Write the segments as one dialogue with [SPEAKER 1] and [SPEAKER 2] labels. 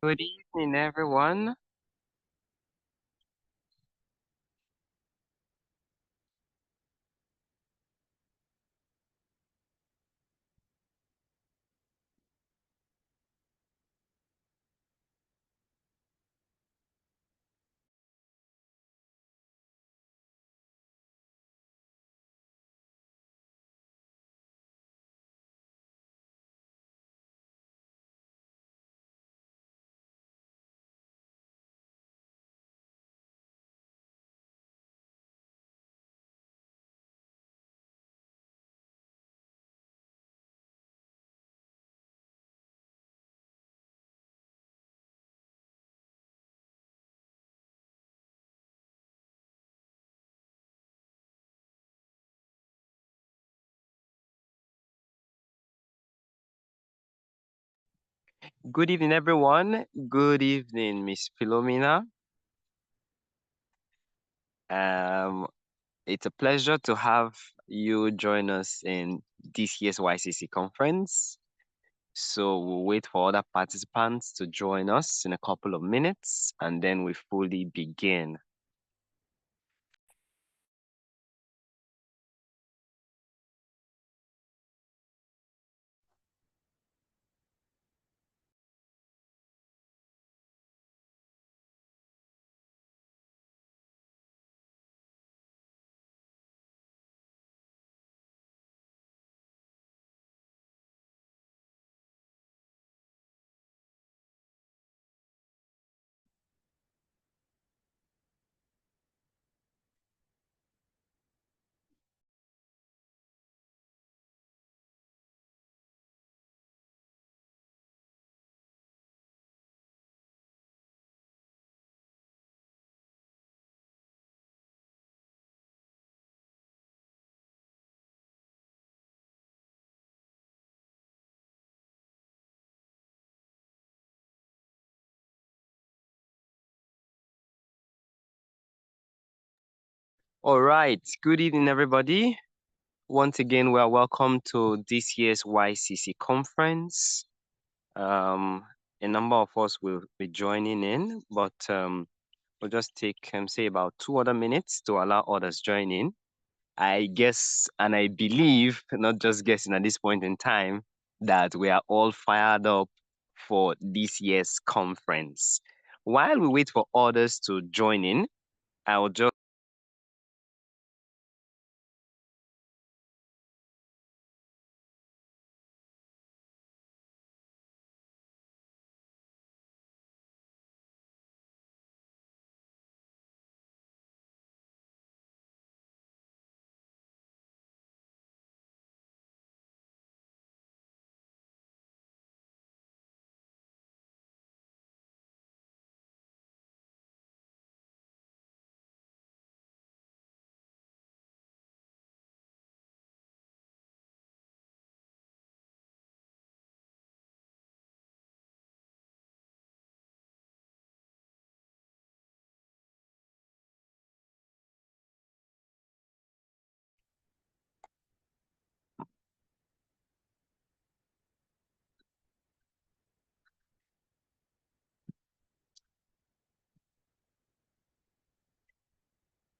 [SPEAKER 1] Good evening, everyone. Good evening, everyone. Good evening, Miss Philomena. Um, it's a pleasure to have you join us in this year's YCC conference. So we'll wait for other participants to join us in a couple of minutes, and then we fully begin. All right. Good evening, everybody. Once again, we are welcome to this year's YCC conference. A number of us will be joining in, but we'll just take, say, about 2 other minutes to allow others join in. I guess, and I believe, not just guessing at this point in time, that we are all fired up for this year's conference. While we wait for others to join in, I'll just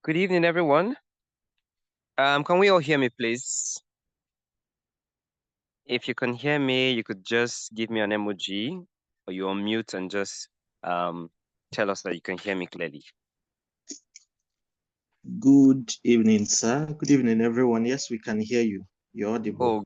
[SPEAKER 1] good evening, everyone. Can we all hear me, please? If you can hear me, you could just give me an emoji or you unmute and just um, tell us that you can hear me clearly.
[SPEAKER 2] Good evening, sir. Good evening, everyone. Yes, we can hear you. You're audible.
[SPEAKER 1] Oh,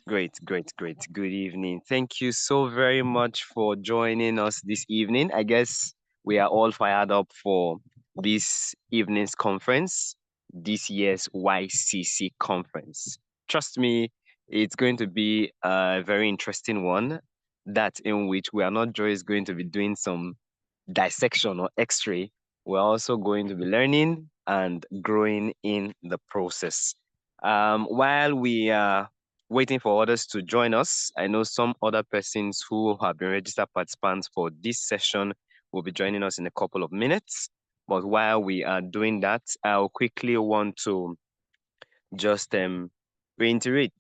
[SPEAKER 1] great, great, great. Good evening. Thank you so very much for joining us this evening. I guess we are all fired up for this evening's conference, this year's YCC conference. Trust me, it's going to be a very interesting one, that in which we are not just going to be doing some dissection or x-ray. We're also going to be learning and growing in the process. While we are waiting for others to join us, I know some other persons who have been registered participants for this session will be joining us in a couple of minutes. But while we are doing that, I'll quickly want to just reiterate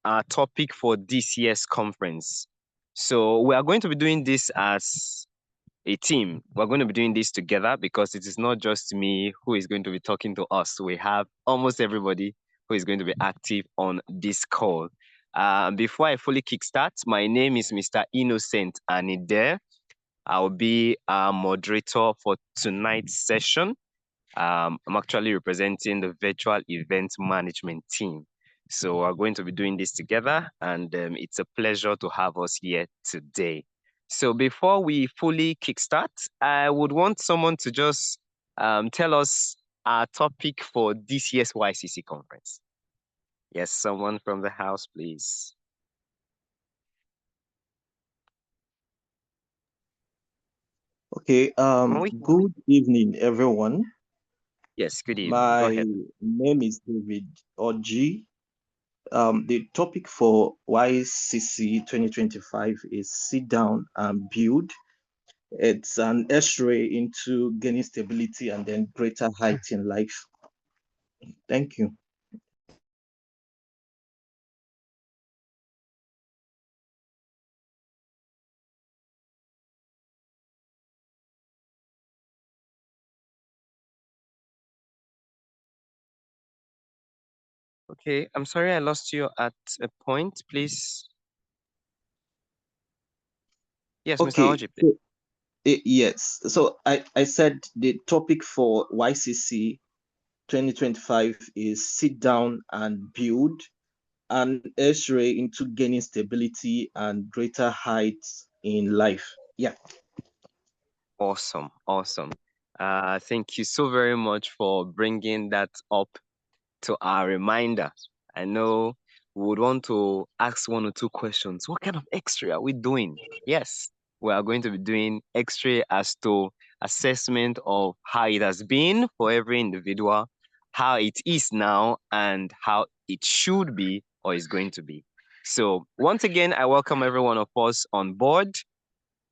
[SPEAKER 1] our topic for this year's conference. So we are going to be doing this as a team. We're going to be doing this together because it is not just me who is going to be talking to us. We have almost everybody who is going to be active on this call. Before I fully kickstart, my name is Mr. Innocent Anide. I'll be a moderator for tonight's session. I'm actually representing the virtual event management team. So we're going to be doing this together, and it's a pleasure to have us here today. So before we fully kickstart, I would want someone to just tell us our topic for this year's YCC conference. Yes, someone from the house, please.
[SPEAKER 2] Okay,
[SPEAKER 1] Can we?
[SPEAKER 2] good evening, everyone.
[SPEAKER 1] Yes, good evening. Go
[SPEAKER 2] My
[SPEAKER 1] ahead.
[SPEAKER 2] name is David Oji. The topic for YCC 2025 is Sit Down and Build. It's an x-ray into gaining stability and then greater height in life. Thank you.
[SPEAKER 1] Okay, I'm sorry I lost you at a point. Please. Yes, Mr.
[SPEAKER 2] Okay,
[SPEAKER 1] Oji, please.
[SPEAKER 2] so, yes. So I said the topic for YCC 2025 is Sit Down and Build, an x-ray into gaining stability and greater heights in life. Yeah.
[SPEAKER 1] Awesome, awesome. Thank you so very much for bringing that up to our reminder. I know we would want to ask one or two questions. What kind of X-ray are we doing? Yes, we are going to be doing X-ray as to assessment of how it has been for every individual, how it is now, and how it should be or is going to be. So once again, I welcome every one of us on board.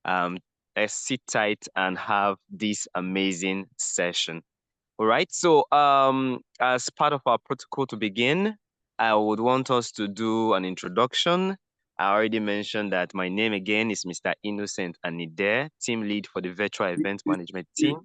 [SPEAKER 1] Um, let's sit tight and have this amazing session. All right. So, as part of our protocol to begin, I would want us to do an introduction. I already mentioned that my name again is Mr. Innocent Anide, team lead for the virtual event management team,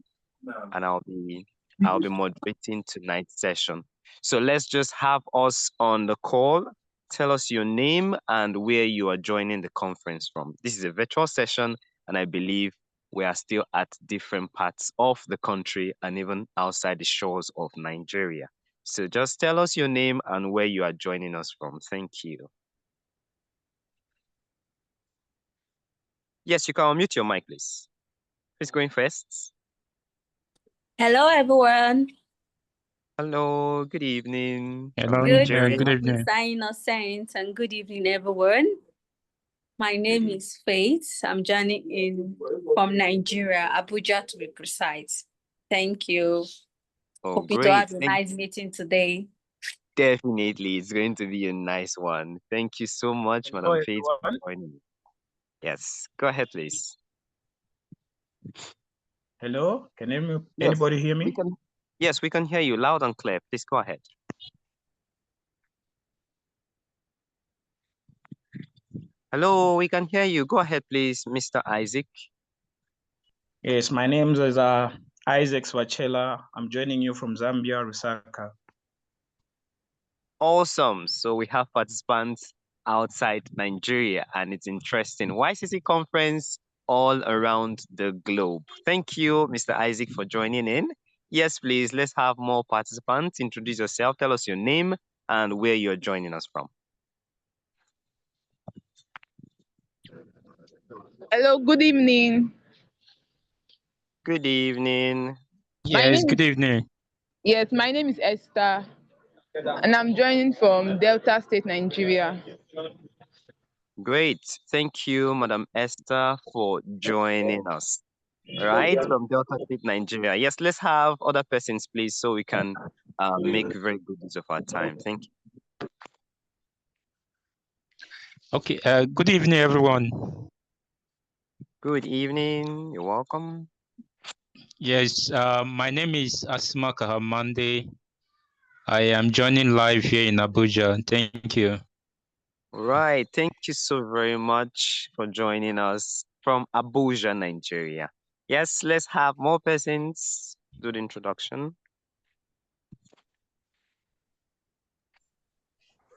[SPEAKER 1] and I'll be moderating tonight's session. So let's just have us on the call. Tell us your name and where you are joining the conference from. This is a virtual session, and I believe we are still at different parts of the country and even outside the shores of Nigeria. So just tell us your name and where you are joining us from. Thank you. Yes, you can unmute your mic, please. Who's going first?
[SPEAKER 3] Hello, everyone.
[SPEAKER 1] Hello, good evening from
[SPEAKER 4] Hello,
[SPEAKER 1] Nigeria.
[SPEAKER 4] good evening.
[SPEAKER 3] Mr. Innocent, and good evening, everyone. My name is Faith. I'm joining in from Nigeria, Abuja to be precise. Thank you.
[SPEAKER 1] Oh,
[SPEAKER 3] Hoping to
[SPEAKER 1] great.
[SPEAKER 3] have a nice meeting today.
[SPEAKER 1] Definitely, it's going to be a nice one. Thank you so much, Madam Faith, for joining me. Yes, go ahead, please.
[SPEAKER 4] Hello, can
[SPEAKER 1] Yes,
[SPEAKER 4] anybody hear me?
[SPEAKER 1] Yes, we can hear you loud and clear. Please go ahead. Hello, we can hear you. Go ahead, please, Mr. Isaac.
[SPEAKER 4] Yes, my name is Isaac Swachela. I'm joining you from Zambia, Lusaka.
[SPEAKER 1] Awesome. So we have participants outside Nigeria, and it's interesting. YCC conference all around the globe. Thank you, Mr. Isaac, for joining in. Yes, please, let's have more participants. Introduce yourself, tell us your name and where you're joining us from.
[SPEAKER 5] Hello, good evening.
[SPEAKER 1] Good evening.
[SPEAKER 4] Yes, good evening.
[SPEAKER 5] Yes, my name is Esther, and I'm joining from Delta State, Nigeria.
[SPEAKER 1] Great. Thank you, Madam Esther, for joining us. All right, from Delta State, Nigeria. Yes, let's have other persons, please, so we can make very good use of our time. Thank you.
[SPEAKER 4] Okay, good evening, everyone.
[SPEAKER 1] Good evening. You're welcome.
[SPEAKER 4] Yes, my name is Asma Kahamande. I am joining live here in Abuja. Thank you.
[SPEAKER 1] Right. Thank you so very much for joining us from Abuja, Nigeria. Yes, let's have more persons do the introduction.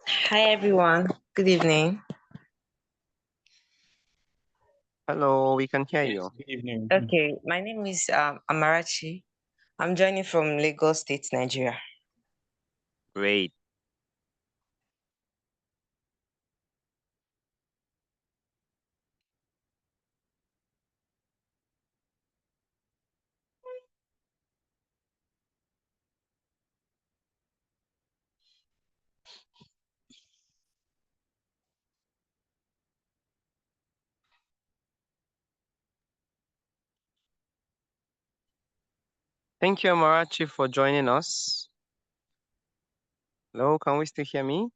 [SPEAKER 6] Hi everyone. Good evening.
[SPEAKER 1] Hello, we can hear you.
[SPEAKER 4] Good evening.
[SPEAKER 6] Okay, my name is Amarachi. I'm joining from Lagos State, Nigeria.
[SPEAKER 1] Great. Thank you, Amarachi, for joining us. Hello, can we still hear me?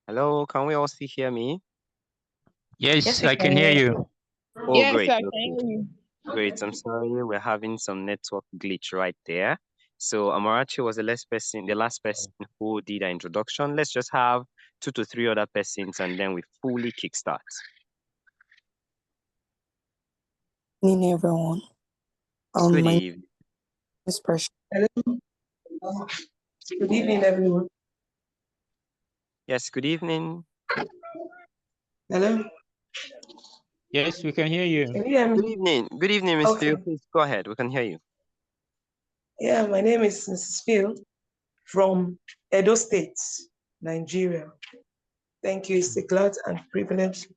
[SPEAKER 1] Hello, can we all still hear me?
[SPEAKER 4] Yes,
[SPEAKER 6] we
[SPEAKER 4] I can hear you.
[SPEAKER 1] Oh,
[SPEAKER 5] Yes,
[SPEAKER 1] great.
[SPEAKER 5] I can
[SPEAKER 1] Okay.
[SPEAKER 5] hear you.
[SPEAKER 1] Great. I'm sorry, we're having some network glitch right there. So Amarachi was the last person who did an introduction. Let's just have 2 to 3 other persons and then we fully kickstart.
[SPEAKER 7] Good evening, everyone.
[SPEAKER 1] Good
[SPEAKER 7] My name
[SPEAKER 1] evening.
[SPEAKER 7] is Precious.
[SPEAKER 8] Hello. Good evening, everyone.
[SPEAKER 1] Yes, good evening.
[SPEAKER 8] Hello.
[SPEAKER 4] Yes, we can hear you.
[SPEAKER 8] Can you hear
[SPEAKER 1] Good
[SPEAKER 8] me?
[SPEAKER 1] evening. Good evening, Miss Phil.
[SPEAKER 8] Okay.
[SPEAKER 1] Please go ahead. We can hear you.
[SPEAKER 8] Yeah, my name is Mrs. Phil from Edo State, Nigeria. Thank you. It's a glad and privilege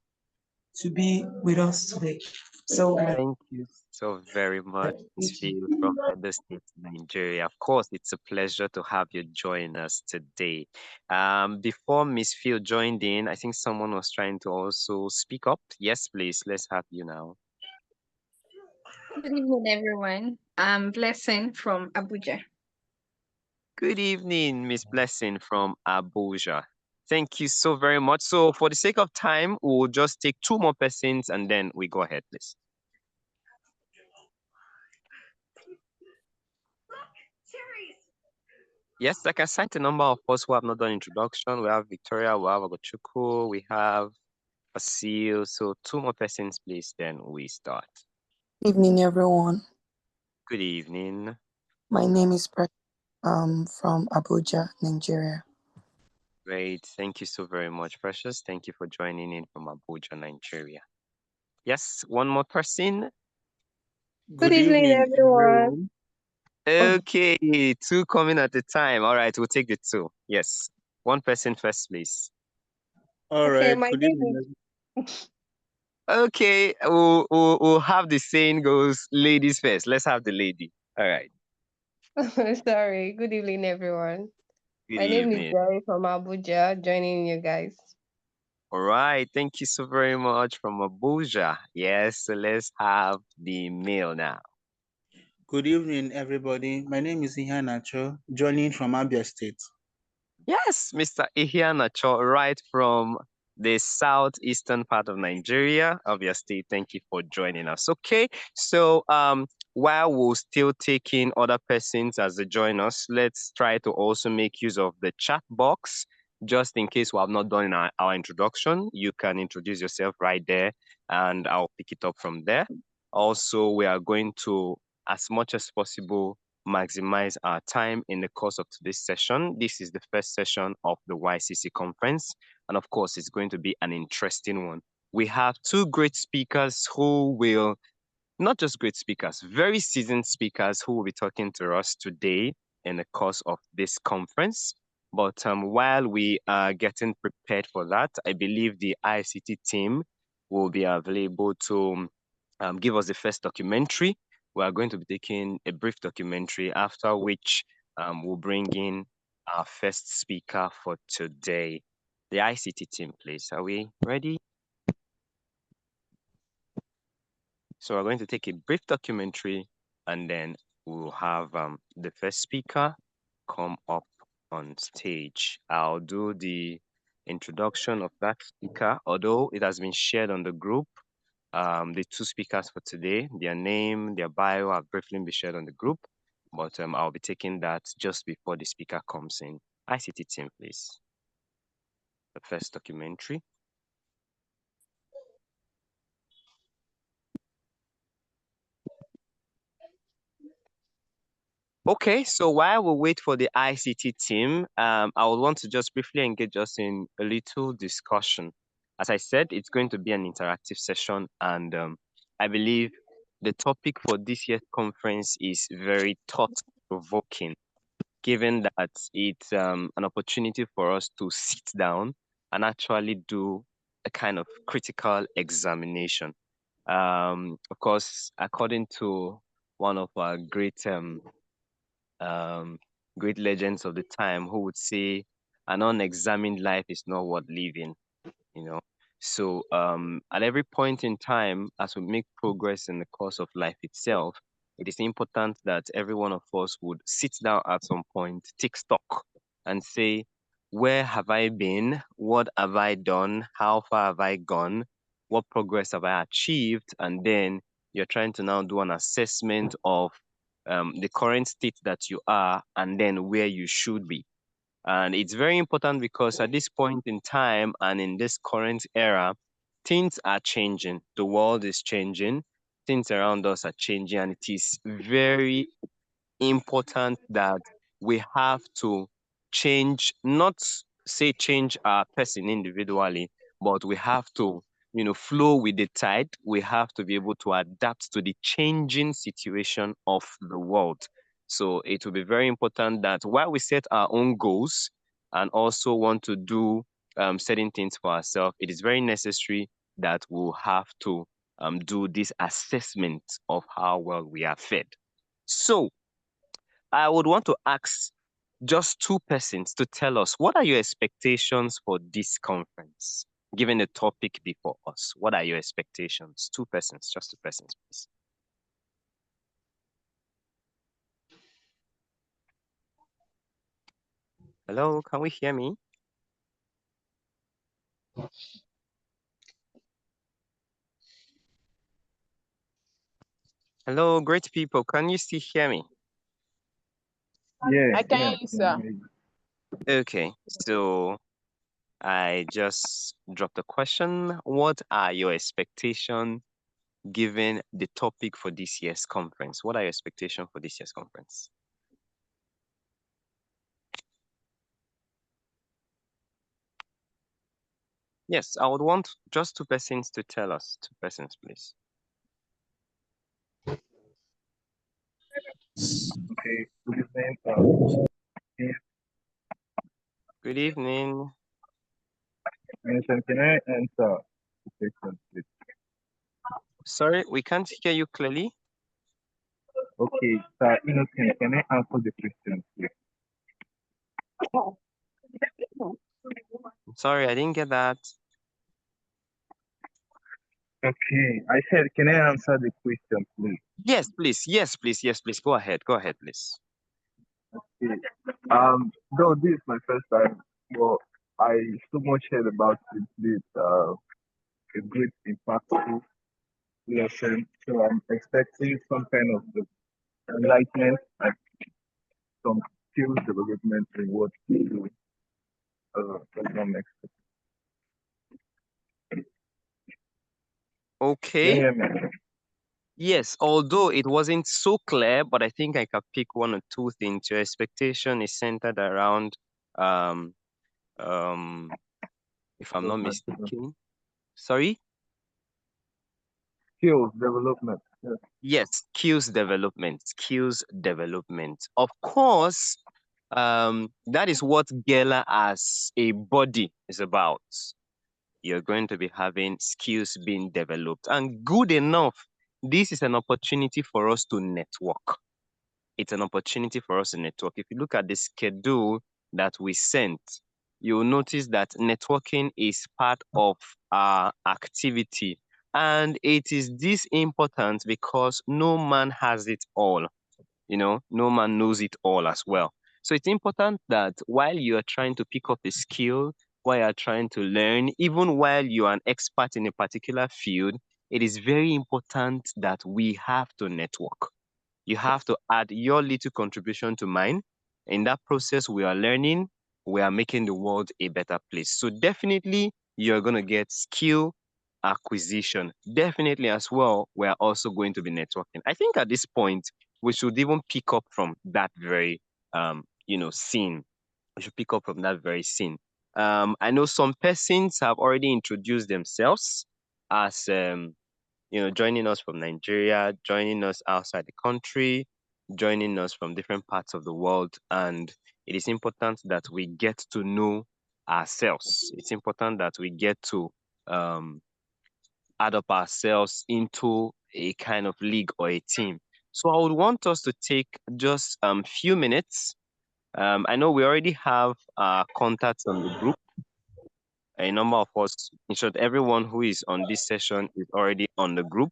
[SPEAKER 8] to be with us today. So,
[SPEAKER 1] Thank you so very much, Miss Phil from Edo State, Nigeria. Of course, it's a pleasure to have you join us today. Before Miss Phil joined in, I think someone was trying to also speak up. Yes, please. Let's have you now.
[SPEAKER 3] Good evening, everyone. I'm Blessing from Abuja.
[SPEAKER 1] Good evening, Miss Blessing from Abuja. Thank you so very much. So, for the sake of time, we'll just take 2 more persons and then we go ahead, please. Yes, I can cite a number of us who have not done introduction. We have Victoria, we have Agochuku, we have Asil. So 2 more persons, please, then we start.
[SPEAKER 7] Good evening, everyone.
[SPEAKER 1] Good evening.
[SPEAKER 7] My name is Precious. From Abuja, Nigeria.
[SPEAKER 1] Great. Thank you so very much, Precious. Thank you for joining in from Abuja, Nigeria. Yes, one more person.
[SPEAKER 9] Good evening, everyone.
[SPEAKER 1] Okay, 2 coming at a time. All right, we'll take the 2. Yes. 1 person first, please.
[SPEAKER 9] All
[SPEAKER 10] Okay,
[SPEAKER 9] right.
[SPEAKER 10] my
[SPEAKER 9] Good
[SPEAKER 10] name
[SPEAKER 9] evening.
[SPEAKER 1] Okay, we'll have the saying goes ladies first. Let's have the lady. All right.
[SPEAKER 10] is sorry. Good evening, everyone.
[SPEAKER 1] Good
[SPEAKER 10] My name is
[SPEAKER 1] evening.
[SPEAKER 10] Jerry from Abuja, joining you guys.
[SPEAKER 1] All right. Thank you so very much from Abuja. Yes, so let's have the male now.
[SPEAKER 9] Good evening, everybody. My name is Ihan Nacho, joining from Abia State.
[SPEAKER 1] Yes, Mr. Ihianacho, right from the southeastern part of Nigeria, of your state. Thank you for joining us. Okay, so while we're still taking other persons as they join us, let's try to also make use of the chat box. Just in case we have not done our introduction, you can introduce yourself right there and I'll pick it up from there. Also, we are going to, as much as possible, maximize our time in the course of today's session. This is the first session of the YCC conference, and of course, it's going to be an interesting one. We have 2 great speakers who will, not just great speakers, very seasoned speakers who will be talking to us today in the course of this conference. But while we are getting prepared for that, I believe the ICT team will be available to give us the first documentary. We are going to be taking a brief documentary, after which we'll bring in our first speaker for today. The ICT team, please. Are we ready? So we're going to take a brief documentary and then we'll have the first speaker come up on stage. I'll do the introduction of that speaker, although it has been shared on the group. The two speakers for today, their name, their bio have briefly been shared on the group, but I'll be taking that just before the speaker comes in. ICT team, please. The first documentary. Okay, so while we wait for the ICT team, I would want to just briefly engage us in a little discussion. As I said, it's going to be an interactive session, and I believe the topic for this year's conference is very thought-provoking, given that it's an opportunity for us to sit down and actually do a kind of critical examination. Of course, according to one of our um, great legends of the time who would say, an unexamined life is not worth living, you know. So at every point in time, as we make progress in the course of life itself, it is important that every one of us would sit down at some point, take stock, and say, where have I been? What have I done? How far have I gone? What progress have I achieved? And then you're trying to now do an assessment of the current state that you are and then where you should be. And it's very important because at this point in time and in this current era, things are changing. The world is changing. Things around us are changing. And it is very important that we have to change, not say change our person individually, but we have to, flow with the tide. We have to be able to adapt to the changing situation of the world. So it will be very important that while we set our own goals and also want to do certain things for ourselves, it is very necessary that we'll have to do this assessment of how well we are fed. So I would want to ask just two persons to tell us what are your expectations for this conference, given the topic before us. What are your expectations? Two persons, just two persons, please. Hello, can we hear me? Hello, great people. Can you still hear me?
[SPEAKER 5] Yeah, I can hear you, sir.
[SPEAKER 1] Okay, so I just dropped a question. What are your expectations given the topic for this year's conference? What are your expectations for this year's conference? Yes, I would want just two persons to tell us. Two persons, please.
[SPEAKER 11] Okay, good evening.
[SPEAKER 1] Good evening.
[SPEAKER 11] Can I answer the question, please?
[SPEAKER 1] Sorry, we can't hear you clearly.
[SPEAKER 11] Okay, sir, Innocent, can I answer the question, please?
[SPEAKER 1] Sorry, I didn't get that.
[SPEAKER 11] Okay, I said, can I answer the question, please?
[SPEAKER 1] Yes, please. Yes, please. Yes, please. Go ahead. Go ahead, please.
[SPEAKER 11] Okay. Though this is my first time, but I so much heard about it, this a great impactful lesson. So I'm expecting some kind of enlightenment and some skills development in what we do. That's my next.
[SPEAKER 1] Okay.
[SPEAKER 11] Can you hear me?
[SPEAKER 1] Yes, although it wasn't so clear, but I think I can pick one or two things. Your expectation is centered around, um, um, if I'm not mistaken. Sorry?
[SPEAKER 11] Skills development. Yes.
[SPEAKER 1] Yes, skills development. Skills development. Of course, that is what Gela as a body is about. You're going to be having skills being developed. And good enough, this is an opportunity for us to network. It's an opportunity for us to network. If you look at the schedule that we sent, you'll notice that networking is part of our activity. And it is this important because no man has it all. No man knows it all as well. So it's important that while you are trying to pick up a skill, while you're trying to learn, even while you are an expert in a particular field, it is very important that we have to network. You have to add your little contribution to mine. In that process, we are learning, we are making the world a better place. So definitely you're going to get skill acquisition. Definitely as well, we are also going to be networking. I think at this point, we should even pick up from that very scene. We should pick up from that very scene. I know some persons have already introduced themselves as joining us from Nigeria, joining us outside the country, joining us from different parts of the world. And it is important that we get to know ourselves. It's important that we get to um, add up ourselves into a kind of league or a team. So I would want us to take just few minutes. I know we already have contacts on the group. A number of us, in short, everyone who is on this session is already on the group.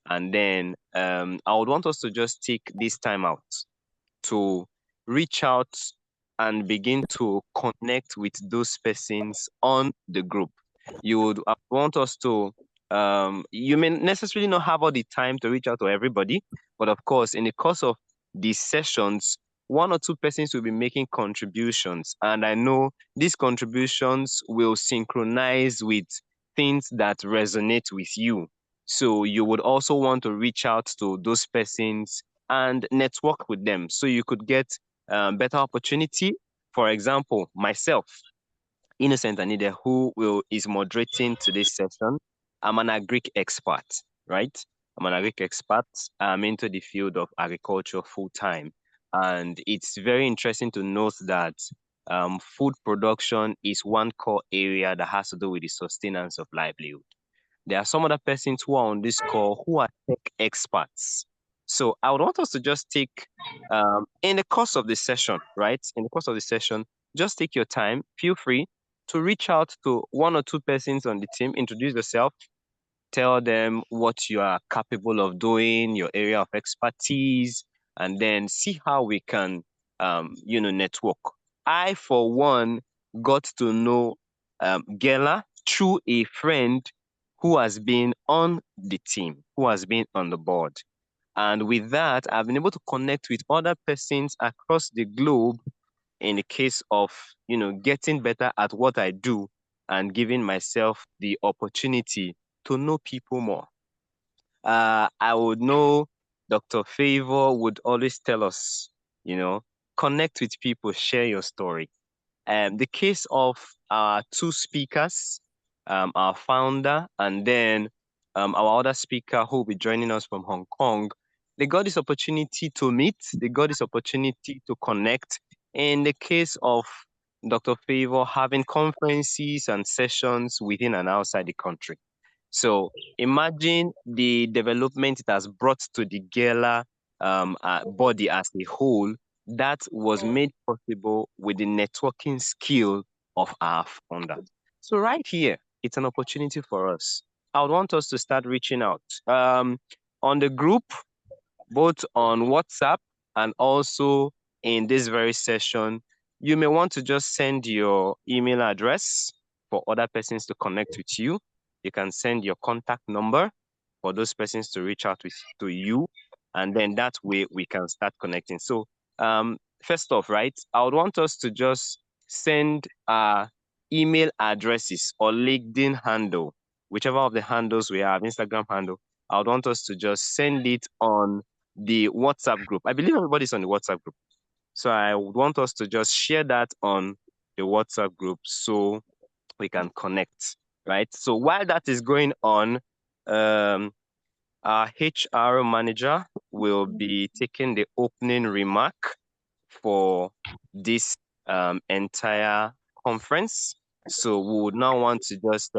[SPEAKER 1] And then I would want us to just take this time out to reach out and begin to connect with those persons on the group. You would want us to, you may necessarily not have all the time to reach out to everybody, but of course, in the course of these sessions, one or two persons will be making contributions. And I know these contributions will synchronize with things that resonate with you. So you would also want to reach out to those persons and network with them so you could get better opportunity. For example, myself, Innocent Anide, is moderating today's session. I'm an agric expert, right? I'm an agric expert. I'm into the field of agriculture full time. And it's very interesting to note that food production is one core area that has to do with the sustenance of livelihood. There are some other persons who are on this call who are tech experts. So I would want us to just take, in the course of the session, right? In the course of the session, just take your time. Feel free to reach out to one or two persons on the team, introduce yourself, tell them what you are capable of doing, your area of expertise, and then see how we can, network. I, for one, got to know Gela through a friend who has been on the team, who has been on the board. And with that, I've been able to connect with other persons across the globe in the case of, getting better at what I do and giving myself the opportunity to know people more. I would know Dr. Favor would always tell us, connect with people, share your story. The case of our two speakers, our founder, and then our other speaker who will be joining us from Hong Kong, they got this opportunity to meet, they got this opportunity to connect. In the case of Dr. Favor, having conferences and sessions within and outside the country. So imagine the development it has brought to the Gala body as a whole that was made possible with the networking skill of our founder. So right here, it's an opportunity for us. I would want us to start reaching out on the group, both on WhatsApp and also in this very session. You may want to just send your email address for other persons to connect with you. You can send your contact number for those persons to reach out to you. And then that way we can start connecting. So first off, right, I would want us to just send email addresses or LinkedIn handle, whichever of the handles we have, Instagram handle. I would want us to just send it on the WhatsApp group. I believe everybody's on the WhatsApp group. So I would want us to just share that on the WhatsApp group so we can connect, right? So while that is going on, our HR manager will be taking the opening remark for this entire conference. So we would now want to just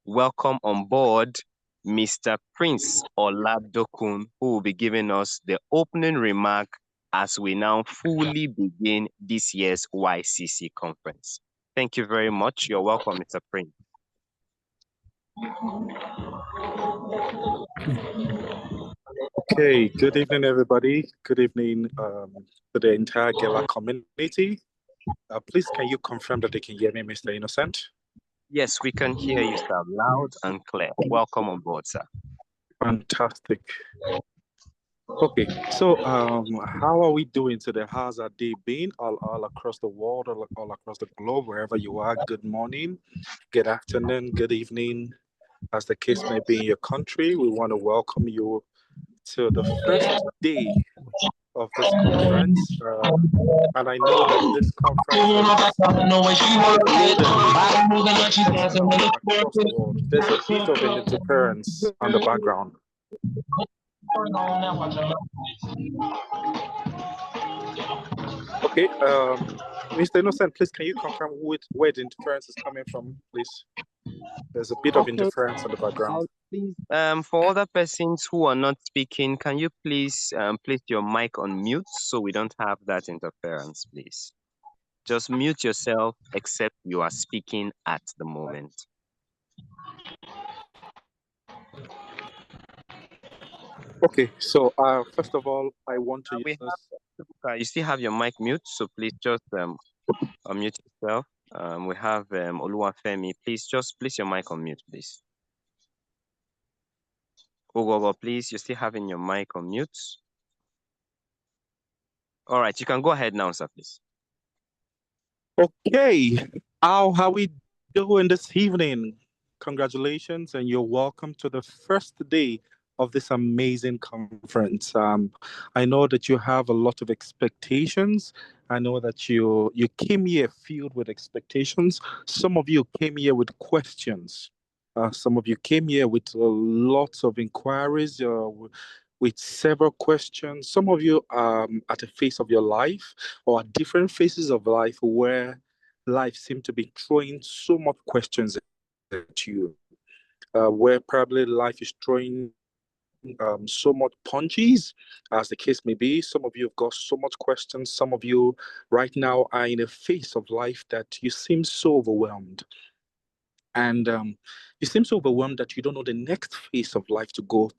[SPEAKER 1] welcome on board Mr. Prince Oladokun, who will be giving us the opening remark as we now fully begin this year's YCC conference. Thank you very much. You're welcome, Mr. Prince.
[SPEAKER 12] Okay, good evening, everybody. Good evening to the entire Gela community. Please, can you confirm that they can hear me, Mr. Innocent?
[SPEAKER 1] Yes, we can hear you, sir, loud and clear. Welcome on board, sir.
[SPEAKER 12] Fantastic. Okay, so how are we doing today? How's our day been all across the world, all across the globe, wherever you are? Good morning, good afternoon, good evening, as the case may be in your country. We want to welcome you to the first day of this conference. And I know that this conference is loaded with listeners across the world. There's a bit of an interference on the background. Okay, Mr. Innocent, please can you confirm where the interference is coming from, please? There's a bit of
[SPEAKER 1] Okay.
[SPEAKER 12] interference on the background.
[SPEAKER 1] Please, for other persons who are not speaking, can you please place your mic on mute so we don't have that interference, please? Just mute yourself except you are speaking at the moment.
[SPEAKER 12] Okay, so first of all, I want to use this.
[SPEAKER 1] You still have your mic mute, so please just unmute yourself. We have Oluwafemi. Please just place your mic on mute, please. Ogogo, please, you're still having your mic on mute. All right, you can go ahead now, sir, please.
[SPEAKER 12] Okay, how are we doing this evening? Congratulations, and you're welcome to the first day of this amazing conference. I know that you have a lot of expectations. I know that you came here filled with expectations. Some of you came here with questions. Some of you came here with lots of inquiries, with several questions. Some of you at a phase of your life or at different phases of life where life seemed to be throwing so much questions at you, where probably life is throwing so much punches, as the case may be. Some of you have got so much questions. Some of you right now are in a phase of life that you seem so overwhelmed. And you seem so overwhelmed that you don't know the next phase of life to go.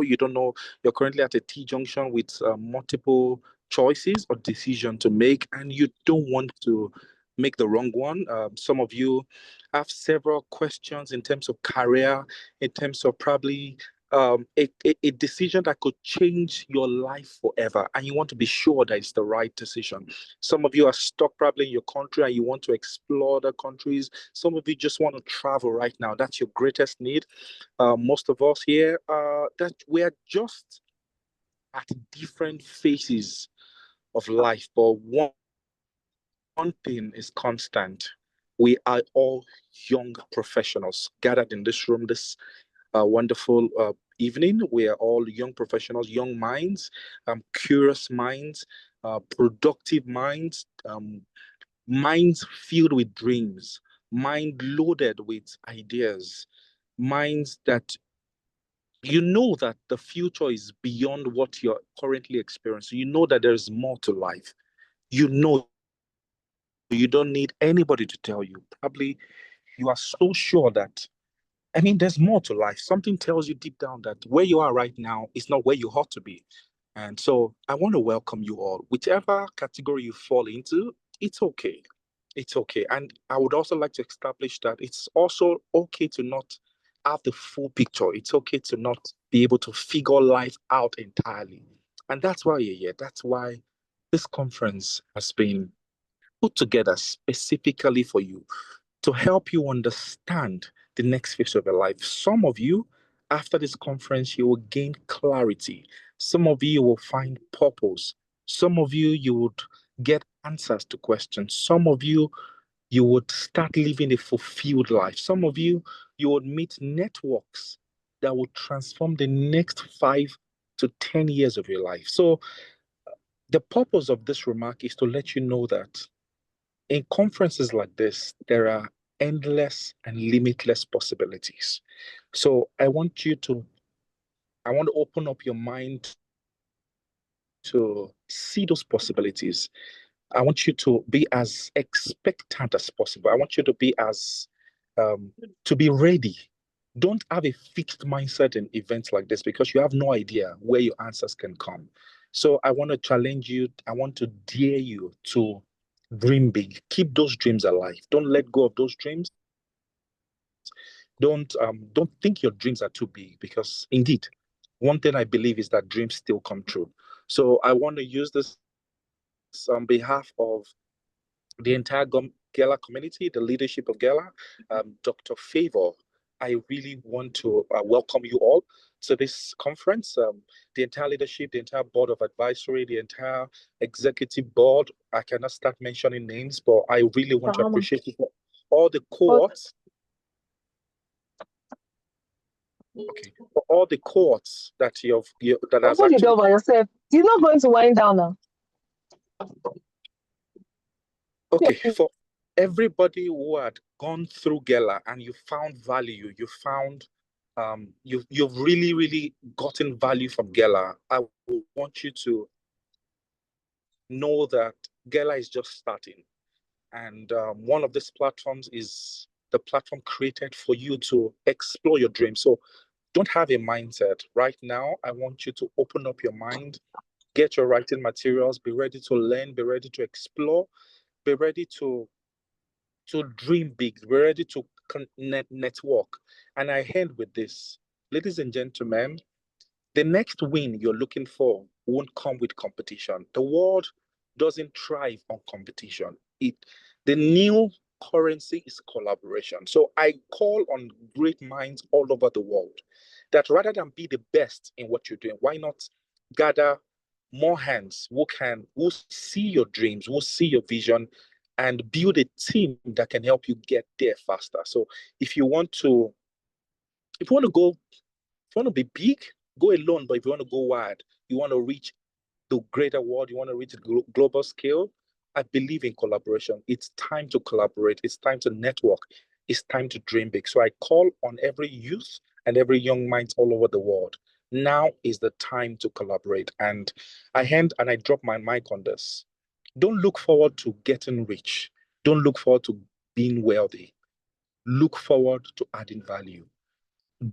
[SPEAKER 12] You don't know. You're currently at a T junction with multiple choices or decision to make, and you don't want to make the wrong one. Some of you have several questions in terms of career, in terms of probably a decision that could change your life forever, and you want to be sure that it's the right decision. Some of you are stuck probably in your country and you want to explore other countries. Some of you just want to travel right now. That's your greatest need. Most of us here, that we are just at different phases of life, but one thing is constant. We are all young professionals gathered in this room this wonderful evening. We are all young professionals, young minds, curious minds, productive minds, minds filled with dreams, mind loaded with ideas, minds that you know that the future is beyond what you're currently experiencing. You know that there's more to life. You know you don't need anybody to tell you. Probably you are so sure that, I mean, there's more to life. Something tells you deep down that where you are right now is not where you ought to be. And so I want to welcome you all. Whichever category you fall into, it's okay. It's okay. And I would also like to establish that it's also okay to not have the full picture. It's okay to not be able to figure life out entirely. And that's why you're here. That's why this conference has been put together specifically for you to help you understand the next phase of your life. Some of you, after this conference, you will gain clarity. Some of you will find purpose. Some of you, you would get answers to questions. Some of you, you would start living a fulfilled life. Some of you, you would meet networks that will transform the next 5 to 10 years of your life. So the purpose of this remark is to let you know that in conferences like this, there are endless and limitless possibilities. So I want to open up your mind to see those possibilities. I want you to be as expectant as possible. I want you to be to be ready. Don't have a fixed mindset in events like this because you have no idea where your answers can come. So I want to challenge you. I want to dare you to dream big. Keep those dreams alive. Don't let go of those dreams. Don't think your dreams are too big because indeed one thing I believe is that dreams still come true. So I want to use this on behalf of the entire Gala community, the leadership of Gala, Dr. Favor. I really want to welcome you all to this conference. The entire leadership, the entire board of advisory, the entire executive board. I cannot start mentioning names, but I really want to appreciate you for all the cohorts. Okay, for all the cohorts that that has
[SPEAKER 13] Open the
[SPEAKER 12] actually.
[SPEAKER 13] door by yourself. He's not going to wind down now.
[SPEAKER 12] Okay, for everybody who had gone through Gela and you found value, you found you've really, really gotten value from Gela. I want you to know that Gela is just starting. And one of these platforms is the platform created for you to explore your dreams. So don't have a mindset. Right now, I want you to open up your mind, get your writing materials, be ready to learn, be ready to explore, be ready to dream big. We're ready to network. And I end with this. Ladies and gentlemen, the next win you're looking for won't come with competition. The world doesn't thrive on competition. The new currency is collaboration. So I call on great minds all over the world that rather than be the best in what you're doing, why not gather more hands who see your dreams, who see your vision, and build a team that can help you get there faster. So if you want to, if you want to go, if you want to be big, go alone. But if you want to go wide, you want to reach the greater world, you want to reach the global scale, I believe in collaboration. It's time to collaborate. It's time to network. It's time to dream big. So I call on every youth and every young mind all over the world. Now is the time to collaborate. And I hand and I drop my mic on this. Don't look forward to getting rich. Don't look forward to being wealthy. Look forward to adding value.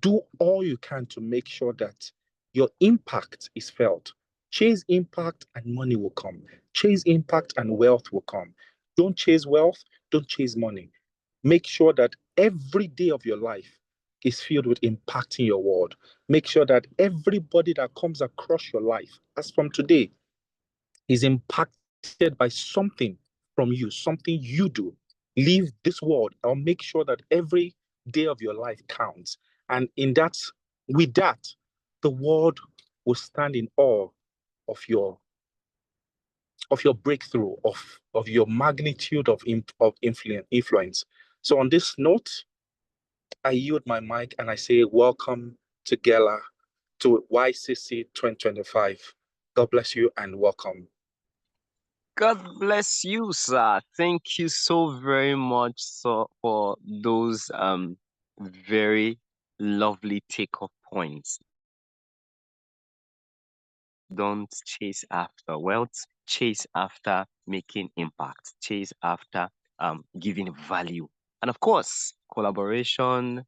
[SPEAKER 12] Do all you can to make sure that your impact is felt. Chase impact and money will come. Chase impact and wealth will come. Don't chase wealth, don't chase money. Make sure that every day of your life is filled with impacting your world. Make sure that everybody that comes across your life, as from today, is impacted by something from you, something you do. Leave this world or make sure that every day of your life counts. And with that, the world will stand in awe of your breakthrough, of your magnitude of influence. So on this note, I yield my mic and I say welcome to Gela, to YCC 2025. God bless you and welcome.
[SPEAKER 1] God bless you, sir. Thank you so very much for those very lovely take-off points. Don't chase after wealth, chase after making impact, chase after giving value. And of course, collaboration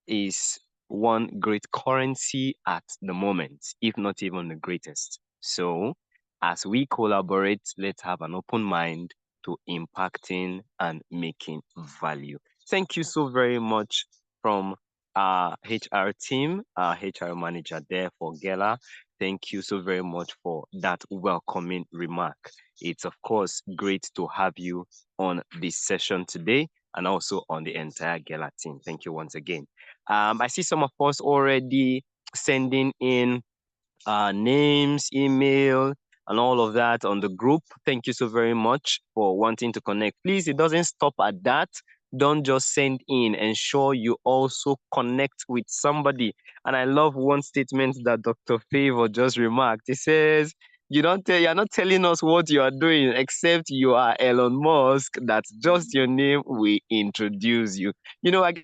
[SPEAKER 1] is one great currency at the moment, if not even the greatest. So, as we collaborate, let's have an open mind to impacting and making value. Thank you so very much from our HR team, our HR manager there for Gela. Thank you so very much for that welcoming remark. It's, of course, great to have you on this session today and also on the entire Gela team. Thank you once again. I see some of us already sending in names, email, and all of that on the group. Thank you so very much for wanting to connect. Please, it doesn't stop at that. Don't just send in. Ensure you also connect with somebody. And I love one statement that Dr. Favor just remarked. He says, you're not telling us what you are doing, except you are Elon Musk. That's just your name. We introduce you. I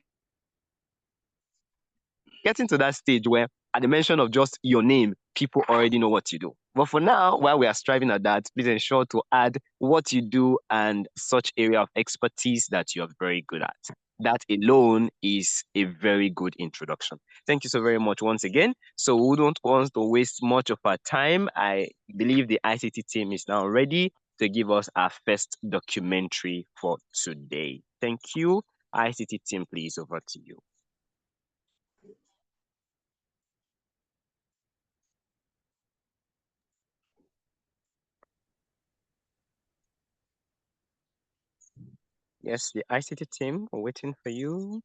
[SPEAKER 1] getting to that stage where at the mention of just your name, people already know what you do. But for now, while we are striving at that, please ensure to add what you do and such area of expertise that you are very good at. That alone is a very good introduction. Thank you so very much once again. So we don't want to waste much of our time. I believe the ICT team is now ready to give us our first documentary for today. Thank you. ICT team, please, over to you. Yes, the ICT team are waiting for you.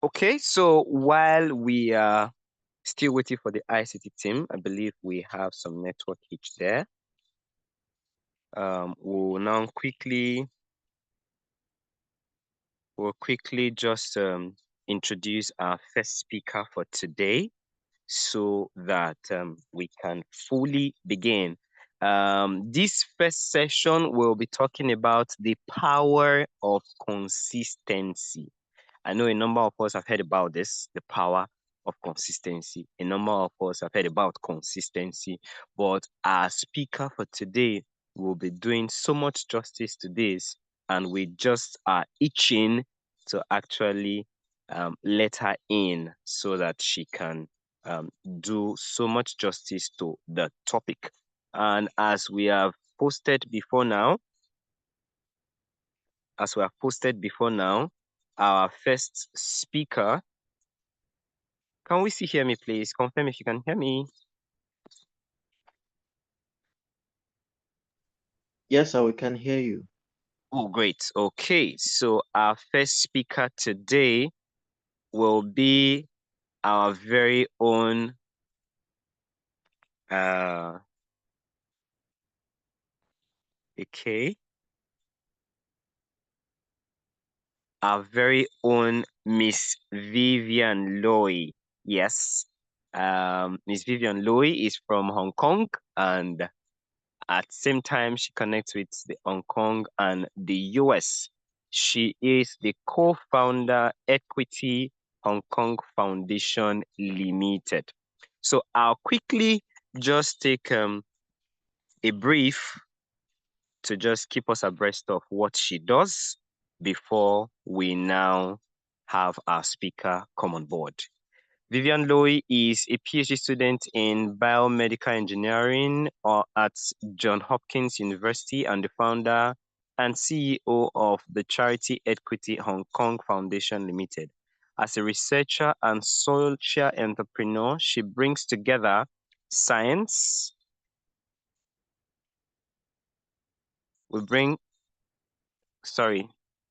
[SPEAKER 1] Okay, so while we are still waiting for the ICT team, I believe we have some network hitch there. We'll quickly just introduce our first speaker for today so that we can fully begin. This first session will be talking about the power of consistency. I know a number of us have heard about this, the power of consistency. A number of us have heard about consistency, but our speaker for today will be doing so much justice to this, and we just are itching to actually let her in so that she can do so much justice to the topic. And as we have posted before now, our first speaker. Can we still hear me, please? Confirm if you can hear me.
[SPEAKER 2] Yes, sir, we can hear you.
[SPEAKER 1] Oh, great. Okay, so our first speaker today will be our very own okay, our very own Miss Vivian Loy. Yes. Miss Vivian Loy is from Hong Kong, and at the same time, she connects with the Hong Kong and the US. She is the co-founder, Equity Hong Kong Foundation Limited. So I'll quickly just take a brief to just keep us abreast of what she does before we now have our speaker come on board. Vivian Loy is a PhD student in biomedical engineering at Johns Hopkins University and the founder and CEO of the charity Equity Hong Kong Foundation Limited. As a researcher and social entrepreneur, she brings together science.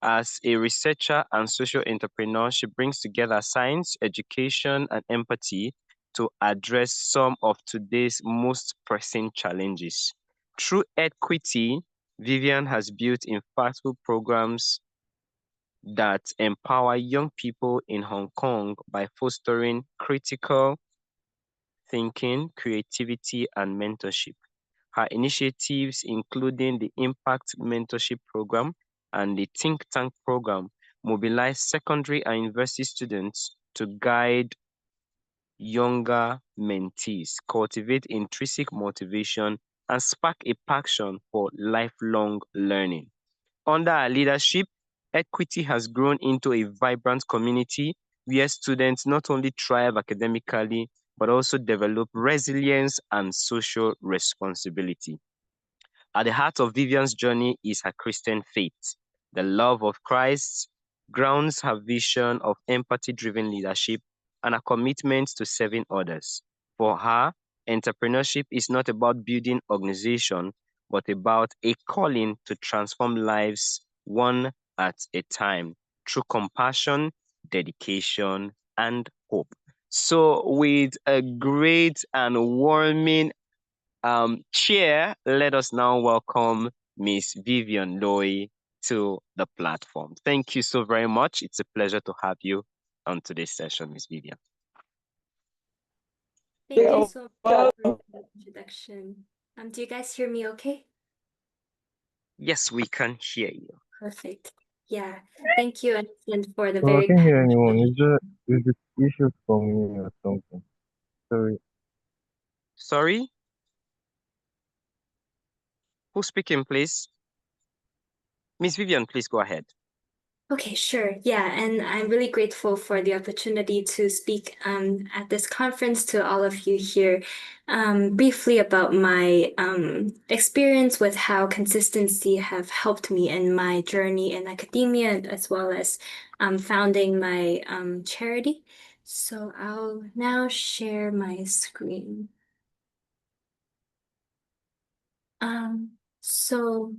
[SPEAKER 1] As a researcher and social entrepreneur, she brings together science, education, and empathy to address some of today's most pressing challenges. Through equity, Vivian has built impactful programs that empower young people in Hong Kong by fostering critical thinking, creativity, and mentorship. Her initiatives, including the Impact Mentorship Program and the Think Tank Program, mobilize secondary and university students to guide younger mentees, cultivate intrinsic motivation, and spark a passion for lifelong learning. Under her leadership, Equity has grown into a vibrant community where students not only thrive academically, but also develop resilience and social responsibility. At the heart of Vivian's journey is her Christian faith. The love of Christ grounds her vision of empathy-driven leadership and a commitment to serving others. For her, entrepreneurship is not about building organization, but about a calling to transform lives one at a time through compassion, dedication, and hope. So, with a great and warming cheer, let us now welcome Miss Vivian Loy to the platform. Thank you so very much. It's a pleasure to have you on today's session, Miss Vivian.
[SPEAKER 14] Thank you so much for the introduction. Do you guys hear me okay?
[SPEAKER 1] Yes, we can hear you.
[SPEAKER 14] Perfect. Yeah. Thank you, and for the
[SPEAKER 11] So I
[SPEAKER 14] very
[SPEAKER 11] can't
[SPEAKER 14] kind.
[SPEAKER 11] hear anyone. Is it issues for me or something? Sorry.
[SPEAKER 1] Sorry? Who's speaking, please? Miss Vivian, please go ahead.
[SPEAKER 14] Okay, sure. Yeah, and I'm really grateful for the opportunity to speak at this conference to all of you here briefly about my experience with how consistency have helped me in my journey in academia as well as founding my charity. So I'll now share my screen. So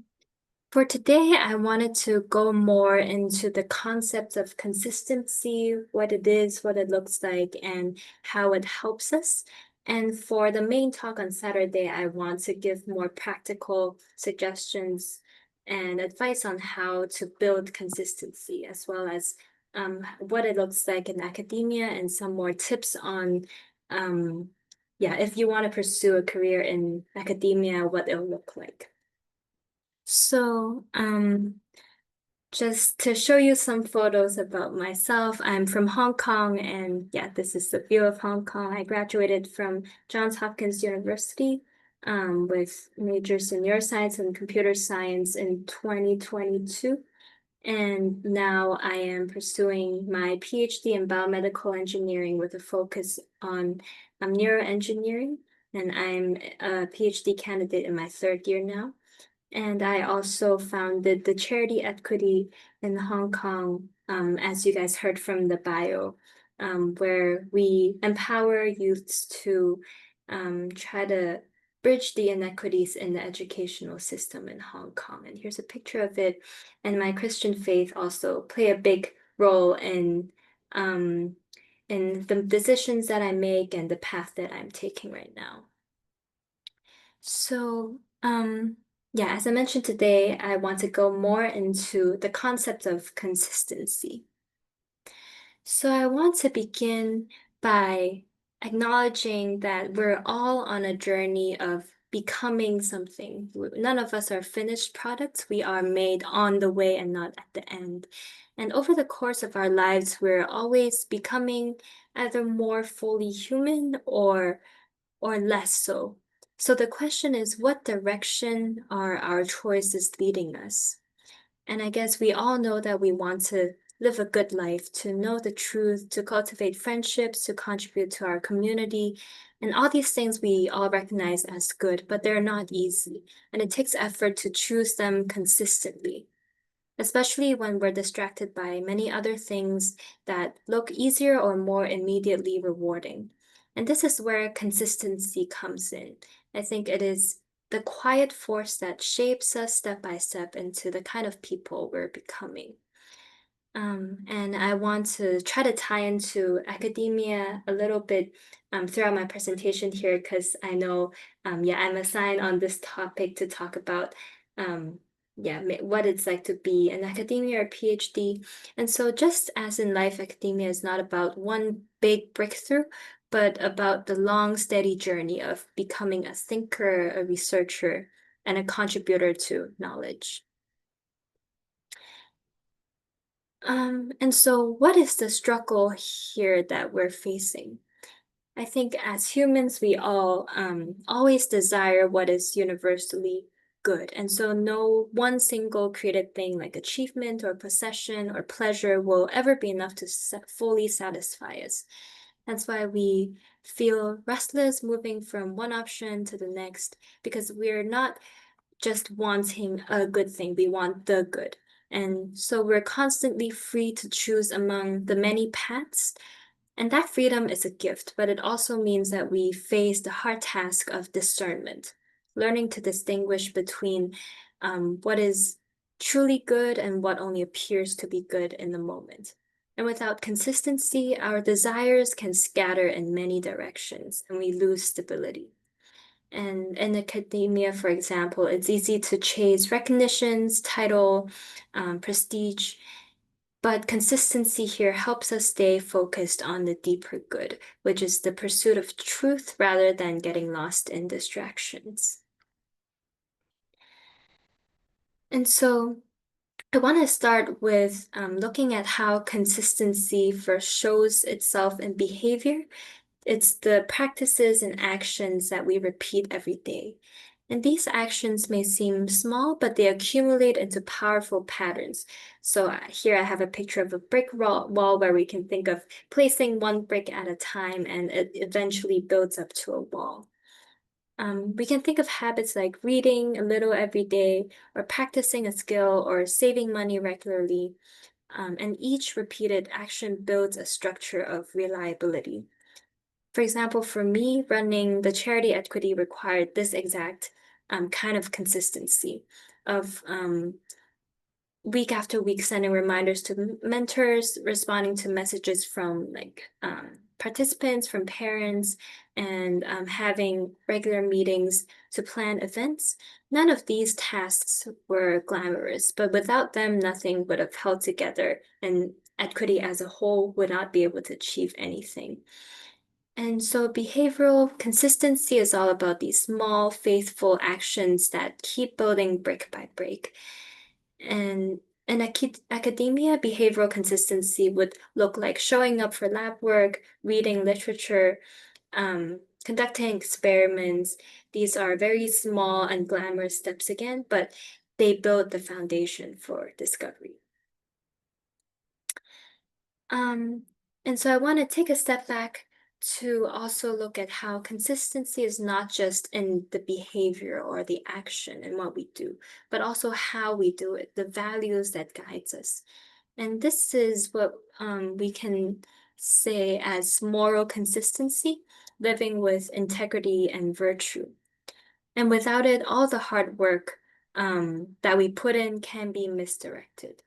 [SPEAKER 14] for today, I wanted to go more into the concept of consistency, what it is, what it looks like, and how it helps us. And for the main talk on Saturday, I want to give more practical suggestions and advice on how to build consistency, as well as what it looks like in academia and some more tips on, yeah, if you want to pursue a career in academia, what it'll look like. So, just to show you some photos about myself, I'm from Hong Kong, and yeah, this is the view of Hong Kong. I graduated from Johns Hopkins University with majors in neuroscience and computer science in 2022. And now I am pursuing my PhD in biomedical engineering with a focus on neuroengineering. And I'm a PhD candidate in my third year now. And I also founded the charity Equity in Hong Kong, as you guys heard from the bio, where we empower youths to try to bridge the inequities in the educational system in Hong Kong. And here's a picture of it. And my Christian faith also play a big role in the decisions that I make and the path that I'm taking right now. So, yeah, as I mentioned today, I want to go more into the concept of consistency. So I want to begin by acknowledging that we're all on a journey of becoming something. None of us are finished products. We are made on the way and not at the end. And over the course of our lives, we're always becoming either more fully human or less so. So the question is, what direction are our choices leading us? And I guess we all know that we want to live a good life, to know the truth, to cultivate friendships, to contribute to our community. And all these things we all recognize as good, but they're not easy. And it takes effort to choose them consistently, especially when we're distracted by many other things that look easier or more immediately rewarding. And this is where consistency comes in. I think it is the quiet force that shapes us step by step into the kind of people we're becoming. And I want to try to tie into academia a little bit throughout my presentation here, because I know, yeah, I'm assigned on this topic to talk about, yeah, what it's like to be an academia or PhD. And so just as in life, academia is not about one big breakthrough, but about the long, steady journey of becoming a thinker, a researcher, and a contributor to knowledge. And so what is the struggle here that we're facing? I think as humans, we all always desire what is universally good. And so no one single created thing like achievement or possession or pleasure will ever be enough to fully satisfy us. That's why we feel restless moving from one option to the next, because we're not just wanting a good thing, we want the good. And so we're constantly free to choose among the many paths. And that freedom is a gift, but it also means that we face the hard task of discernment, learning to distinguish between what is truly good and what only appears to be good in the moment. And without consistency, our desires can scatter in many directions and we lose stability. And in academia, for example, it's easy to chase recognitions, title, prestige, but consistency here helps us stay focused on the deeper good, which is the pursuit of truth rather than getting lost in distractions. And so I want to start with looking at how consistency first shows itself in behavior. It's the practices and actions that we repeat every day. And these actions may seem small, but they accumulate into powerful patterns. So here I have a picture of a brick wall where we can think of placing one brick at a time, and it eventually builds up to a wall. We can think of habits like reading a little every day, or practicing a skill, or saving money regularly. And each repeated action builds a structure of reliability. For example, for me, running the charity equity required this exact kind of consistency of week after week sending reminders to mentors, responding to messages from participants, from parents, and having regular meetings to plan events. None of these tasks were glamorous, but without them, nothing would have held together, and equity as a whole would not be able to achieve anything. And so behavioral consistency is all about these small, faithful actions that keep building brick by brick. And in academia, behavioral consistency would look like showing up for lab work, reading literature, conducting experiments. These are very small and glamorous steps again, but they build the foundation for discovery. And so I want to take a step back to also look at how consistency is not just in the behavior or the action and what we do, but also how we do it, the values that guides us. And this is what we can say as moral consistency, living with integrity and virtue. And without it, all the hard work that we put in can be misdirected.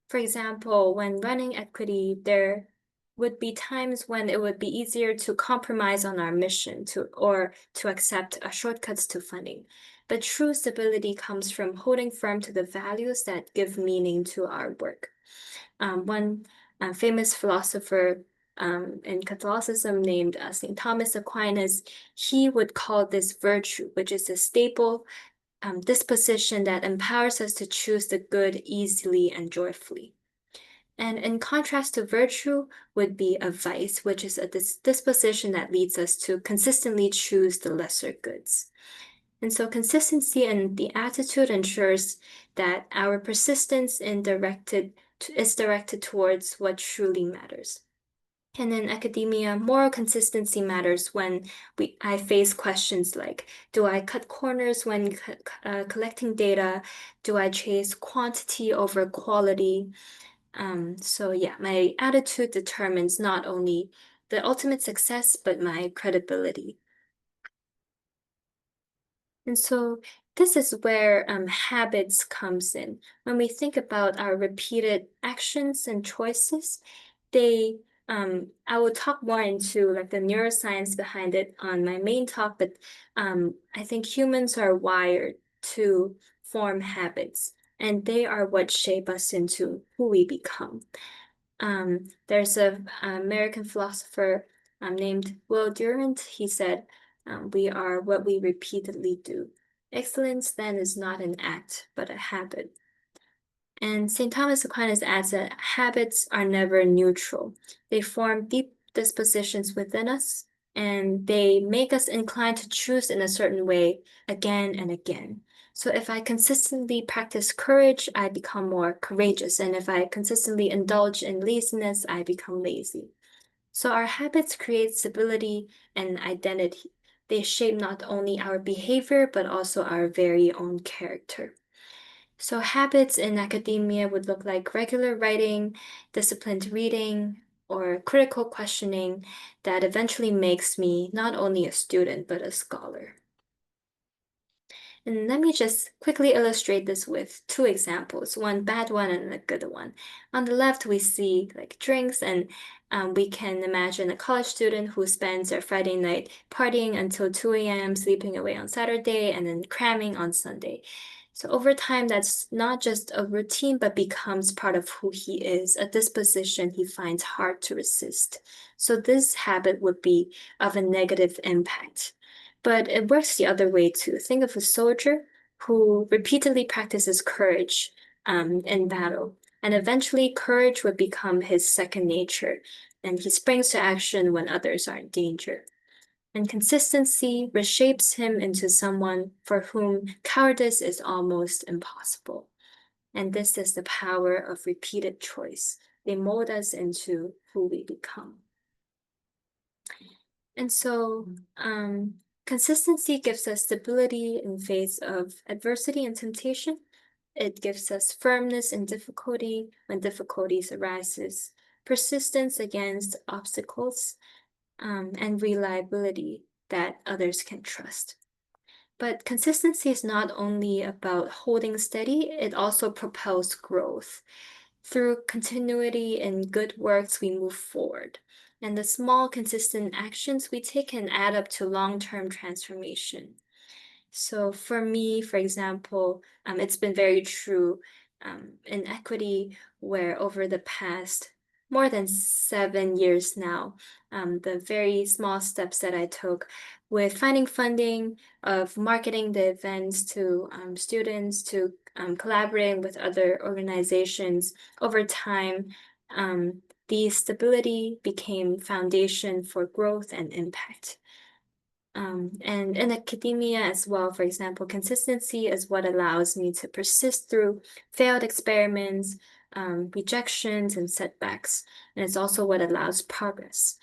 [SPEAKER 14] For example, when running equity, there would be times when it would be easier to compromise on our mission or to accept shortcuts to funding. But true stability comes from holding firm to the values that give meaning to our work. One famous philosopher in Catholicism named St. Thomas Aquinas, he would call this virtue, which is a stable disposition that empowers us to choose the good easily and joyfully. And in contrast to virtue would be a vice, which is a disposition that leads us to consistently choose the lesser goods. And so consistency in the attitude ensures that our persistence is directed towards what truly matters. And in academia, moral consistency matters when I face questions like, do I cut corners when collecting data? Do I chase quantity over quality? So yeah, my attitude determines not only the ultimate success, but my credibility. And so this is where habits comes in. When we think about our repeated actions and choices, I will talk more into like the neuroscience behind it on my main talk, but I think humans are wired to form habits, and they are what shape us into who we become. There's an American philosopher named Will Durant. He said, we are what we repeatedly do. Excellence then is not an act, but a habit. And St. Thomas Aquinas adds that habits are never neutral. They form deep dispositions within us, and they make us inclined to choose in a certain way again and again. So if I consistently practice courage, I become more courageous. And if I consistently indulge in laziness, I become lazy. So our habits create stability and identity. They shape not only our behavior, but also our very own character. So habits in academia would look like regular writing, disciplined reading, or critical questioning that eventually makes me not only a student, but a scholar. And let me just quickly illustrate this with two examples, one bad one and a good one. On the left, we see like drinks, and we can imagine a college student who spends their Friday night partying until 2 a.m., sleeping away on Saturday, and then cramming on Sunday. So over time, that's not just a routine, but becomes part of who he is, a disposition he finds hard to resist. So this habit would be of a negative impact. But it works the other way too. Think of a soldier who repeatedly practices courage in battle. And eventually, courage would become his second nature, and he springs to action when others are in danger. And consistency reshapes him into someone for whom cowardice is almost impossible. And this is the power of repeated choice. They mold us into who we become. And so, consistency gives us stability in face of adversity and temptation. It gives us firmness in difficulty when difficulties arises, persistence against obstacles, and reliability that others can trust. But consistency is not only about holding steady, it also propels growth. Through continuity in good works, we move forward. And the small, consistent actions we take can add up to long-term transformation. So for me, for example, it's been very true in equity, where over the past more than 7 years now, the very small steps that I took with finding funding, of marketing the events to students, to collaborating with other organizations, over time, the stability became foundation for growth and impact. And in academia as well, for example, consistency is what allows me to persist through failed experiments, rejections, and setbacks. And it's also what allows progress.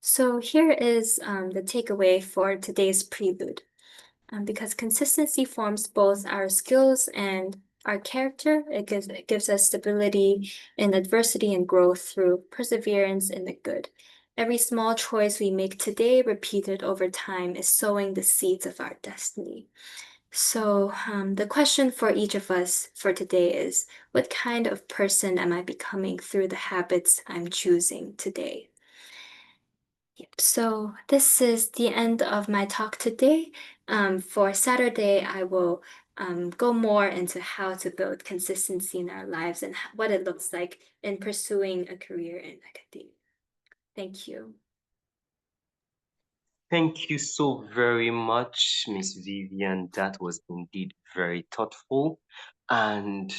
[SPEAKER 14] So here is the takeaway for today's prelude. Because consistency forms both our skills and our character. It gives us stability in adversity and growth through perseverance in the good. Every small choice we make today, repeated over time, is sowing the seeds of our destiny. So the question for each of us for today is, what kind of person am I becoming through the habits I'm choosing today? Yep. So this is the end of my talk today. For Saturday, I will go more into how to build consistency in our lives and what it looks like in pursuing a career in academia. Thank you.
[SPEAKER 1] Thank you so very much, Miss Vivian. That was indeed very thoughtful and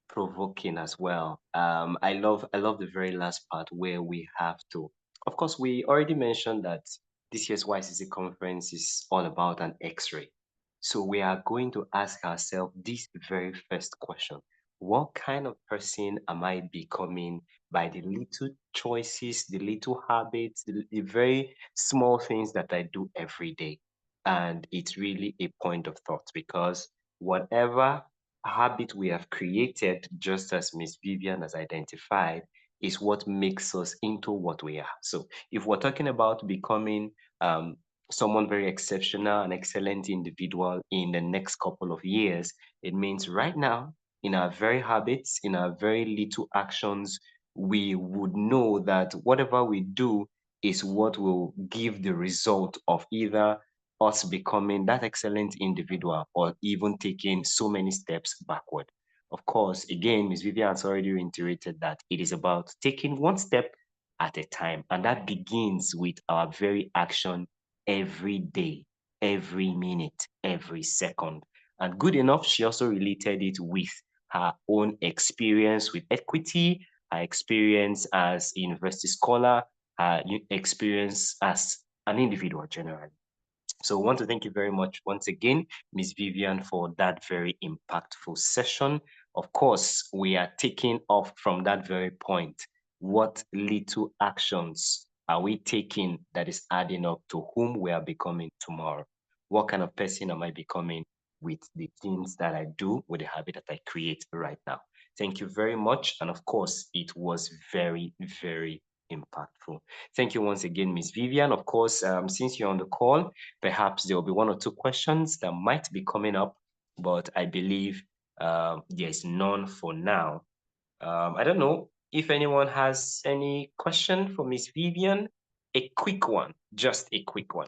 [SPEAKER 1] provoking as well. I love the very last part where we have to. Of course, we already mentioned that this year's YCC conference is all about an X-ray. So we are going to ask ourselves this very first question. What kind of person am I becoming by the little choices, the little habits, the very small things that I do every day? And it's really a point of thought because whatever habit we have created, just as Miss Vivian has identified, is what makes us into what we are. So if we're talking about becoming someone very exceptional and excellent individual in the next couple of years, it means right now, in our very habits, in our very little actions, we would know that whatever we do is what will give the result of either us becoming that excellent individual or even taking so many steps backward. Of course, again, Ms. Vivian has already reiterated that it is about taking one step at a time, and that begins with our very action every day, every minute, every second. And good enough, she also related it with her own experience with equity, her experience as a university scholar, her experience as an individual generally. So I want to thank you very much once again, Ms. Vivian, for that very impactful session. Of course, we are taking off from that very point. What little actions are we taking that is adding up to whom we are becoming tomorrow? What kind of person am I becoming with the things that I do, with the habit that I create right now? Thank you very much. And of course, it was very, very impactful. Thank you once again, Ms. Vivian. Of course, since you're on the call, perhaps there will be one or two questions that might be coming up, but I believe there's none for now. I don't know if anyone has any question for Miss Vivian. A quick one, just a quick one.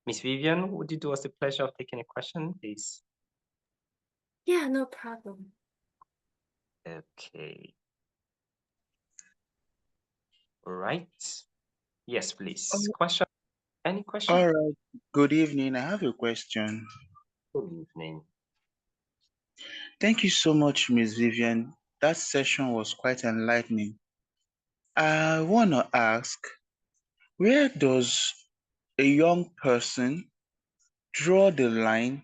[SPEAKER 1] Miss Vivian, would you do us the pleasure of taking a question, please?
[SPEAKER 14] Yeah, no problem.
[SPEAKER 1] Okay. All right. Yes, please. Question? Any question?
[SPEAKER 9] All right. Good evening. I have a question.
[SPEAKER 1] Good evening.
[SPEAKER 9] Thank you so much, Miss Vivian. That session was quite enlightening. I want to ask, where does a young person draw the line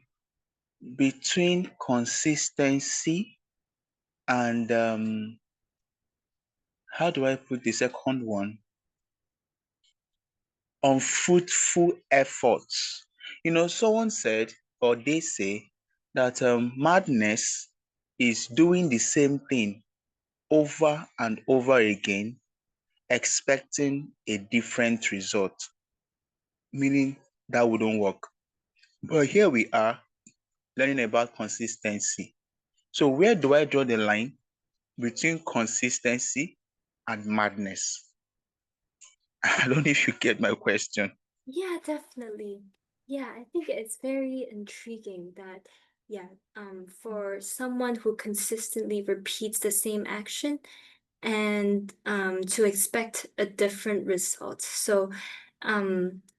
[SPEAKER 9] between consistency and how do I put the second one? Unfruitful efforts. Someone said, or they say, that madness is doing the same thing over and over again, expecting a different result, meaning that wouldn't work. But here we are learning about consistency. So, where do I draw the line between consistency and madness? I don't know if you get my question.
[SPEAKER 14] Yeah, definitely. Yeah, I think it's very intriguing that, yeah, for someone who consistently repeats the same action and to expect a different result. So,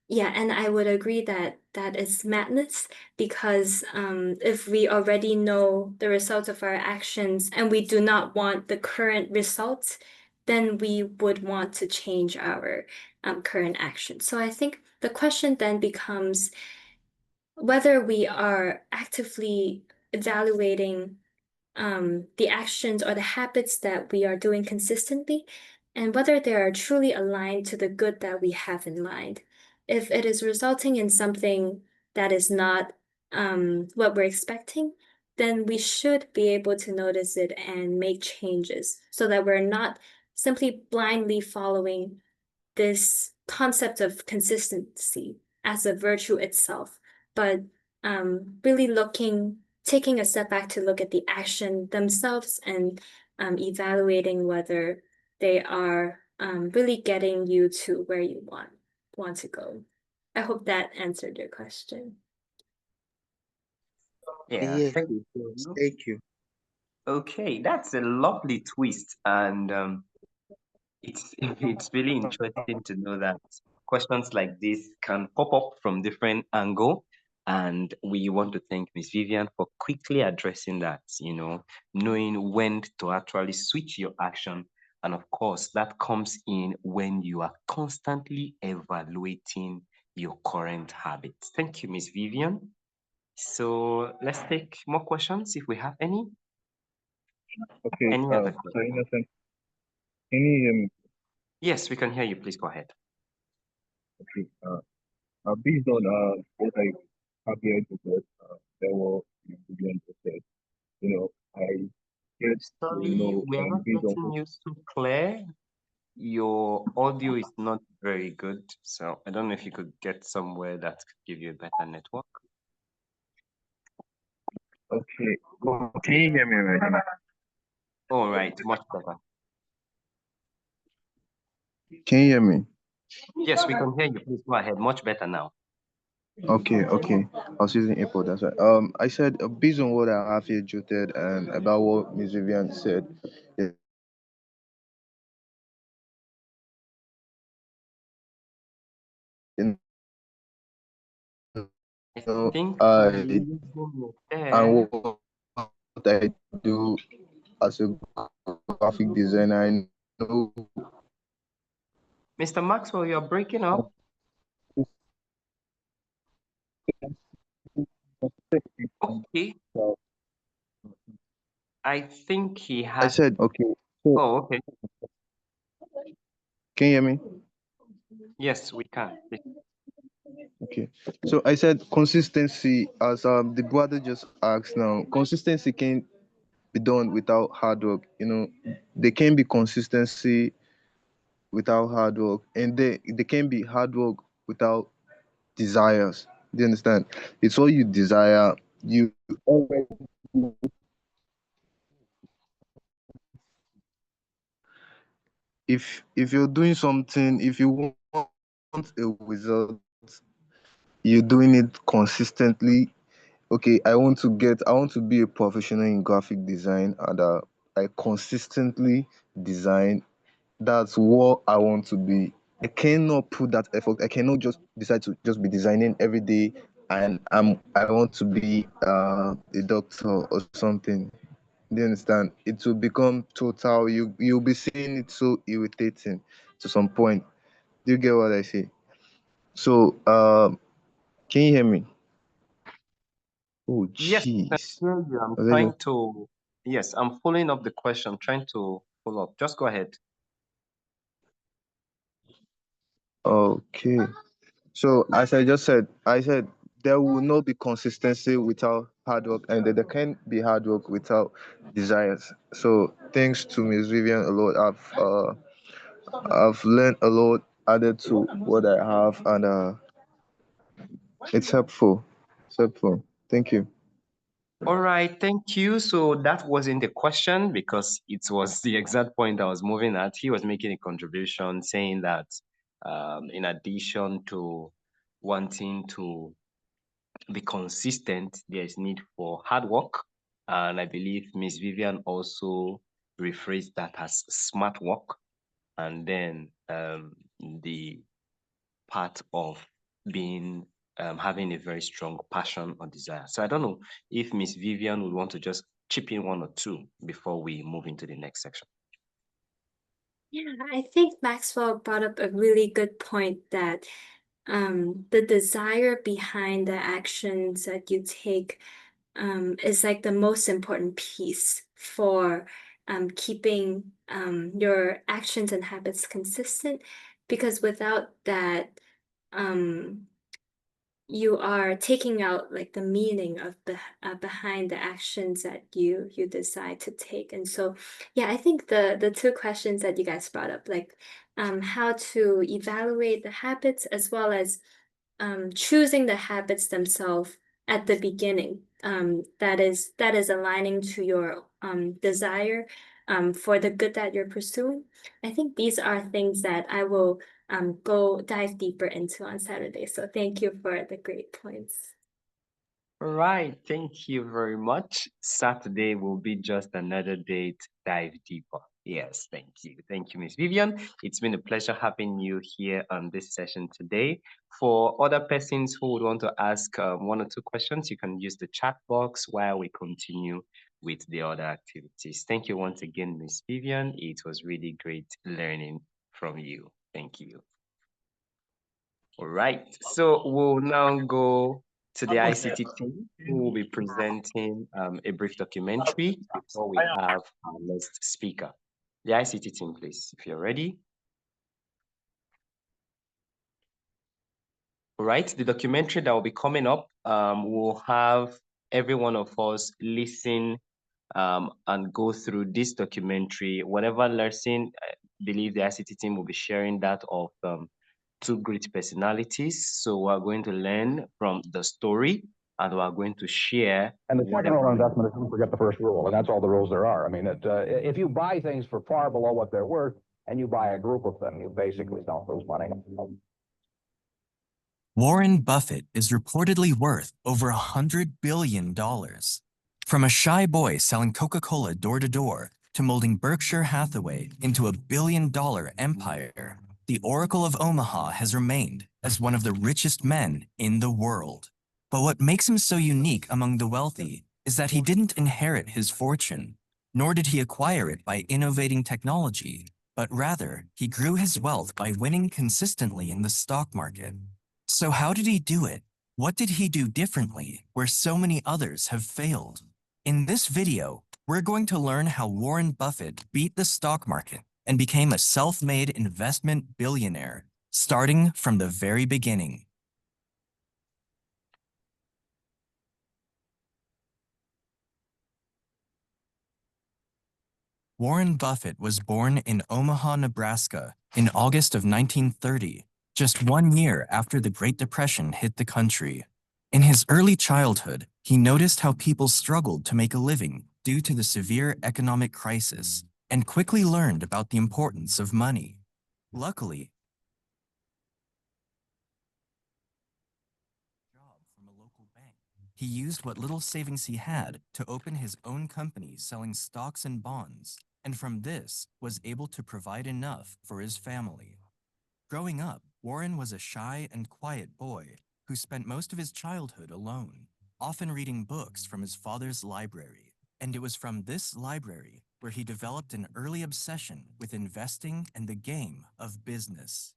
[SPEAKER 14] yeah, and I would agree that that is madness because if we already know the results of our actions and we do not want the current results, then we would want to change our current actions. So I think the question then becomes whether we are actively evaluating the actions or the habits that we are doing consistently, and whether they are truly aligned to the good that we have in mind. If it is resulting in something that is not what we're expecting, then we should be able to notice it and make changes so that we're not simply blindly following this concept of consistency as a virtue itself, but really taking a step back to look at the action themselves and evaluating whether they are really getting you to where you want to go. I hope that answered your question.
[SPEAKER 1] Yeah,
[SPEAKER 9] Yes,
[SPEAKER 1] thank
[SPEAKER 9] it does.
[SPEAKER 1] you.
[SPEAKER 9] Thank you.
[SPEAKER 1] Okay, that's a lovely twist, and it's it's really interesting to know that questions like this can pop up from different angle, and we want to thank Miss Vivian for quickly addressing that. Knowing when to actually switch your action, and of course, that comes in when you are constantly evaluating your current habits. Thank you, Miss Vivian. So let's take more questions if we have any.
[SPEAKER 11] Okay,
[SPEAKER 1] Any other
[SPEAKER 11] so
[SPEAKER 1] question?
[SPEAKER 11] Innocent, can you hear me?
[SPEAKER 1] Yes, we can hear you. Please go ahead.
[SPEAKER 11] Okay, based on what I have here to say, there were Vivian just said, I get to
[SPEAKER 1] Sorry,
[SPEAKER 11] know
[SPEAKER 1] we are not
[SPEAKER 11] based on
[SPEAKER 1] getting you so clear. Your audio is not very good, so I don't know if you could get somewhere that could give you a better network.
[SPEAKER 11] okay, well, can you hear me right now?
[SPEAKER 1] All right, much better.
[SPEAKER 11] Can you hear me?
[SPEAKER 1] Yes, we can hear you. Please go ahead. Much better now.
[SPEAKER 11] Okay. I was using April, that's right. I said based on what I have here jotted and about what Ms. Vivian said, you
[SPEAKER 1] I
[SPEAKER 11] know,
[SPEAKER 1] think we're
[SPEAKER 11] I
[SPEAKER 1] losing you
[SPEAKER 11] and
[SPEAKER 1] there.
[SPEAKER 11] what I do as a graphic designer, I know
[SPEAKER 1] Mr. Maxwell, you're breaking up. Okay, I think he
[SPEAKER 11] I
[SPEAKER 1] has.
[SPEAKER 11] said okay. So
[SPEAKER 1] Oh, okay.
[SPEAKER 11] can you hear me?
[SPEAKER 1] Yes, we can.
[SPEAKER 11] Okay. So I said consistency, as the brother just asked now, consistency can be done without hard work. There can be consistency without hard work, and there can be hard work without desires. Do you understand? It's all you desire. You already, if you're doing something, if you want a result, you're doing it consistently. Okay, I want to be a professional in graphic design, and I consistently design. That's what I want to be. I cannot put that effort. I cannot just decide to just be designing every day, and I want to be a doctor or something. Do you understand? It will become total. You'll be seeing it so irritating to some point. Do you get what I say? So, can you hear me? Oh,
[SPEAKER 1] Yes, I
[SPEAKER 11] jeez.
[SPEAKER 1] hear you. I'm
[SPEAKER 11] Was I
[SPEAKER 1] trying
[SPEAKER 11] just
[SPEAKER 1] to, yes, I'm following up the question, trying to follow up. Just go ahead.
[SPEAKER 11] okay? So, as I said there will not be consistency without hard work, and there can be hard work without desires. So, thanks to Miss Vivian a lot. I've learned a lot added to what I have, and it's helpful. It's helpful. Thank you.
[SPEAKER 1] All right, thank you. So that wasn't the question because it was the exact point I was moving at. He was making a contribution saying that in addition to wanting to be consistent, there is need for hard work. And I believe Miss Vivian also rephrased that as smart work. And then the part of being having a very strong passion or desire. So I don't know if Miss Vivian would want to just chip in one or two before we move into the next section.
[SPEAKER 14] Yeah, I think Maxwell brought up a really good point that the desire behind the actions that you take is like the most important piece for keeping your actions and habits consistent, because without that, you are taking out like the meaning of behind the actions that you decide to take. And so yeah, I think the two questions that you guys brought up, like how to evaluate the habits as well as choosing the habits themselves at the beginning, that is aligning to your desire for the good that you're pursuing. I think these are things that I will go dive deeper into on Saturday. So thank you for the great points.
[SPEAKER 1] All right, thank you very much. Saturday will be just another day to dive deeper. Yes, thank you. Thank you, Miss Vivian. It's been a pleasure having you here on this session today. For other persons who would want to ask one or two questions, you can use the chat box while we continue with the other activities. Thank you once again, Miss Vivian. It was really great learning from you. Thank you. All right, so we'll now go to the ICT team who will be presenting a brief documentary before we have our next speaker. The ICT team, please, if you're ready. All right, the documentary that will be coming up will have every one of us listen and go through this documentary. Whatever lesson, I believe the ICT team will be sharing that of two great personalities. So we're going to learn from the story and we're going to share.
[SPEAKER 15] And the second rule of investment is don't forget the first rule, and that's all the rules there are. I mean, if you buy things for far below what they're worth and you buy a group of them, you basically don't lose money.
[SPEAKER 16] Warren Buffett is reportedly worth over $100 billion. From a shy boy selling Coca-Cola door to door to molding Berkshire Hathaway into a billion-dollar empire, the Oracle of Omaha has remained as one of the richest men in the world. But what makes him so unique among the wealthy is that he didn't inherit his fortune, nor did he acquire it by innovating technology, but rather he grew his wealth by winning consistently in the stock market. So how did he do it? What did he do differently where so many others have failed? In this video, we're going to learn how Warren Buffett beat the stock market and became a self-made investment billionaire, starting from the very beginning. Warren Buffett was born in Omaha, Nebraska in August of 1930, just 1 year after the Great Depression hit the country. In his early childhood, he noticed how people struggled to make a living due to the severe economic crisis and quickly learned about the importance of money. Luckily, he used what little savings he had to open his own company selling stocks and bonds, and from this was able to provide enough for his family. Growing up, Warren was a shy and quiet boy who spent most of his childhood alone, often reading books from his father's library. And it was from this library where he developed an early obsession with investing and the game of business.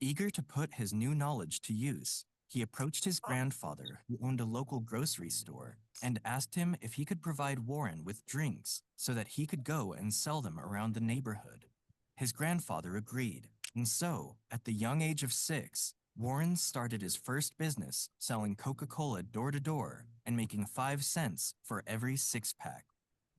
[SPEAKER 16] Eager to put his new knowledge to use, he approached his grandfather, who owned a local grocery store, and asked him if he could provide Warren with drinks so that he could go and sell them around the neighborhood. His grandfather agreed, and so, at the young age of 6, Warren started his first business selling Coca-Cola door to door and making 5 cents for every 6-pack.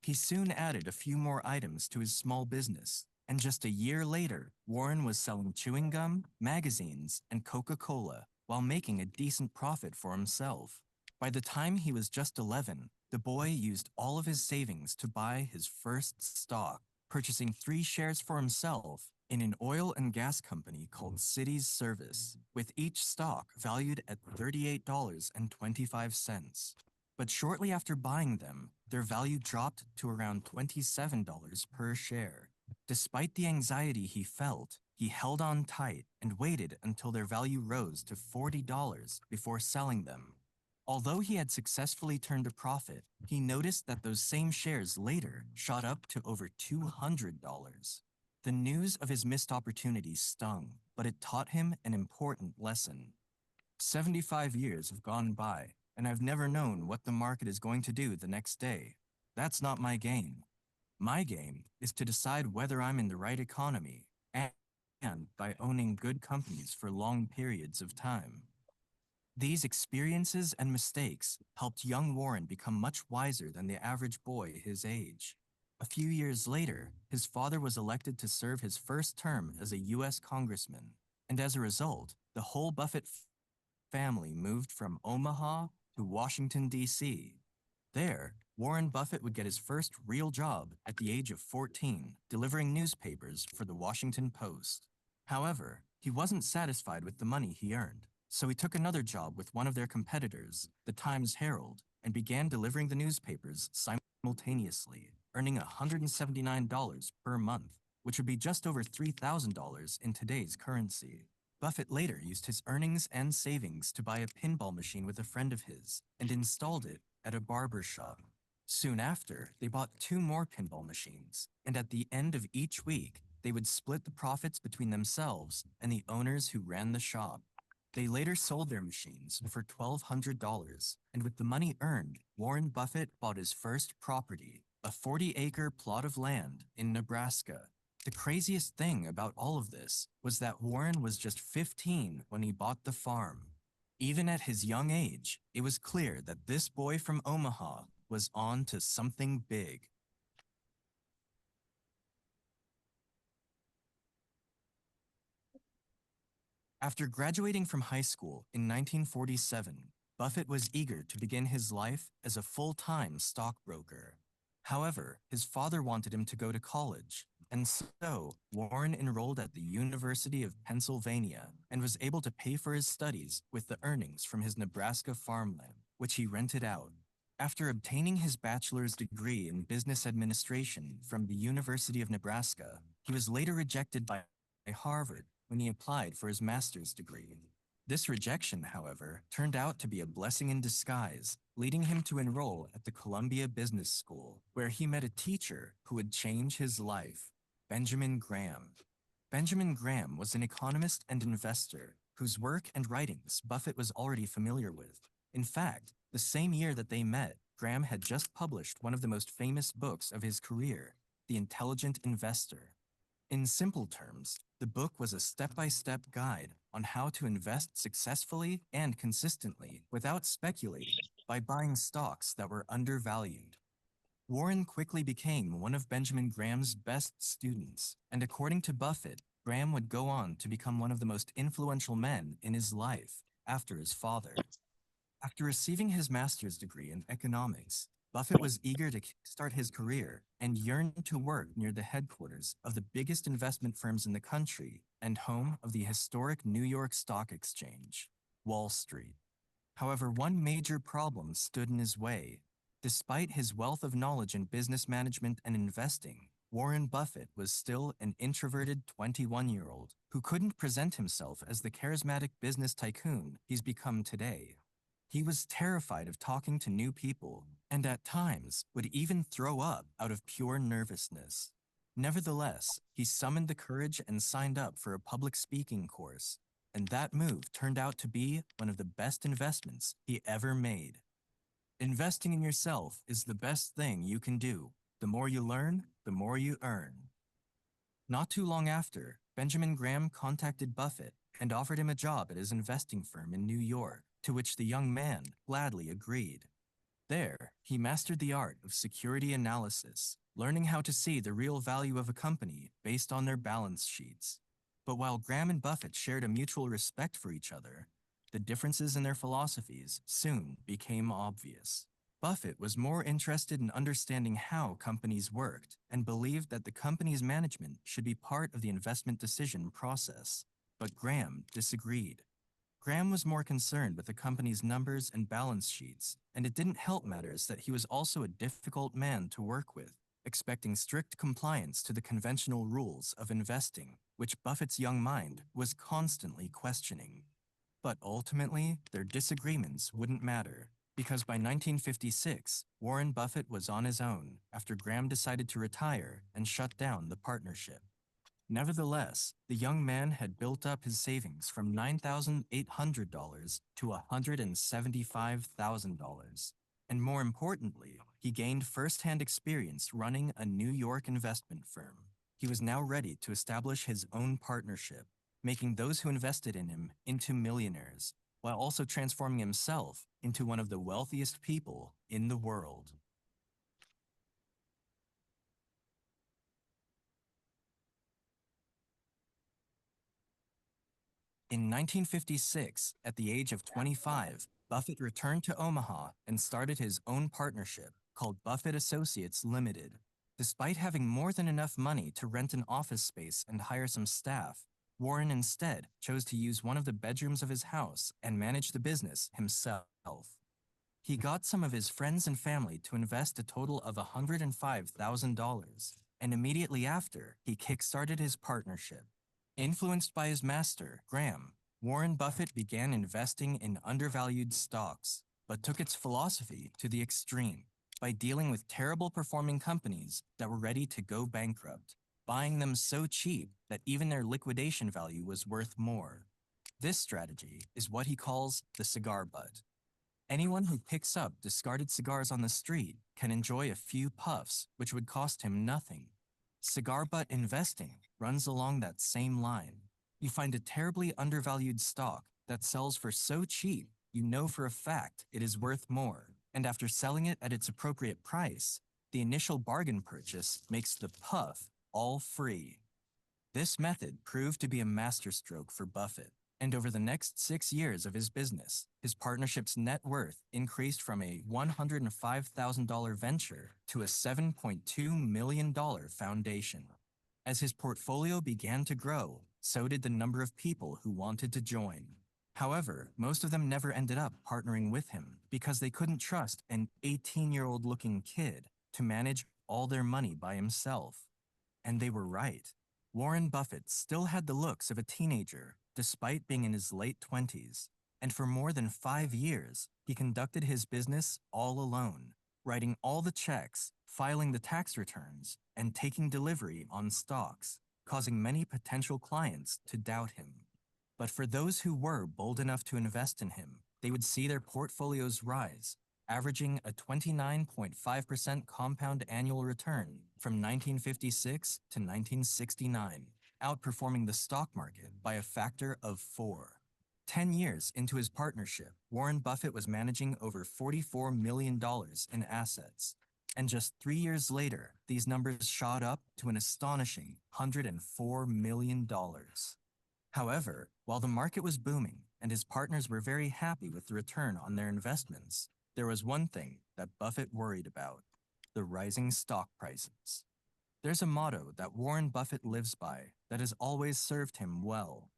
[SPEAKER 16] He soon added a few more items to his small business, and just a year later, Warren was selling chewing gum, magazines, and Coca-Cola while making a decent profit for himself. By the time he was just 11, the boy used all of his savings to buy his first stock, purchasing 3 shares for himself in an oil and gas company called Cities Service, with each stock valued at $38.25. But shortly after buying them, their value dropped to around $27 per share. Despite the anxiety he felt, he held on tight and waited until their value rose to $40 before selling them. Although he had successfully turned a profit, he noticed that those same shares later shot up to over $200. The news of his missed opportunity stung, but it taught him an important lesson. 75 years have gone by, and I've never known what the market is going to do the next day. That's not my game. My game is to decide whether I'm in the right economy and by owning good companies for long periods of time. These experiences and mistakes helped young Warren become much wiser than the average boy his age. A few years later, his father was elected to serve his first term as a U.S. congressman, and as a result, the whole Buffett family moved from Omaha to Washington, D.C. There, Warren Buffett would get his first real job at the age of 14, delivering newspapers for the Washington Post. However, he wasn't satisfied with the money he earned, so he took another job with one of their competitors, the Times Herald, and began delivering the newspapers simultaneously, earning $179 per month, which would be just over $3,000 in today's currency. Buffett later used his earnings and savings to buy a pinball machine with a friend of his and installed it at a barber shop. Soon after, they bought 2 more pinball machines, and at the end of each week, they would split the profits between themselves and the owners who ran the shop. They later sold their machines for $1,200, and with the money earned, Warren Buffett bought his first property, a 40-acre plot of land in Nebraska. The craziest thing about all of this was that Warren was just 15 when he bought the farm. Even at his young age, it was clear that this boy from Omaha was on to something big. After graduating from high school in 1947, Buffett was eager to begin his life as a full-time stockbroker. However, his father wanted him to go to college, and so Warren enrolled at the University of Pennsylvania and was able to pay for his studies with the earnings from his Nebraska farmland, which he rented out. After obtaining his bachelor's degree in business administration from the University of Nebraska, he was later rejected by Harvard when he applied for his master's degree. This rejection, however, turned out to be a blessing in disguise, leading him to enroll at the Columbia Business School, where he met a teacher who would change his life, Benjamin Graham. Benjamin Graham was an economist and investor whose work and writings Buffett was already familiar with. In fact, the same year that they met, Graham had just published one of the most famous books of his career, The Intelligent Investor. In simple terms, the book was a step-by-step guide on how to invest successfully and consistently without speculating by buying stocks that were undervalued. Warren quickly became one of Benjamin Graham's best students, and according to Buffett, Graham would go on to become one of the most influential men in his life after his father. After receiving his master's degree in economics, Buffett was eager to start his career and yearned to work near the headquarters of the biggest investment firms in the country and home of the historic New York Stock Exchange, Wall Street. However, one major problem stood in his way. Despite his wealth of knowledge in business management and investing, Warren Buffett was still an introverted 21-year-old who couldn't present himself as the charismatic business tycoon he's become today. He was terrified of talking to new people, and at times would even throw up out of pure nervousness. Nevertheless, he summoned the courage and signed up for a public speaking course, and that move turned out to be one of the best investments he ever made. Investing in yourself is the best thing you can do. The more you learn, the more you earn. Not too long after, Benjamin Graham contacted Buffett and offered him a job at his investing firm in New York, to which the young man gladly agreed. There, he mastered the art of security analysis, learning how to see the real value of a company based on their balance sheets. But while Graham and Buffett shared a mutual respect for each other, the differences in their philosophies soon became obvious. Buffett was more interested in understanding how companies worked and believed that the company's management should be part of the investment decision process. But Graham disagreed. Graham was more concerned with the company's numbers and balance sheets, and it didn't help matters that he was also a difficult man to work with, expecting strict compliance to the conventional rules of investing, which Buffett's young mind was constantly questioning. But ultimately, their disagreements wouldn't matter, because by 1956, Warren Buffett was on his own after Graham decided to retire and shut down the partnership. Nevertheless, the young man had built up his savings from $9,800 to $175,000. And more importantly, he gained firsthand experience running a New York investment firm. He was now ready to establish his own partnership, making those who invested in him into millionaires, while also transforming himself into one of the wealthiest people in the world. In 1956, at the age of 25, Buffett returned to Omaha and started his own partnership called Buffett Associates Limited. Despite having more than enough money to rent an office space and hire some staff, Warren instead chose to use one of the bedrooms of his house and manage the business himself. He got some of his friends and family to invest a total of $105,000, and immediately after, he kickstarted his partnership. Influenced by his master, Graham, Warren Buffett began investing in undervalued stocks, but took its philosophy to the extreme by dealing with terrible performing companies that were ready to go bankrupt, buying them so cheap that even their liquidation value was worth more. This strategy is what he calls the cigar butt. Anyone who picks up discarded cigars on the street can enjoy a few puffs, which would cost him nothing. Cigar butt investing runs along that same line. You find a terribly undervalued stock that sells for so cheap, you know for a fact it is worth more, and after selling it at its appropriate price, the initial bargain purchase makes the puff all free. This method proved to be a masterstroke for Buffett, and over the next 6 years of his business, his partnership's net worth increased from a $105,000 venture to a $7.2 million foundation. As his portfolio began to grow, so did the number of people who wanted to join. However, most of them never ended up partnering with him because they couldn't trust an 18-year-old looking kid to manage all their money by himself. And they were right. Warren Buffett still had the looks of a teenager, despite being in his late 20s, and for more than 5 years, he conducted his business all alone, writing all the checks, filing the tax returns, and taking delivery on stocks, causing many potential clients to doubt him. But for those who were bold enough to invest in him, they would see their portfolios rise, averaging a 29.5% compound annual return from 1956 to 1969, outperforming the stock market by a factor of 4. 10 years into his partnership, Warren Buffett was managing over $44 million in assets. And just 3 years later, these numbers shot up to an astonishing $104 million. However, while the market was booming and his partners were very happy with the return on their investments, there was one thing that Buffett worried about: the rising stock prices. There's a motto that Warren Buffett lives by that has always served him well.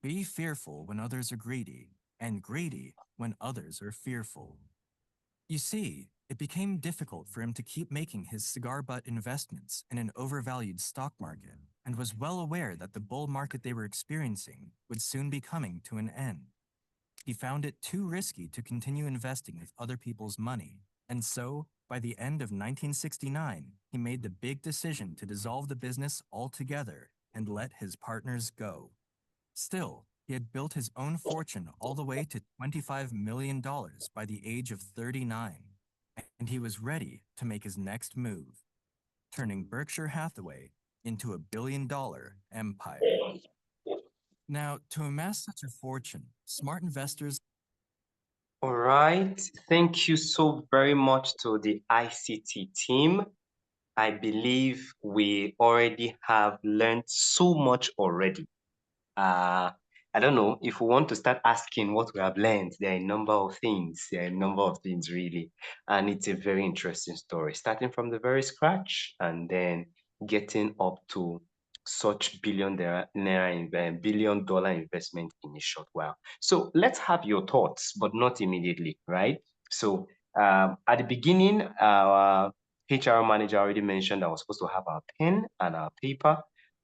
[SPEAKER 16] Be fearful when others are greedy, and greedy when others are fearful. You see, it became difficult for him to keep making his cigar butt investments in an overvalued stock market, and was well aware that the bull market they were experiencing would soon be coming to an end. He found it too risky to continue investing with other people's money, and so, by the end of 1969, he made the big decision to dissolve the business altogether and let his partners go. Still, he had built his own fortune all the way to $25 million by the age of 39, and he was ready to make his next move, turning Berkshire Hathaway into a billion-dollar empire. Now, to amass such a fortune, smart investors.
[SPEAKER 1] All right. Thank you so very much to the ICT team. I believe we already have learned so much already. Uh, I don't know if we want to start asking what we have learned. There are a number of things. There are a number of things really, and it's a very interesting story. Starting from the very scratch and then getting up to such billion dollar investment in a short while. So let's have your thoughts, but not immediately, right? So at the beginning, our HR manager already mentioned I was supposed to have our pen and our paper.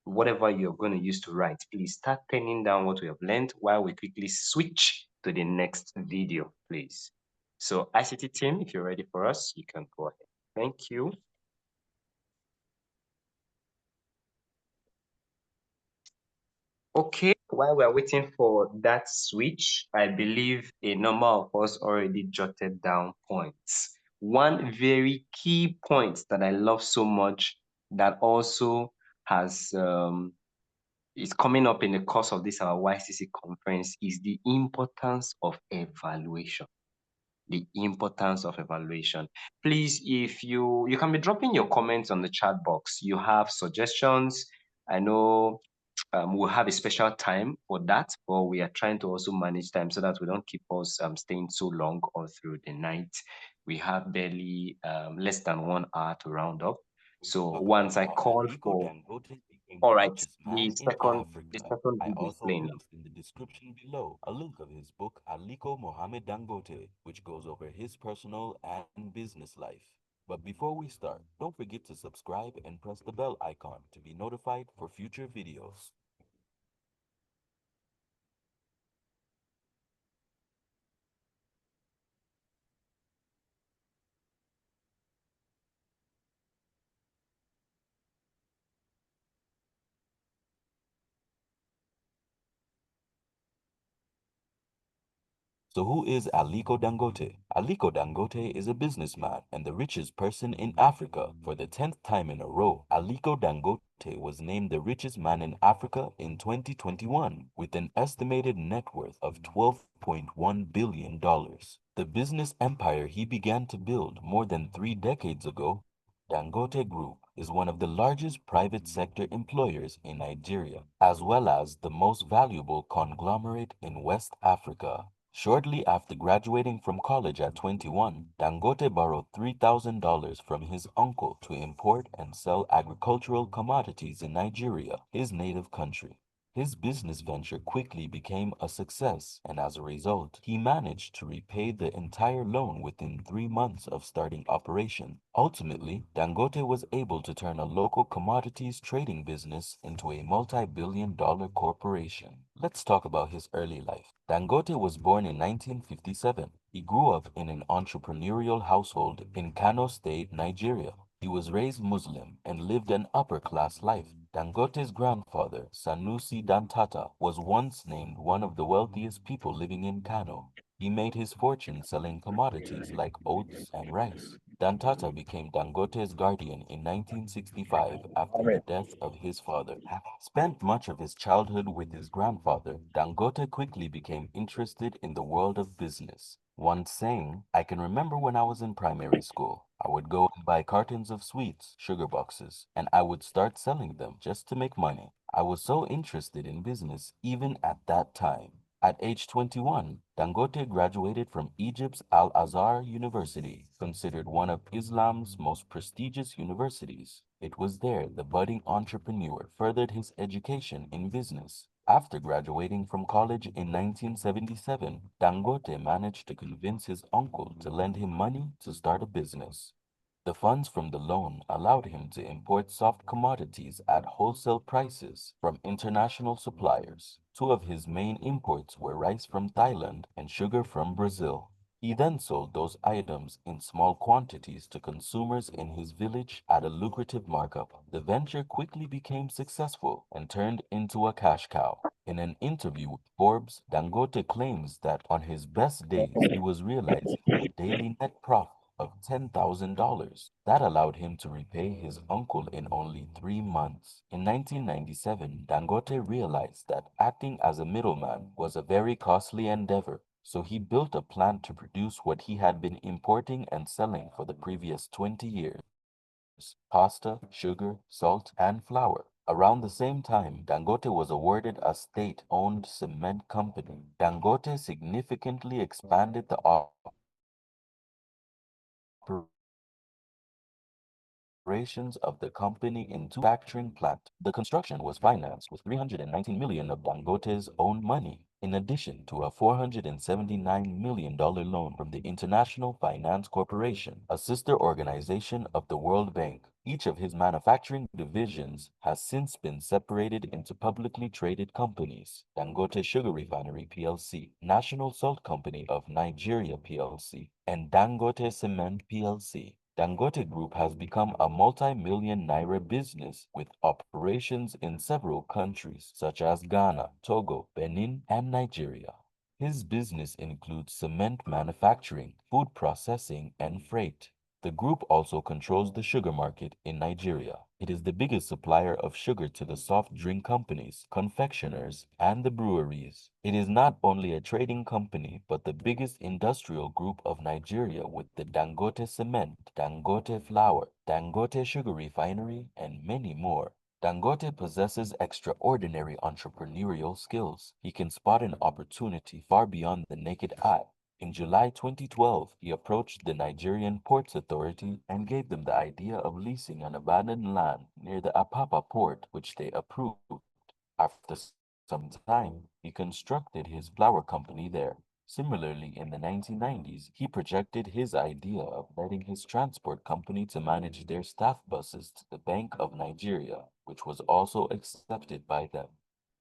[SPEAKER 1] Whatever you're going to use to write, please start penning down what we have learned while we quickly switch to the next video, please. So ICT team, if you're ready for us, you can go ahead. Thank you. Okay, while we're waiting for that switch, I believe a number of us already jotted down points. One very key point that I love so much that also has is coming up in the course of this our YCC conference is the importance of evaluation. The importance of evaluation. Please, if you can be dropping your comments on the chat box. You have suggestions. I know we'll have a special time for that, but we are trying to also manage time so that we don't keep us staying so long all through the night. We have barely less than 1 hour to round up. So once I call for, all right, the second
[SPEAKER 17] I
[SPEAKER 1] video is
[SPEAKER 17] also
[SPEAKER 1] playing now.
[SPEAKER 17] placed in the description below a link of his book Aliko Mohammed Dangote, which goes over his personal and business life. But before we start, don't forget to subscribe and press the bell icon to be notified for future videos. So who is Aliko Dangote? Aliko Dangote is a businessman and the richest person in Africa. For the 10th time in a row, Aliko Dangote was named the richest man in Africa in 2021 with an estimated net worth of $12.1 billion. The business empire he began to build more than 3 decades ago, Dangote Group, is one of the largest private sector employers in Nigeria, as well as the most valuable conglomerate in West Africa. Shortly after graduating from college at 21, Dangote borrowed $3,000 from his uncle to import and sell agricultural commodities in Nigeria, his native country. His business venture quickly became a success, and as a result, he managed to repay the entire loan within 3 months of starting operation. Ultimately, Dangote was able to turn a local commodities trading business into a multi-billion-dollar corporation. Let's talk about his early life. Dangote was born in 1957. He grew up in an entrepreneurial household in Kano State, Nigeria. He was raised Muslim and lived an upper-class life. Dangote's grandfather, Sanusi Dantata, was once named one of the wealthiest people living in Kano. He made his fortune selling commodities like oats and rice. Dantata became Dangote's guardian in 1965 after the death of his father. Having spent much of his childhood with his grandfather, Dangote quickly became interested in the world of business. Once saying, "I can remember when I was in primary school, I would go and buy cartons of sweets, sugar boxes, and I would start selling them just to make money. I was so interested in business even at that time." At age 21, Dangote graduated from Egypt's Al-Azhar University, considered one of Islam's most prestigious universities. It was there the budding entrepreneur furthered his education in business. After graduating from college in 1977, Dangote managed to convince his uncle to lend him money to start a business. The funds from the loan allowed him to import soft commodities at wholesale prices from international suppliers. Two of his main imports were rice from Thailand and sugar from Brazil. He then sold those items in small quantities to consumers in his village at a lucrative markup. The venture quickly became successful and turned into a cash cow. In an interview with Forbes, Dangote claims that on his best days, he was realizing a daily net profit of $10,000. That allowed him to repay his uncle in only 3 months. In 1997, Dangote realized that acting as a middleman was a very costly endeavor, so he built a plant to produce what he had been importing and selling for the previous 20 years: pasta, sugar, salt, and flour. Around the same time, Dangote was awarded a state-owned cement company. Dangote significantly expanded the operations of the company into a manufacturing plant. The construction was financed with 319 million of Dangote's own money, in addition to a $479 million loan from the International Finance Corporation, a sister organization of the World Bank. Each of his manufacturing divisions has since been separated into publicly traded companies: Dangote Sugar Refinery PLC, National Salt Company of Nigeria PLC, and Dangote Cement PLC. Dangote Group has become a multi-million naira business with operations in several countries such as Ghana, Togo, Benin, and Nigeria. His business includes cement manufacturing, food processing, and freight. The group also controls the sugar market in Nigeria. It is the biggest supplier of sugar to the soft drink companies, confectioners, and the breweries. It is not only a trading company, but the biggest industrial group of Nigeria with the Dangote Cement, Dangote Flour, Dangote Sugar Refinery, and many more. Dangote possesses extraordinary entrepreneurial skills. He can spot an opportunity far beyond the naked eye. In July 2012, he approached the Nigerian Ports Authority and gave them the idea of leasing an abandoned land near the Apapa port, which they approved. After some time, he constructed his flour company there. Similarly, in the 1990s, he projected his idea of letting his transport company to manage their staff buses to the Bank of Nigeria, which was also accepted by them.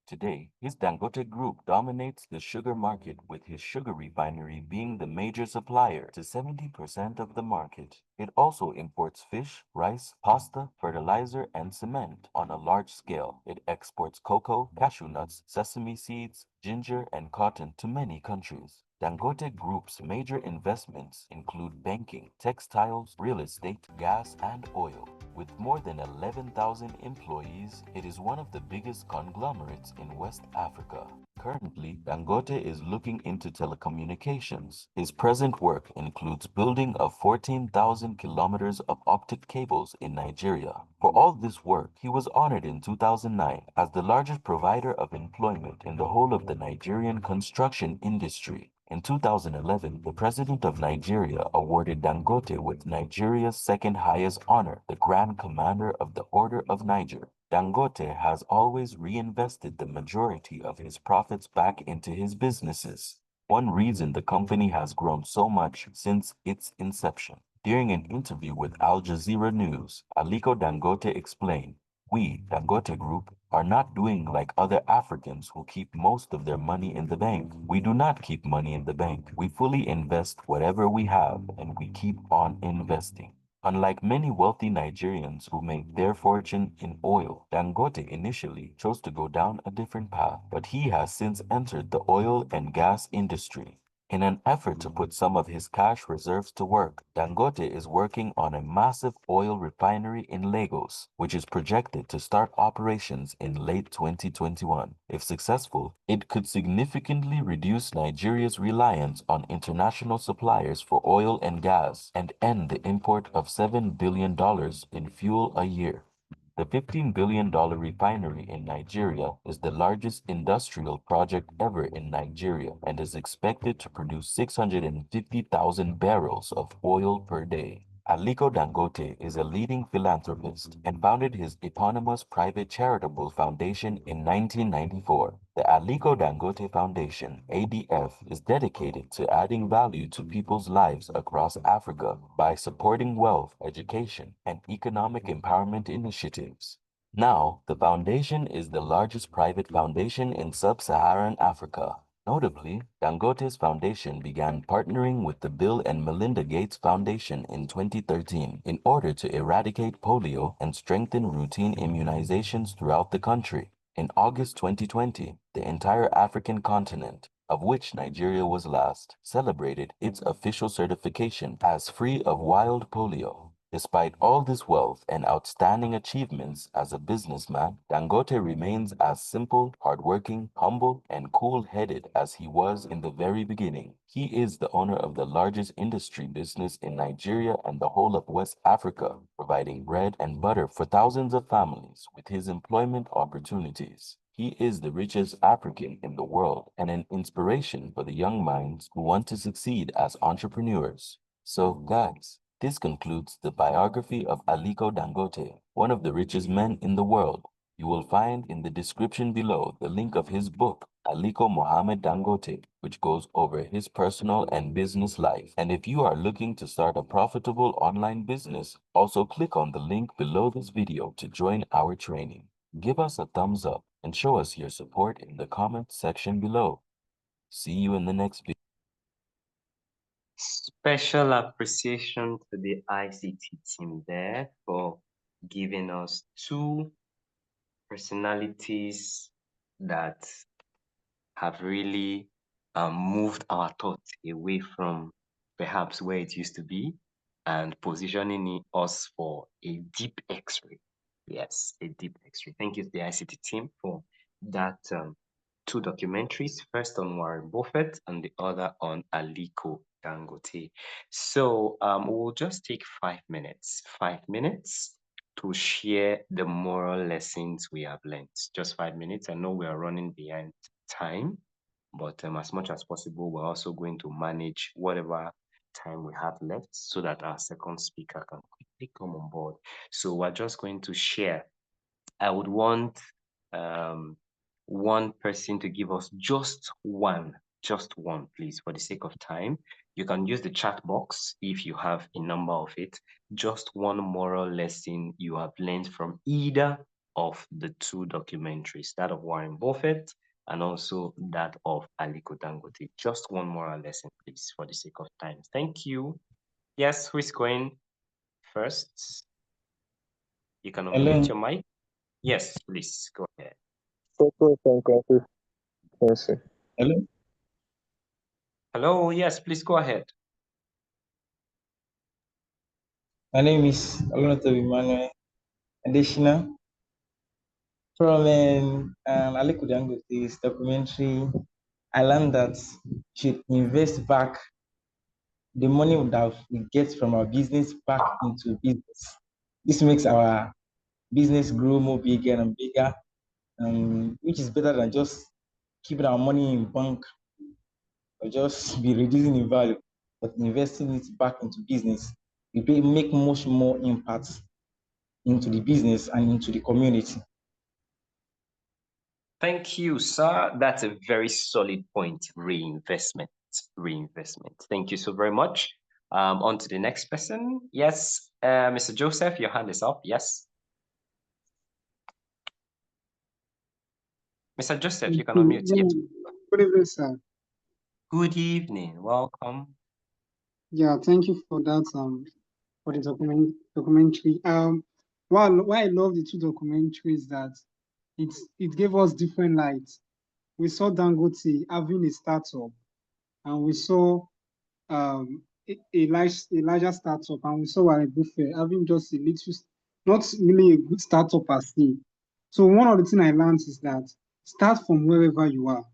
[SPEAKER 17] Today, his Dangote Group dominates the sugar market, with his sugar refinery being the major supplier to 70% of the market. It also imports fish, rice, pasta, fertilizer, and cement on a large scale. It exports cocoa, cashew nuts, sesame seeds, ginger, and cotton to many countries. Dangote Group's major investments include banking, textiles, real estate, gas, and oil. With more than 11,000 employees, it is one of the biggest conglomerates in West Africa. Currently, Dangote is looking into telecommunications. His present work includes building of 14,000 kilometers of optic cables in Nigeria. For all this work, he was honored in 2009 as the largest provider of employment in the whole of the Nigerian construction industry. In 2011, the President of Nigeria awarded Dangote with Nigeria's second highest honor, the Grand Commander of the Order of Niger. Dangote has always reinvested the majority of his profits back into his businesses. One reason the company has grown so much since its inception. During an interview with Al Jazeera News, Aliko Dangote explained, "We, Dangote Group, are not doing like other Africans who keep most of their money in the bank. We do not keep money in the bank. We fully invest whatever we have, and we keep on investing." Unlike many wealthy Nigerians who make their fortune in oil, Dangote initially chose to go down a different path, but he has since entered the oil and gas industry. In an effort to put some of his cash reserves to work, Dangote is working on a massive oil refinery in Lagos, which is projected to start operations in late 2021. If successful, it could significantly reduce Nigeria's reliance on international suppliers for oil and gas and end the import of $7 billion in fuel a year. The $15 billion refinery in Nigeria is the largest industrial project ever in Nigeria and is expected to produce 650,000 barrels of oil per day. Aliko Dangote is a leading philanthropist and founded his eponymous private charitable foundation in 1994. The Aliko Dangote Foundation, ADF, is dedicated to adding value to people's lives across Africa by supporting wealth, education, and economic empowerment initiatives. Now, the foundation is the largest private foundation in sub-Saharan Africa. Notably, Dangote's foundation began partnering with the Bill and Melinda Gates Foundation in 2013 in order to eradicate polio and strengthen routine immunizations throughout the country. In August 2020, the entire African continent, of which Nigeria was last, celebrated its official certification as free of wild polio. Despite all this wealth and outstanding achievements as a businessman, Dangote remains as simple, hardworking, humble, and cool-headed as he was in the very beginning. He is the owner of the largest industry business in Nigeria and the whole of West Africa, providing bread and butter for thousands of families with his employment opportunities. He is the richest African in the world and an inspiration for the young minds who want to succeed as entrepreneurs. So, guys, this concludes the biography of Aliko Dangote, one of the richest men in the world. You will find in the description below the link of his book, Aliko Mohammed Dangote, which goes over his personal and business life. And if you are looking to start a profitable online business, also click on the link below this video to join our training. Give us a thumbs up and show us your support in the comment section below. See you in the next video.
[SPEAKER 1] Special appreciation to the ICT team there for giving us two personalities that have really moved our thoughts away from perhaps where it used to be and positioning us for a deep X-ray. Yes, a deep X-ray. Thank you to the ICT team for that two documentaries, first on Warren Buffett and the other on Aliko Dangote. So we'll just take 5 minutes to share the moral lessons we have learned. Just 5 minutes. I know we are running behind time, but as much as possible, we're also going to manage whatever time we have left so that our second speaker can quickly come on board. So we're just going to share. I would want one person to give us just one, please, for the sake of time. You can use the chat box if you have a number of it. Just one moral lesson you have learned from either of the two documentaries, that of Warren Buffett and also that of Aliko Dangote. Just one moral lesson, please, for the sake of time. Thank you. Yes, who is going first? You can unmute your mic. Yes, please, go ahead.
[SPEAKER 11] Focus on consistency.
[SPEAKER 4] Hello.
[SPEAKER 1] Hello, yes, please go ahead.
[SPEAKER 18] My name is Olonato Emmanuel Adeshina from Aliko Dangote's documentary. I learned that we should invest back the money that we get from our business back into business. This makes our business grow more bigger and bigger, which is better than just keeping our money in bank or just be reducing in value, but investing it back into business. We make much more impact into the business and into the community.
[SPEAKER 1] Thank you, sir. That's a very solid point. Reinvestment. Thank you so very much. On to the next person. Yes, Mr. Joseph, your hand is up. Yes. Mr. Joseph, you can unmute.
[SPEAKER 19] Yeah. Good evening, sir.
[SPEAKER 1] Good evening. Welcome.
[SPEAKER 19] Yeah, thank you for that. For the documentary. Why I love the two documentaries that it gave us different lights. We saw Dangote having a startup, and we saw a larger startup, and we saw Warren Buffett having just a little, not really a good startup per se. So one of the things I learned is that start from wherever you are.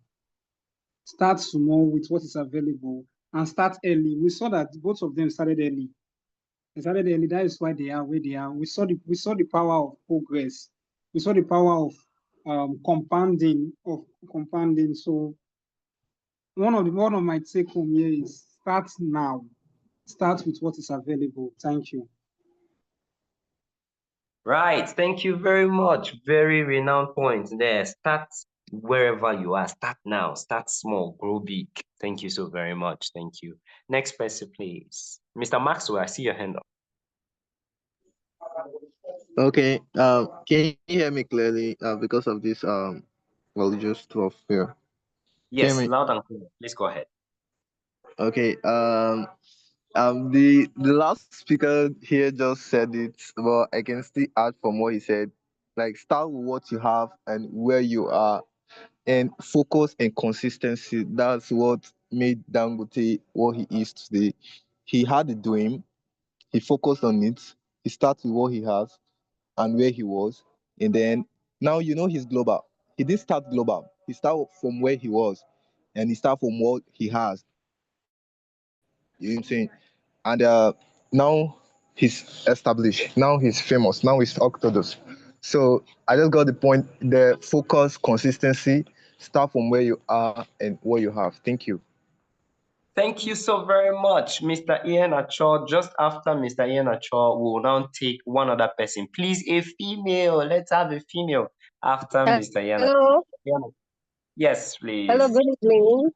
[SPEAKER 19] Start small with what is available and start early. We saw that both of them started early. They started early. That is why they are where they are. We saw the power of progress. We saw the power of compounding. So one of my take home here is start now. start with what is available. Thank you.
[SPEAKER 1] Right. Thank you very much. Very renowned point there. Start wherever you are. Start now. Start small. Grow big. Thank you so very much. Thank you. Next person, please. Mr. Maxwell, I see your hand up.
[SPEAKER 11] Okay. Can you hear me clearly? Because of this religious stuff here. Can you hear
[SPEAKER 1] Yes,
[SPEAKER 11] me?
[SPEAKER 1] loud and clear. Please go ahead.
[SPEAKER 11] Okay. The last speaker here just said it, but I can still add from what he said. Like start with what you have and where you are, and focus and consistency. That's what made Dangote what he is today. He had a dream. He focused on it. He started with what he has and where he was, and then now he's global. He didn't start global. He started from where he was, and he started from what he has. You know what I'm saying? And now he's established. Now he's famous. Now he's orthodox. So I just got the point. The focus, consistency, start from where you are and what you have. Thank you.
[SPEAKER 1] Thank you so very much, Mr. Ian Acho. Just after Mr. Ian Acho, we will now take one other person. Please, a female. Let's have a female after Mr. Ian.
[SPEAKER 13] Hello.
[SPEAKER 1] Yes,
[SPEAKER 13] Hello,
[SPEAKER 1] please.
[SPEAKER 13] good evening.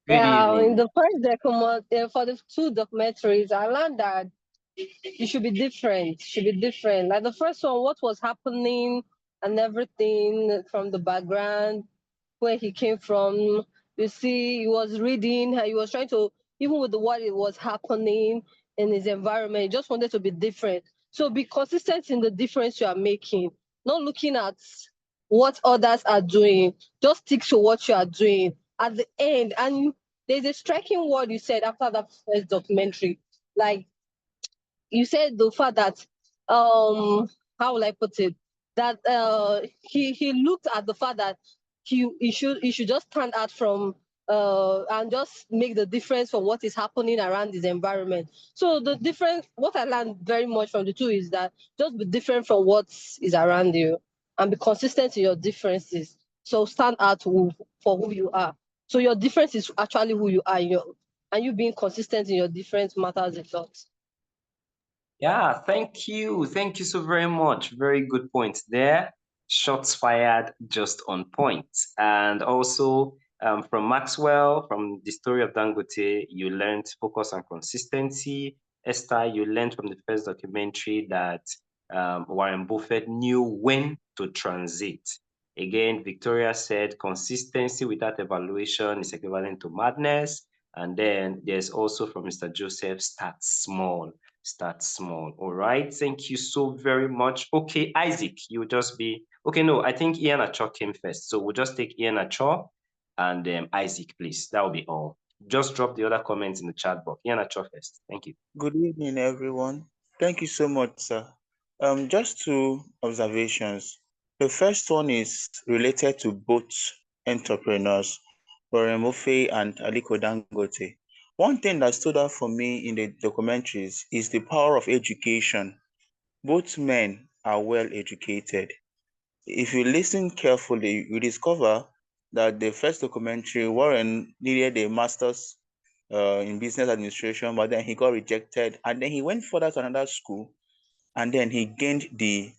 [SPEAKER 1] Good
[SPEAKER 13] In
[SPEAKER 1] evening.
[SPEAKER 13] the first for the two documentaries, I learned that it should be different. Should be different. Like the first one, what was happening and everything from the background, where he came from. You see, he was reading, he was trying to, even with what it was happening in his environment, he just wanted to be different. So be consistent in the difference you are making, not looking at what others are doing. Just stick to what you are doing at the end. And there's a striking word you said after that first documentary. Like you said the fact that how will I put it? That he looked at the fact that he should just stand out from and just make the difference from what is happening around his environment. So the difference, what I learned very much from the two is that just be different from what is around you and be consistent in your differences. So stand out for who you are. So your difference is actually who you are, and you being consistent in your difference matters a lot.
[SPEAKER 1] Yeah, thank you. Thank you so very much. Very good point there. Shots fired just on point. And also from Maxwell, from the story of Dangote, you learned focus on consistency. Esther, you learned from the first documentary that Warren Buffett knew when to transit. Again, Victoria said consistency without evaluation is equivalent to madness. And then there's also from Mr. Joseph, start small. Start small. All right. Thank you so very much. Okay, Isaac, you just be okay. No, I think Ian Acho came first. So we'll just take Ian Acho and Isaac, please. That will be all. Just drop the other comments in the chat box. Ian Acho first. Thank you.
[SPEAKER 9] Good evening, everyone. Thank you so much, sir. Just two observations. The first one is related to both entrepreneurs, Warren Buffett and Aliko Dangote. One thing that stood out for me in the documentaries is the power of education. Both men are well educated. If you listen carefully, you discover that the first documentary, Warren needed a master's in business administration, but then he got rejected, and then he went further to another school, and then he gained the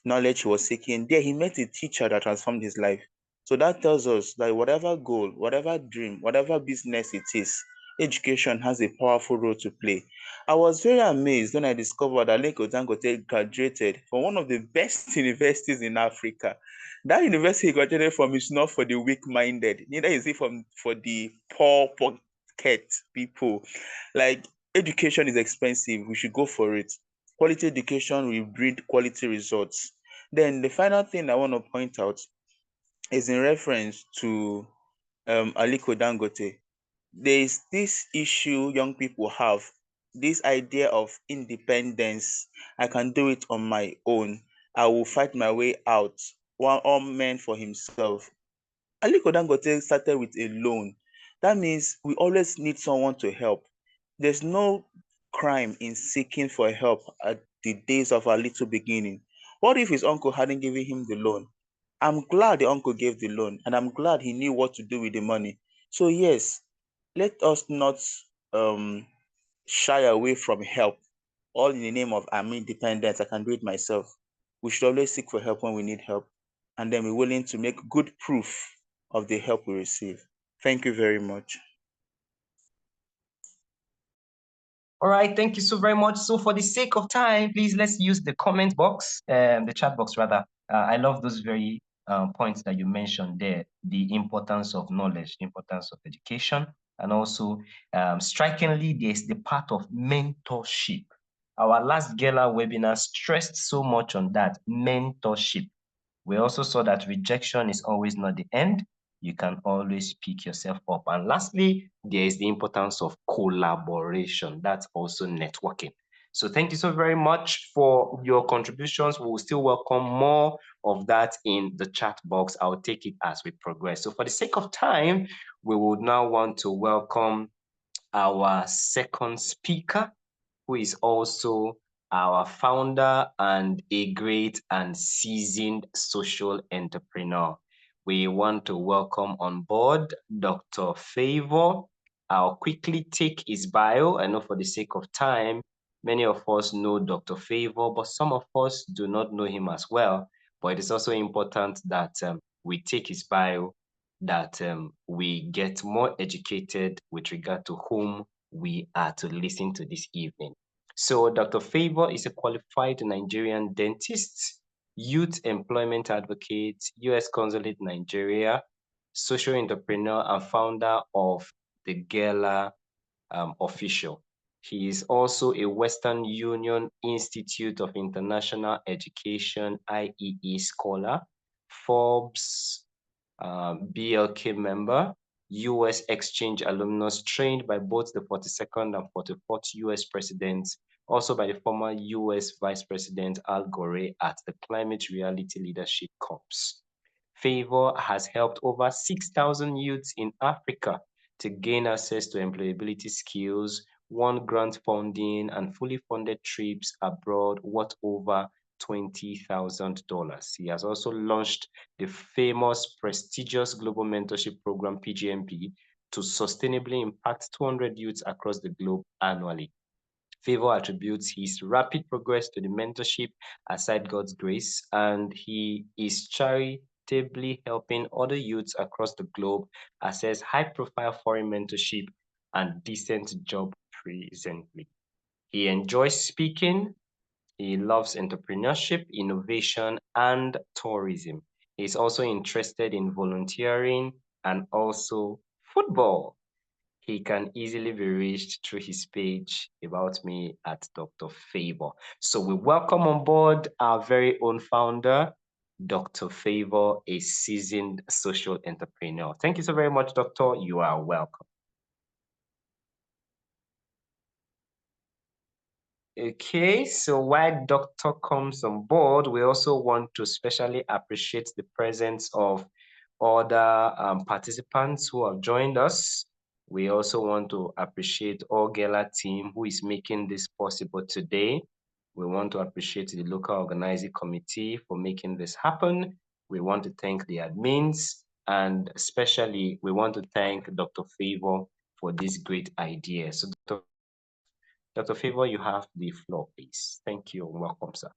[SPEAKER 9] knowledge he was seeking. There, he met a teacher that transformed his life. So that tells us that whatever goal, whatever dream, whatever business it is, education has a powerful role to play. I was very amazed when I discovered that Aliko Dangote graduated from one of the best universities in Africa. That university he graduated from is not for the weak-minded, neither is it for the poor pocket people. Like, education is expensive. We should go for it. Quality education will breed quality results. Then the final thing I want to point out is in reference to Aliko Dangote. There is this issue young people have, this idea of independence. I can do it on my own. I will fight my way out. One all man for himself. Aliko Dangote started with a loan. That means we always need someone to help. There's no crime in seeking for help at the days of our little beginning. What if his uncle hadn't given him the loan? I'm glad the uncle gave the loan, and I'm glad he knew what to do with the money. So yes, let us not um shy away from help, all in the name of I'm independent, I can do it myself. We should always seek for help when we need help, and then we're willing to make good proof of the help we receive. Thank you very much.
[SPEAKER 20] All right, thank you so very much. So for the sake of time, please let's use the comment box, the chat box rather. I love those very points that you mentioned there, the importance of knowledge, the importance of education, and also strikingly, there's the part of mentorship. Our last gala webinar stressed so much on that, mentorship. We also saw that rejection is always not the end. You can always pick yourself up. And lastly, there is the importance of collaboration. That's also networking. So thank you so very much for your contributions. We will still welcome more of that in the chat box. I'll take it as we progress. So for the sake of time, we would now want to welcome our second speaker, who is also our founder and a great and seasoned social entrepreneur. We want to welcome on board Dr. Favor. I'll quickly take his bio. I know for the sake of time, many of us know Dr. Favor, but some of us do not know him as well. But it is also important that we take his bio, that we get more educated with regard to whom we are to listen to this evening. So Dr. Favor is a qualified Nigerian dentist, youth employment advocate, U.S. Consulate Nigeria, social entrepreneur, and founder of the Gala Official. He is also a Western Union Institute of International Education, IEE scholar, Forbes BLK member, U.S. Exchange alumnus trained by both the 42nd and 44th U.S. presidents, also by the former U.S. Vice President Al Gore at the Climate Reality Leadership Corps. Favor has helped over 6,000 youths in Africa to gain access to employability skills, won grant funding, and fully funded trips abroad worth over $20,000. He has also launched the famous prestigious Global Mentorship Program, PGMP, to sustainably impact 200 youths across the globe annually. Favor attributes his rapid progress to the mentorship aside God's grace, and he is charitably helping other youths across the globe access high-profile foreign mentorship and decent job presently. He enjoys speaking. He loves entrepreneurship, innovation, and tourism. He's also interested in volunteering and also football. He can easily be reached through his page about me at Dr. Favor. So we welcome on board our very own founder, Dr. Favor, a seasoned social entrepreneur. Thank you so very much, Doctor. You are welcome. Okay, so while Doctor comes on board, we also want to specially appreciate the presence of other participants who have joined us. We also want to appreciate all Gala team who is making this possible today. We want to appreciate the local organizing committee for making this happen. We want to thank the admins, and especially we want to thank Dr. Favor for this great idea. So Dr. Favor, you have the floor, please. Thank you and welcome, sir.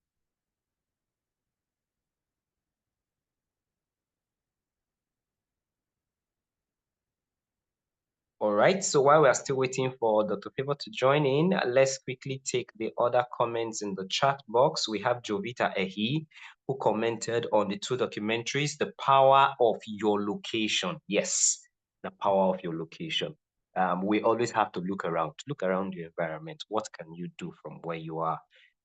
[SPEAKER 20] All right, so while we are still waiting for Dr. Favor to join in, let's quickly take the other comments in the chat box. We have Jovita Ehi, who commented on the two documentaries, The Power of Your Location. Yes, the power of your location. We always have to look around your environment. What can you do from where you are?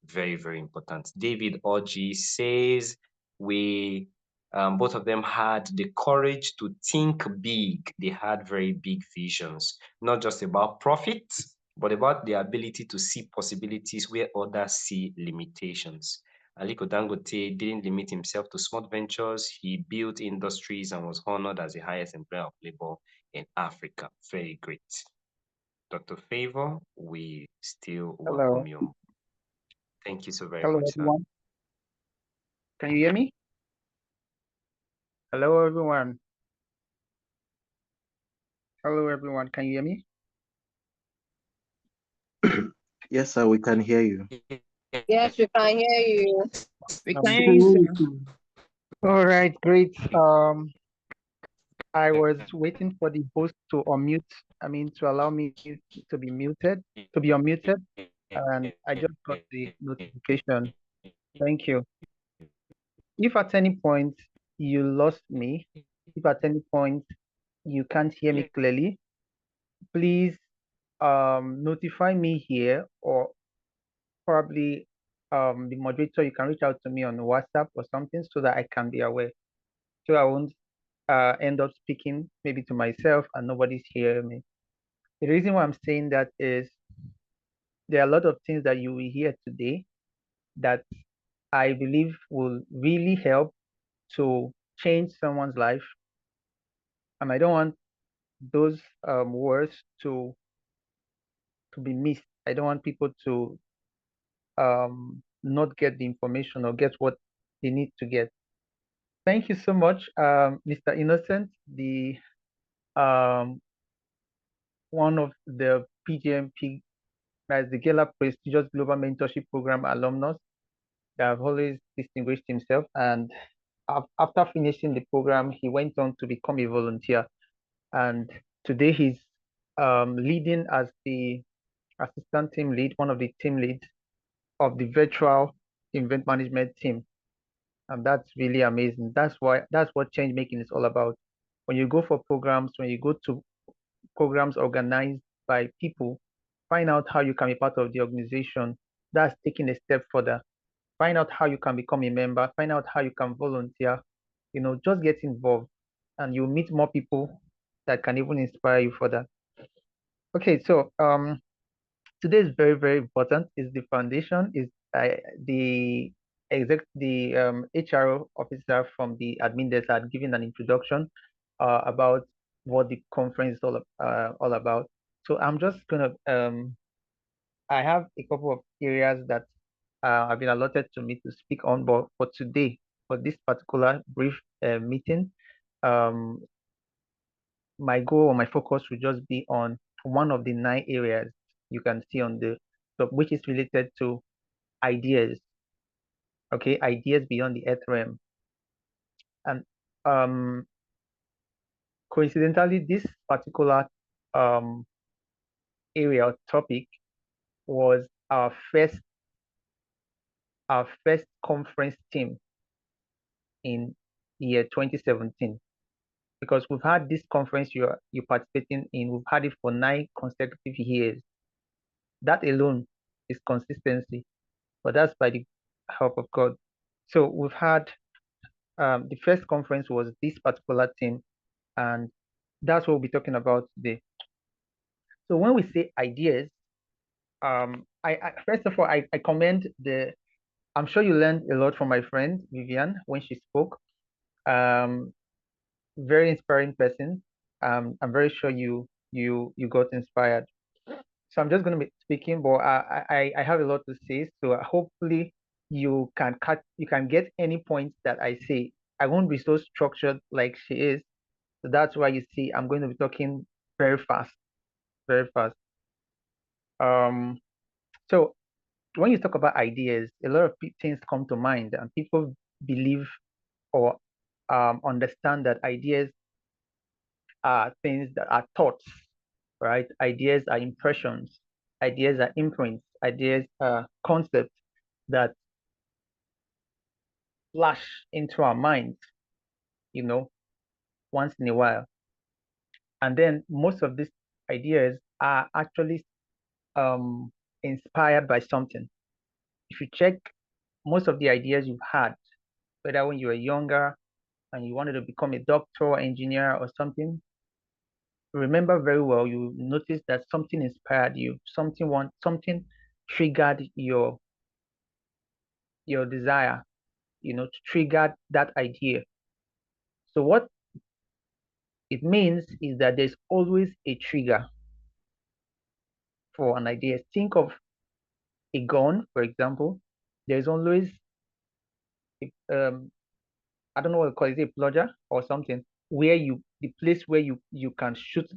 [SPEAKER 20] Very, very important. David Oji says both of them had the courage to think big. They had very big visions, not just about profit, but about the ability to see possibilities where others see limitations. Aliko Dangote didn't limit himself to small ventures. He built industries and was honored as the highest employer of labor in Africa. Very great. Dr. Favor, we still welcome you. Thank you so very much, sir.
[SPEAKER 21] Everyone. Can you hear me? Hello, everyone. Hello, everyone. Can you hear me?
[SPEAKER 2] Yes, sir, we can hear you.
[SPEAKER 13] Yes, we can hear you.
[SPEAKER 21] We
[SPEAKER 19] We
[SPEAKER 21] can hear
[SPEAKER 19] can
[SPEAKER 21] you,
[SPEAKER 19] hear you,
[SPEAKER 21] sir.
[SPEAKER 19] sir.
[SPEAKER 21] All right, great. I was waiting for the host to unmute, to allow me to be muted, to be unmuted, and I just got the notification. Thank you. If at any point you lost me, if at any point you can't hear me clearly, please notify me here, or probably the moderator, you can reach out to me on WhatsApp or something so that I can be aware. So I won't end up speaking maybe to myself and nobody's hearing me. The reason why I'm saying that is there are a lot of things that you will hear today that I believe will really help to change someone's life. And I don't want those words to be missed. I don't want people to not get the information or get what they need to get. Thank you so much, Mr. Innocent, the one of the PGMP, as the Gala prestigious Global Mentorship Program alumnus that have always distinguished himself. And after finishing the program, he went on to become a volunteer. And today he's leading as the assistant team lead, one of the team leads of the virtual event management team. And that's really amazing. That's what change making is all about. When you go for programs, when you go to programs organized by people, find out how you can be part of the organization. That's taking a step further. Find out how you can become a member, find out how you can volunteer, just get involved and you'll meet more people that can even inspire you further. Okay, so today is very, very important. Is the foundation, is the HRO officer from the admin desk had given an introduction about what the conference is all about. So I'm just gonna I have a couple of areas that have been allotted to me to speak on, but for today, for this particular brief meeting, um, my goal or my focus will just be on one of the 9 areas you can see on the top, which is related to ideas. Okay, ideas beyond the earth realm. And coincidentally, this particular area or topic was our first conference team in year 2017, because we've had this conference you're participating in, we've had it for 9 consecutive years. That alone is consistency, but that's by the help of God. So we've had the first conference was this particular team, and that's what we'll be talking about today. So when we say ideas, I first of all I commend I'm sure you learned a lot from my friend Vivian when she spoke. Very inspiring person. I'm very sure you got inspired. So I'm just going to be speaking, but I have a lot to say. So hopefully you can get any points that I say. I won't be so structured like she is. So that's why you see I'm going to be talking very fast, very fast. So when you talk about ideas, a lot of things come to mind, and people believe or understand that ideas are things that are thoughts, right? Ideas are impressions, ideas are imprints, ideas are concepts that flash into our minds, once in a while. And then most of these ideas are actually inspired by something. If you check most of the ideas you've had, whether when you were younger and you wanted to become a doctor or engineer or something, remember very well, you notice that something inspired you, something triggered your desire, to trigger that idea. So what it means is that there's always a trigger for an idea. Think of a gun, for example. There's always I don't know what to call it, a plunger or something, where the place where you can shoot,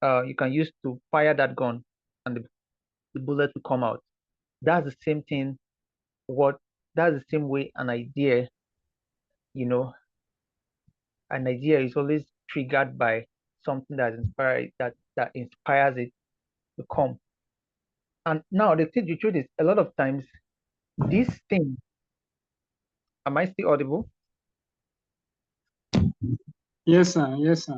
[SPEAKER 21] you can use to fire that gun, and the bullet will come out. That's the same thing. That's the same way an idea, an idea is always triggered by something that inspires it to come. And now the truth is, a lot of times this thing, am I still audible?
[SPEAKER 19] Yes, sir. Yes, sir.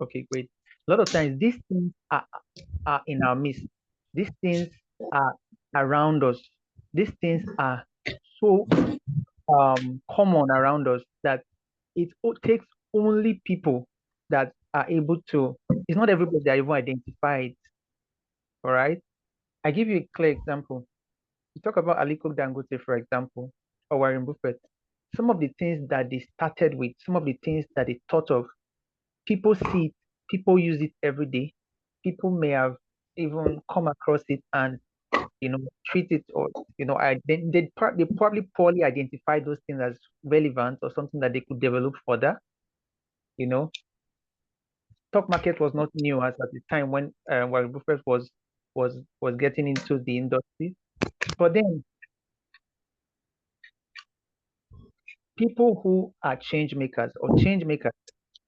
[SPEAKER 21] Okay, great. A lot of times these things are in our midst. These things are around us. These things are so common around us that it takes only people that are able to, it's not everybody that even identify it. All right. I give you a clear example. You talk about Aliko Dangote, for example, or Warren Buffett. Some of the things that they started with, some of the things that they thought of, people see it, people use it every day. People may have even come across it and treat it, or they probably poorly identify those things as relevant or something that they could develop further. Stock market was not new as at the time when Warren Buffett was getting into the industry. But then people who are change makers,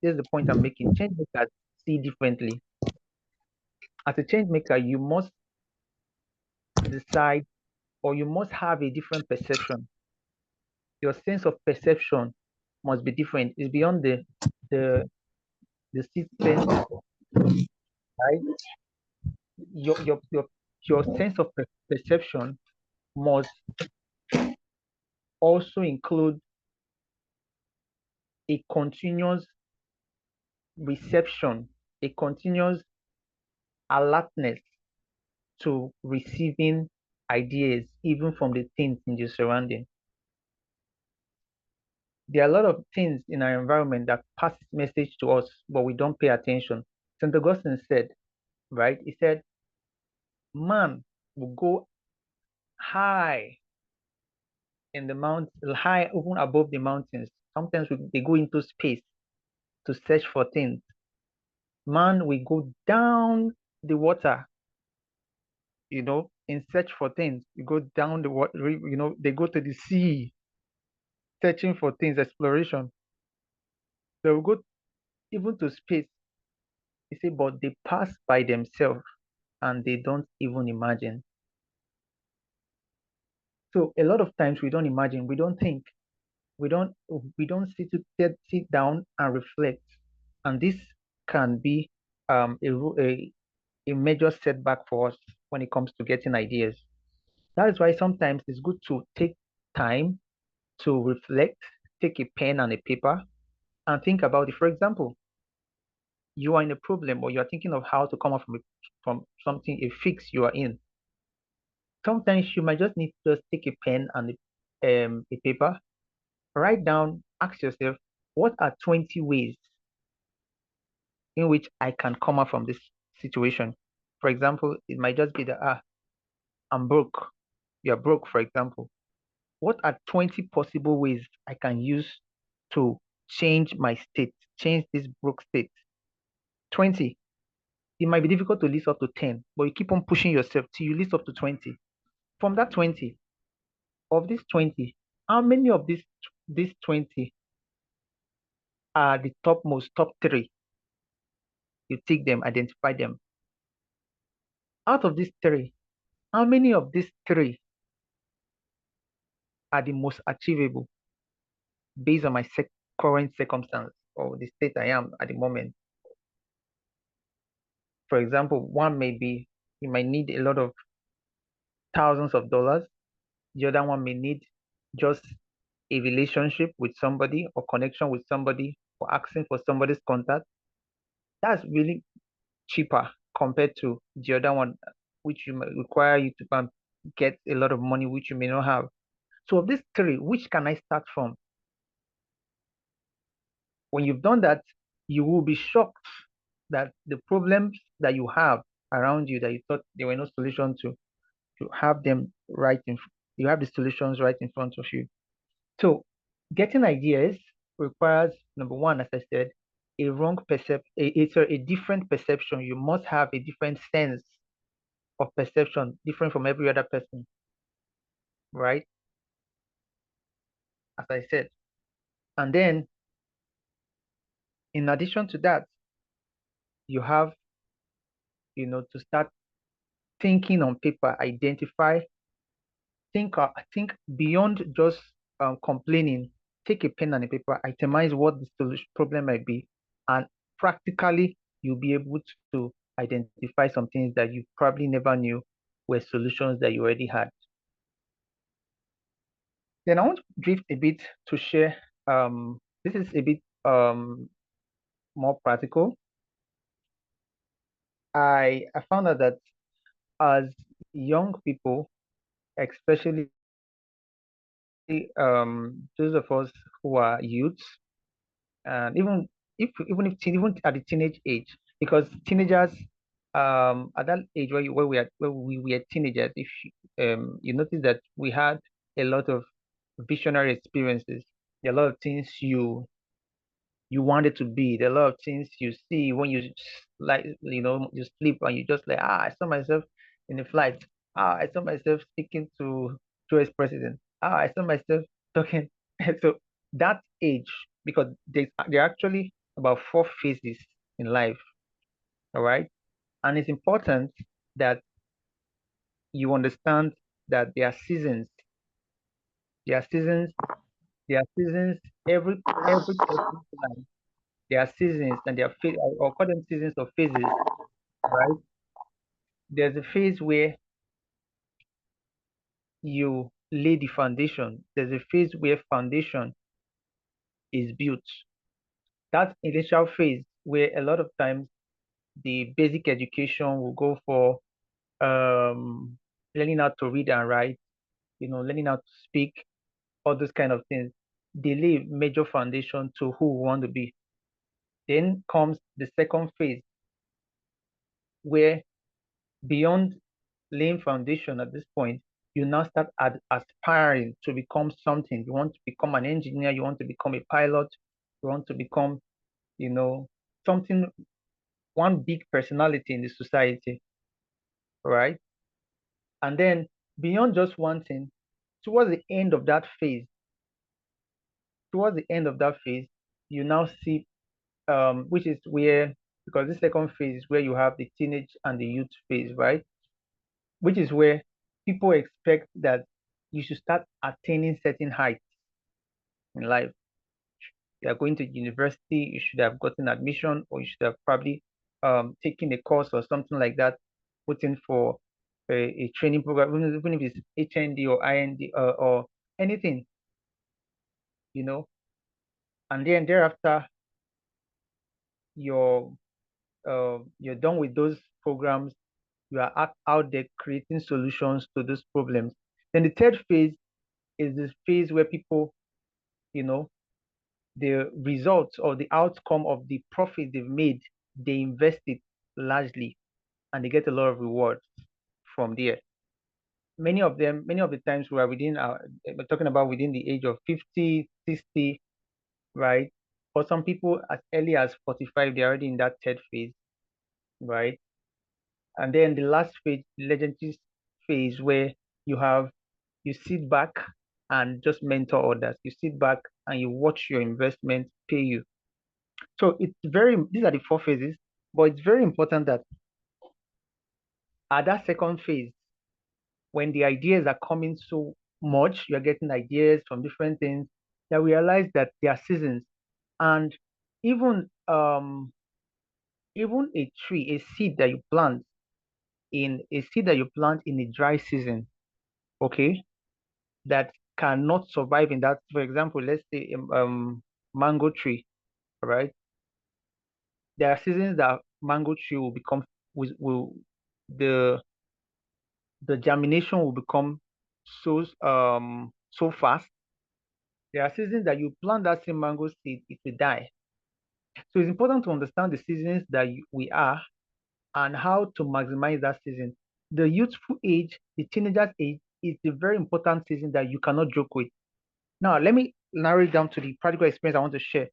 [SPEAKER 21] this is the point I'm making. Change makers see differently. As a change maker, you must decide, or you must have a different perception. Your sense of perception must be different. It's beyond the sixth sense, right? Your sense of perception must also include a continuous reception, a continuous alertness to receiving ideas, even from the things in your surrounding. There are a lot of things in our environment that pass message to us, but we don't pay attention. St. Augustine said, right? He said, man will go high in the mount, high even above the mountains. Sometimes they go into space to search for things. Man will go down the water, in search for things. You go down the water, they go to the sea searching for things, exploration. They will go even to space. He said, but they pass by themselves and they don't even imagine. So a lot of times we don't imagine, we don't think, we don't sit down and reflect, and this can be a major setback for us when it comes to getting ideas. That is why sometimes it's good to take time to reflect, take a pen and a paper, and think about it. For example, you are in a problem, or you are thinking of how to come up from something, a fix you are in. Sometimes you might just need to just take a pen and a paper, write down, ask yourself, what are 20 ways in which I can come out from this situation? For example, it might just be that, I'm broke. You're broke, for example. What are 20 possible ways I can use to change my state, change this broke state? 20. It might be difficult to list up to 10, but you keep on pushing yourself till you list up to 20. From that 20, of these 20, how many of these 20 are the top 3? You take them, identify them. Out of these 3, how many of these 3 are the most achievable based on my current circumstance or the state I am at the moment? For example, one may be you might need a lot of thousands of dollars. The other one may need just a relationship with somebody or connection with somebody or asking for somebody's contact. That's really cheaper compared to the other one, which you might require you to get a lot of money, which you may not have. So of these 3, which can I start from? When you've done that, you will be shocked that the problems that you have around you that you thought there were no solution to, you have them you have the solutions right in front of you. So getting ideas requires, number one, as I said, a different perception. You must have a different sense of perception, different from every other person, right? As I said. And then, in addition to that, you have, to start thinking on paper, identify, think beyond just complaining. Take a pen and a paper, itemize what the solution problem might be, and practically you'll be able to identify some things that you probably never knew were solutions that you already had. Then I want to drift a bit to share. This is a bit more practical. I found out that as young people, especially those of us who are youths, and even at the teenage age, because teenagers at that age where we were teenagers, if you notice that we had a lot of visionary experiences, a lot of things you wanted to be. There are a lot of things you see when you you sleep and you just like, I saw myself in a flight. I saw myself speaking to US president. I saw myself talking. So that age, because there are actually about 4 phases in life, all right? And it's important that you understand that there are seasons. There are seasons. There are seasons. Every person's life. There are seasons and there are or call them seasons or phases, right? There's a phase where you lay the foundation. There's a phase where foundation is built. That initial phase where a lot of times the basic education will go for learning how to read and write, learning how to speak, all those kind of things. They lay major foundation to who we want to be. Then comes the second phase where beyond laying foundation at this point, you now start aspiring to become something. You want to become an engineer, you want to become a pilot, you want to become, something, one big personality in the society, right? And then beyond just one thing, towards the end of that phase, you now see, which is where, because the second phase is where you have the teenage and the youth phase, right? Which is where people expect that you should start attaining certain heights in life. You are going to university, you should have gotten admission, or you should have probably taken a course or something like that, put in for a training program, even if it's HND or IND or anything, and then thereafter you're done with those programs, you are out there creating solutions to those problems. Then the third phase is this phase where people, the results or the outcome of the profit they've made, they invest it largely and they get a lot of rewards from there. Many of the times we are we're talking about within the age of 50, 60, right? For some people as early as 45, they're already in that third phase, right? And then the last phase, the legendary phase, where you sit back and just mentor others. You sit back and you watch your investment pay you. So these are the 4 phases, but it's very important that at that second phase, when the ideas are coming so much, you're getting ideas from different things, you realize that there are seasons. And even a tree, a seed that you plant in a dry season, okay, that cannot survive in that. For example, let's say mango tree, right? There are seasons that mango tree will become will the germination will become so fast. There are seasons that you plant that same mango seed, it will die. So it's important to understand the seasons that we are and how to maximize that season. The youthful age, the teenager's age, is a very important season that you cannot joke with. Now, let me narrow it down to the practical experience I want to share.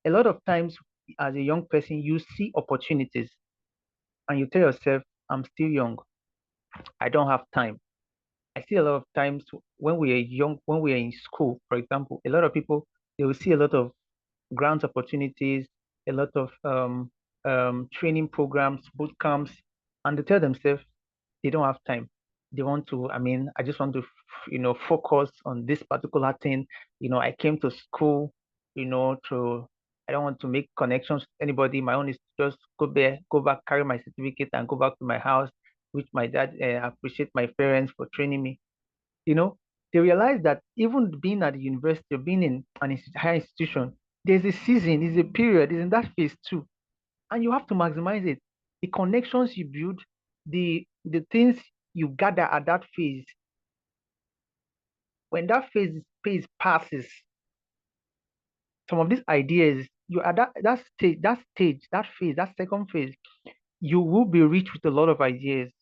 [SPEAKER 21] A lot of times, as a young person, you see opportunities and you tell yourself, I'm still young. I don't have time. I see a lot of times when we are young, when we are in school, for example, a lot of people, they will see a lot of grant opportunities, a lot of training programs, boot camps, and they tell themselves they don't have time. They want to, I just want to, focus on this particular thing. I came to school, I don't want to make connections with anybody. My own is to just go there, go back, carry my certificate, and go back to my house, which my dad appreciate my parents for training me. They realize that even being at the university or being in an higher institution, there's a season, there's a period, is in that phase too. And you have to maximize it. The connections you build, the things you gather at that phase, when that phase passes, some of these ideas, you at that stage, that phase, that second phase, you will be rich with a lot of ideas.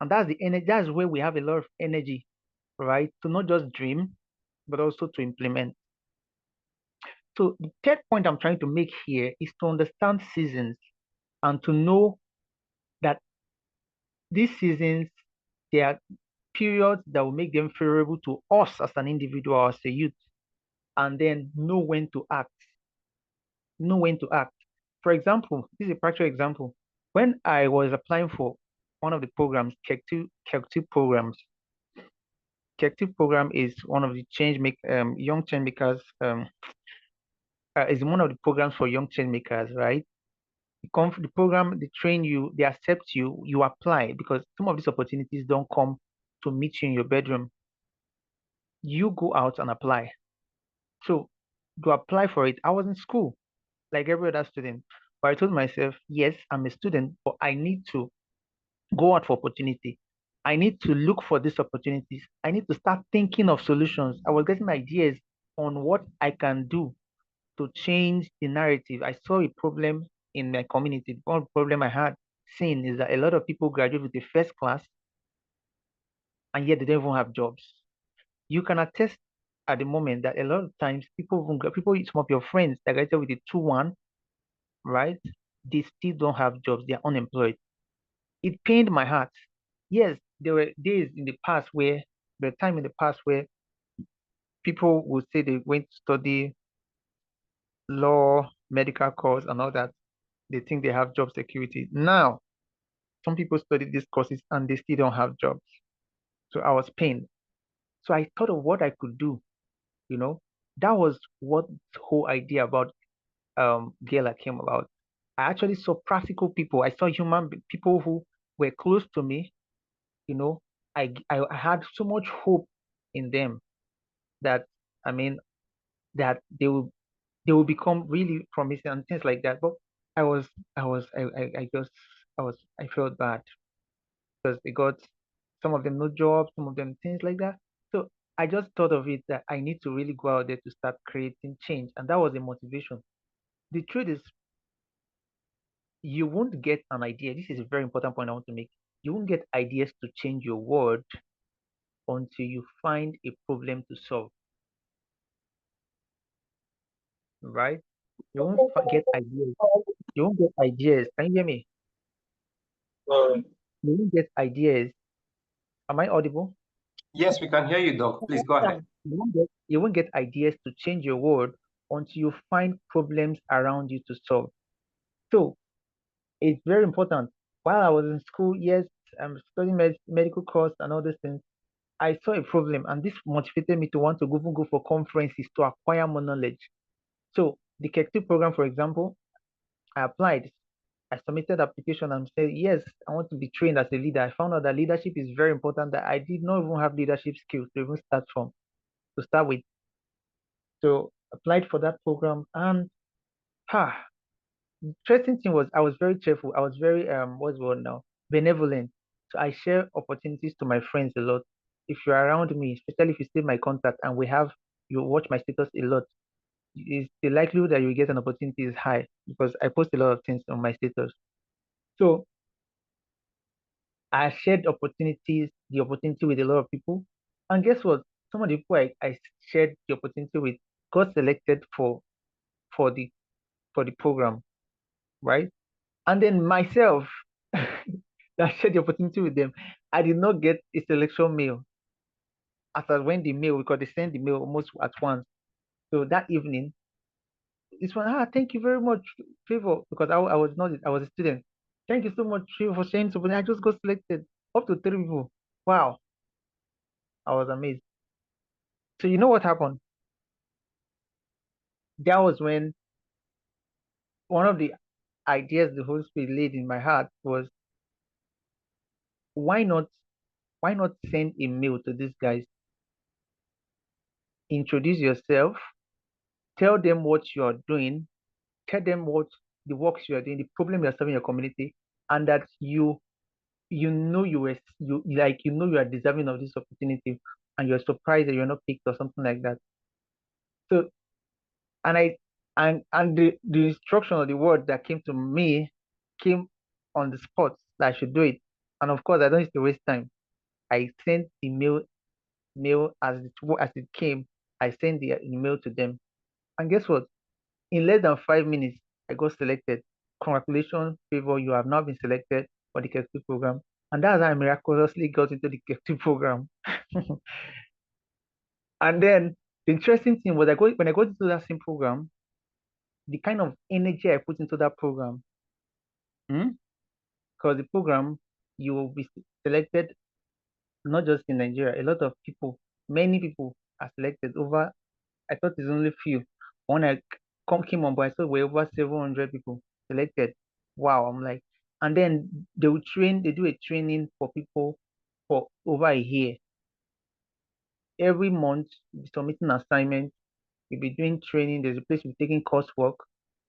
[SPEAKER 21] And that's the energy, that's where we have a lot of energy, right? To not just dream, but also to implement. So the third point I'm trying to make here is to understand seasons and to know that these seasons, they are periods that will make them favorable to us as an individual, as a youth, and then know when to act. Know when to act. For example, this is a practical example. When I was applying for one of the programs, KEC2 programs, KEC2 program is one of the young change makers, is one of the programs for young change makers, right? The program, they train you, they accept you, you apply, because some of these opportunities don't come to meet you in your bedroom. You go out and apply. So to apply for it, I was in school like every other student, but I told myself, yes, I'm a student, but I need to go out for opportunity. I need to look for these opportunities. I need to start thinking of solutions. I was getting ideas on what I can do to change the narrative. I saw a problem in my community. One problem I had seen is that a lot of people graduate with the first class and yet they don't even have jobs. You can attest at the moment that a lot of times some of your friends that graduated with the 2-1, right? They still don't have jobs. They're unemployed. It pained my heart. Yes, there were days in the past where, the time in the past where people would say they went to study law, medical course, and all that. They think they have job security. Now, some people study these courses and they still don't have jobs. So I was pained. So I thought of what I could do. That was what the whole idea about Gala came about. I actually saw practical people. I saw people who were close to me. I had so much hope in them that I mean that they will become really promising and things like that. But I just I felt bad because they got some of them no jobs, some of them things like that. So I just thought of it that I need to really go out there to start creating change, and that was the motivation. The truth is, you won't get an idea. This is a very important point I want to make. You won't get ideas to change your world until you find a problem to solve, right? You won't get ideas. You won't get ideas. Can you hear me? You won't get ideas. Am I audible?
[SPEAKER 20] Yes, we can hear you, Doc. Please go ahead.
[SPEAKER 21] You won't get ideas to change your world until you find problems around you to solve. So it's very important. While I was in school, yes, I'm studying medical course and all these things. I saw a problem, and this motivated me to want to go for conferences to acquire more knowledge. So the KEC2 program, for example, I applied. I submitted application and said, yes, I want to be trained as a leader. I found out that leadership is very important, that I did not even have leadership skills to even start with. So applied for that program, and interesting thing was I was very cheerful. I was very what's the word now? Benevolent. So I share opportunities to my friends a lot. If you're around me, especially if you see my contact and you watch my status a lot, is the likelihood that you get an opportunity is high because I post a lot of things on my status. So I shared the opportunity with a lot of people. And guess what? Some of the people I shared the opportunity with got selected for the program, right? And then myself, I shared the opportunity with them. I did not get a selection mail. As I went the mail, because they sent the mail almost at once. So that evening, this one, thank you very much, Favor, because I was not, I was a student. Thank you so much, Favor, for sharing something. I just got selected up to 3 people. Wow, I was amazed. So you know what happened? That was when one of the ideas the Holy Spirit laid in my heart was, why not, why not send a mail to these guys, introduce yourself, tell them what you are doing, tell them what the works you are doing, the problem you are solving in your community, and that you know you are deserving of this opportunity, and you're surprised that you're not picked or something like that. So and I and the instruction or the word that came to me came on the spot that I should do it. And of course I don't need to waste time. I sent the mail as it came. I sent the email to them. And guess what? In less than 5 minutes, I got selected. Congratulations, Favor, you have now been selected for the KEF2 program. And that's how I miraculously got into the KEF2 program. And then the interesting thing was when I got into that same program, the kind of energy I put into that program, because the program, you will be selected not just in Nigeria, a lot of people, many people are selected over, I thought it's only few. When I came on board, I saw we're over 700 people selected. Wow, I'm like, and then they do a training for people for over a year. Every month, submitting assignments, you'll be doing training, there's a place you'll be taking coursework.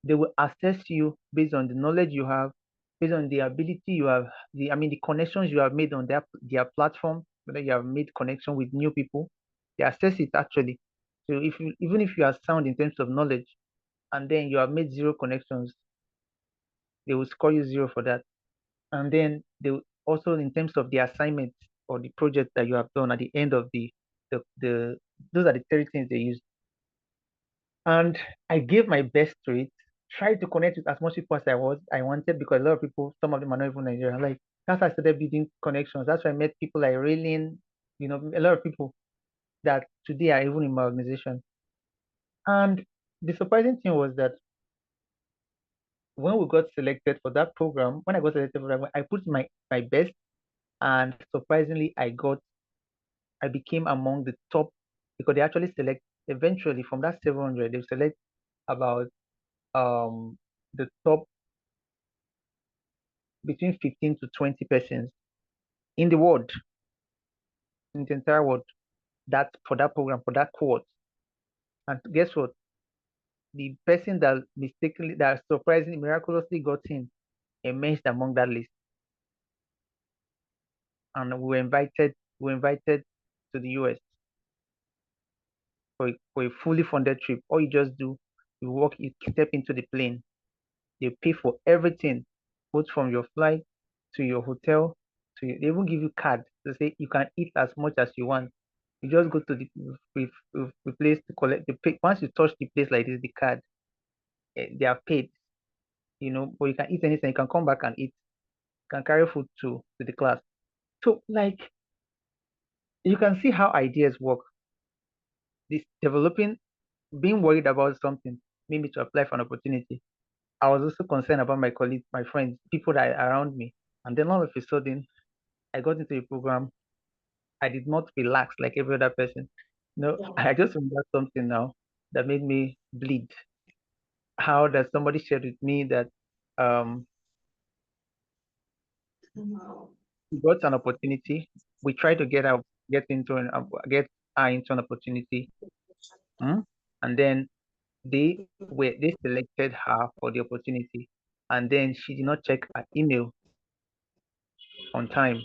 [SPEAKER 21] They will assess you based on the knowledge you have, based on the ability you have, the connections you have made on their platform, whether you have made connection with new people. They assess it actually. So even if you are sound in terms of knowledge and then you have made zero connections, they will score you zero for that. And then they will also, in terms of the assignment or the project that you have done at the end of the those are the 3 things they use. And I gave my best to it, tried to connect with as much people as I wanted, because a lot of people, some of them are not even Nigerian. Like, that's how I started building connections. That's why I met people like Raylene, a lot of people that today are even in my organization. And the surprising thing was that when we got selected for that program, when I got selected for that, I put my best, and surprisingly, I became among the top, because they actually select, eventually from that 700, they select about the top between 15 to 20 persons in the world, in the entire world, that for that program, for that cohort. And guess what? The person that surprisingly, miraculously got in, emerged among that list. And we were invited to the US for a fully funded trip. All you just do, you step into the plane. They pay for everything, both from your flight to your hotel, they even give you card to say you can eat as much as you want. You just go to the place to collect the pay. Once you touch the place like this, the card, they are paid, but you can eat anything. You can come back and eat. You can carry food to the class. So, like, you can see how ideas work. This developing, being worried about something made me to apply for an opportunity. I was also concerned about my colleagues, my friends, people that are around me. And then all of a sudden, I got into a program. I did not relax like every other person. No, I just remember something now that made me bleed. How that somebody shared with me that um we got an opportunity. We tried to get her into an opportunity. And then they selected her for the opportunity. And then she did not check her email on time.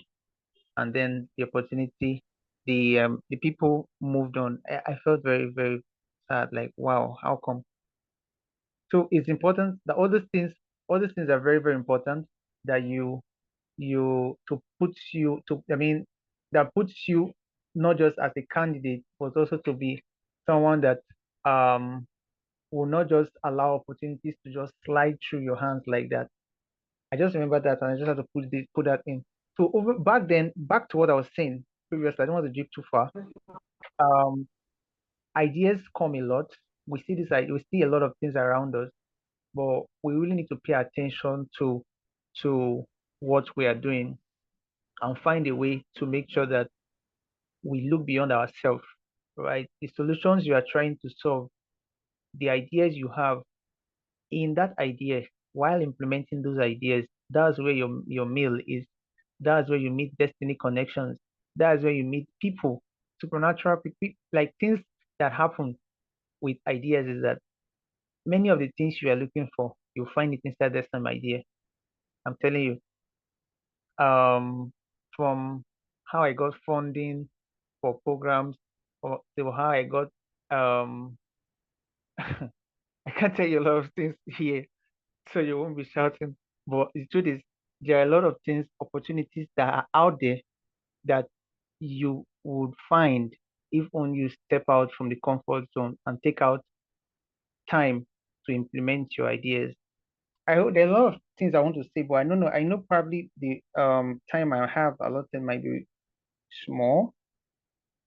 [SPEAKER 21] And then the opportunity, the people moved on. I felt very, very sad, like, wow, how come? So it's important that all these things are very, very important, that that puts you not just as a candidate, but also to be someone that will not just allow opportunities to just slide through your hands like that. I just remember that, and I just have to put that in. So over back then, back to what I was saying previously, I don't want to drift too far. Ideas come a lot. We see this, we see a lot of things around us, but we really need to pay attention to what we are doing and find a way to make sure that we look beyond ourselves, right? The solutions you are trying to solve, the ideas you have in that idea, while implementing those ideas, that's where your meal is. That's where you meet destiny connections. That's where you meet people, supernatural people, like things that happen with ideas is that many of the things you are looking for, you'll find it inside the same idea. I'm telling you, from how I got funding for programs, or to how I got, I can't tell you a lot of things here, so you won't be shouting. But the truth is, there are a lot of things, opportunities that are out there that you would find if only you step out from the comfort zone and take out time to implement your ideas. I hope there are a lot of things I want to say, but I don't know. I know probably the time I have allotted might be small.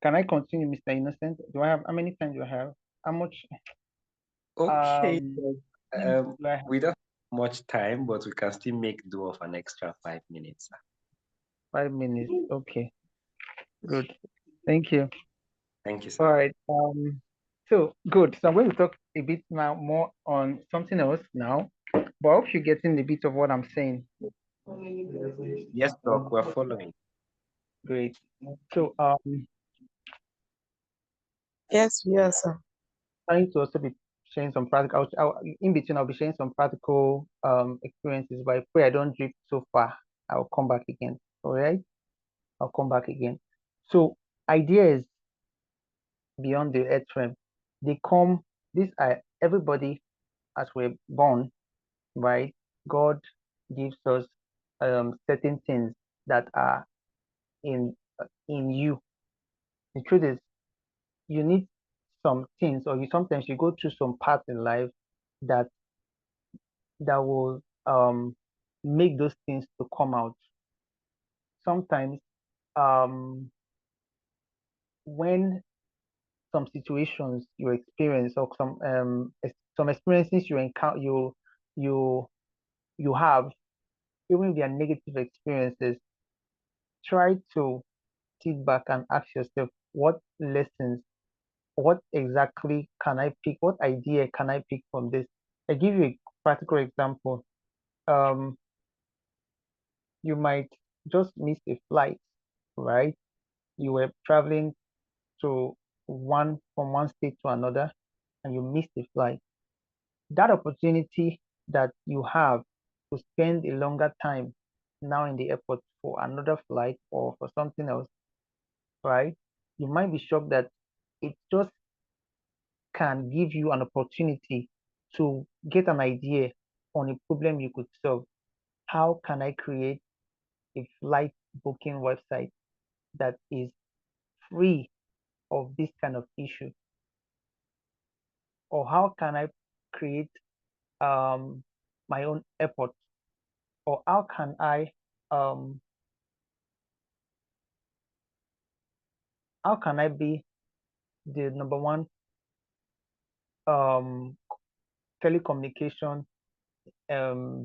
[SPEAKER 21] Can I continue, Mr. Innocent? Do I have how many time do I have? How much
[SPEAKER 1] Okay,
[SPEAKER 21] do I have?
[SPEAKER 1] we don't have much time, but we can still make do of an extra 5 minutes.
[SPEAKER 21] 5 minutes. Okay, good. Thank you.
[SPEAKER 1] Thank you,
[SPEAKER 21] All
[SPEAKER 1] sir.
[SPEAKER 21] right. So good. So I'm going to talk a bit now more on something else now, but I hope you're getting a bit of what I'm saying.
[SPEAKER 1] Yes, doc, we're following.
[SPEAKER 21] Great. So
[SPEAKER 8] Yes, yes, sir.
[SPEAKER 21] trying to also be sharing some practical. In between, I'll be sharing some practical experiences. But I pray I don't drift so far. I'll come back again. All right. I'll come back again. So ideas beyond the earth realm, they come. These are everybody as we're born, right? God gives us certain things that are in you. The truth is, you need some things, or you sometimes you go through some paths in life that will make those things to come out. Sometimes when some situations you experience or some experiences you encounter you have, even if they are negative experiences, try to sit back and ask yourself what lessons, what exactly can I pick, what idea can I pick from this? I give you a practical example. You might just miss a flight, right? You were traveling to from one state to another and you missed the flight. That opportunity that you have to spend a longer time now in the airport for another flight or for something else, right? You might be shocked that it just can give you an opportunity to get an idea on a problem you could solve. How can I create a flight booking website that is free of this kind of issue? Or how can I create my own airport? Or how can I be the number one um, telecommunication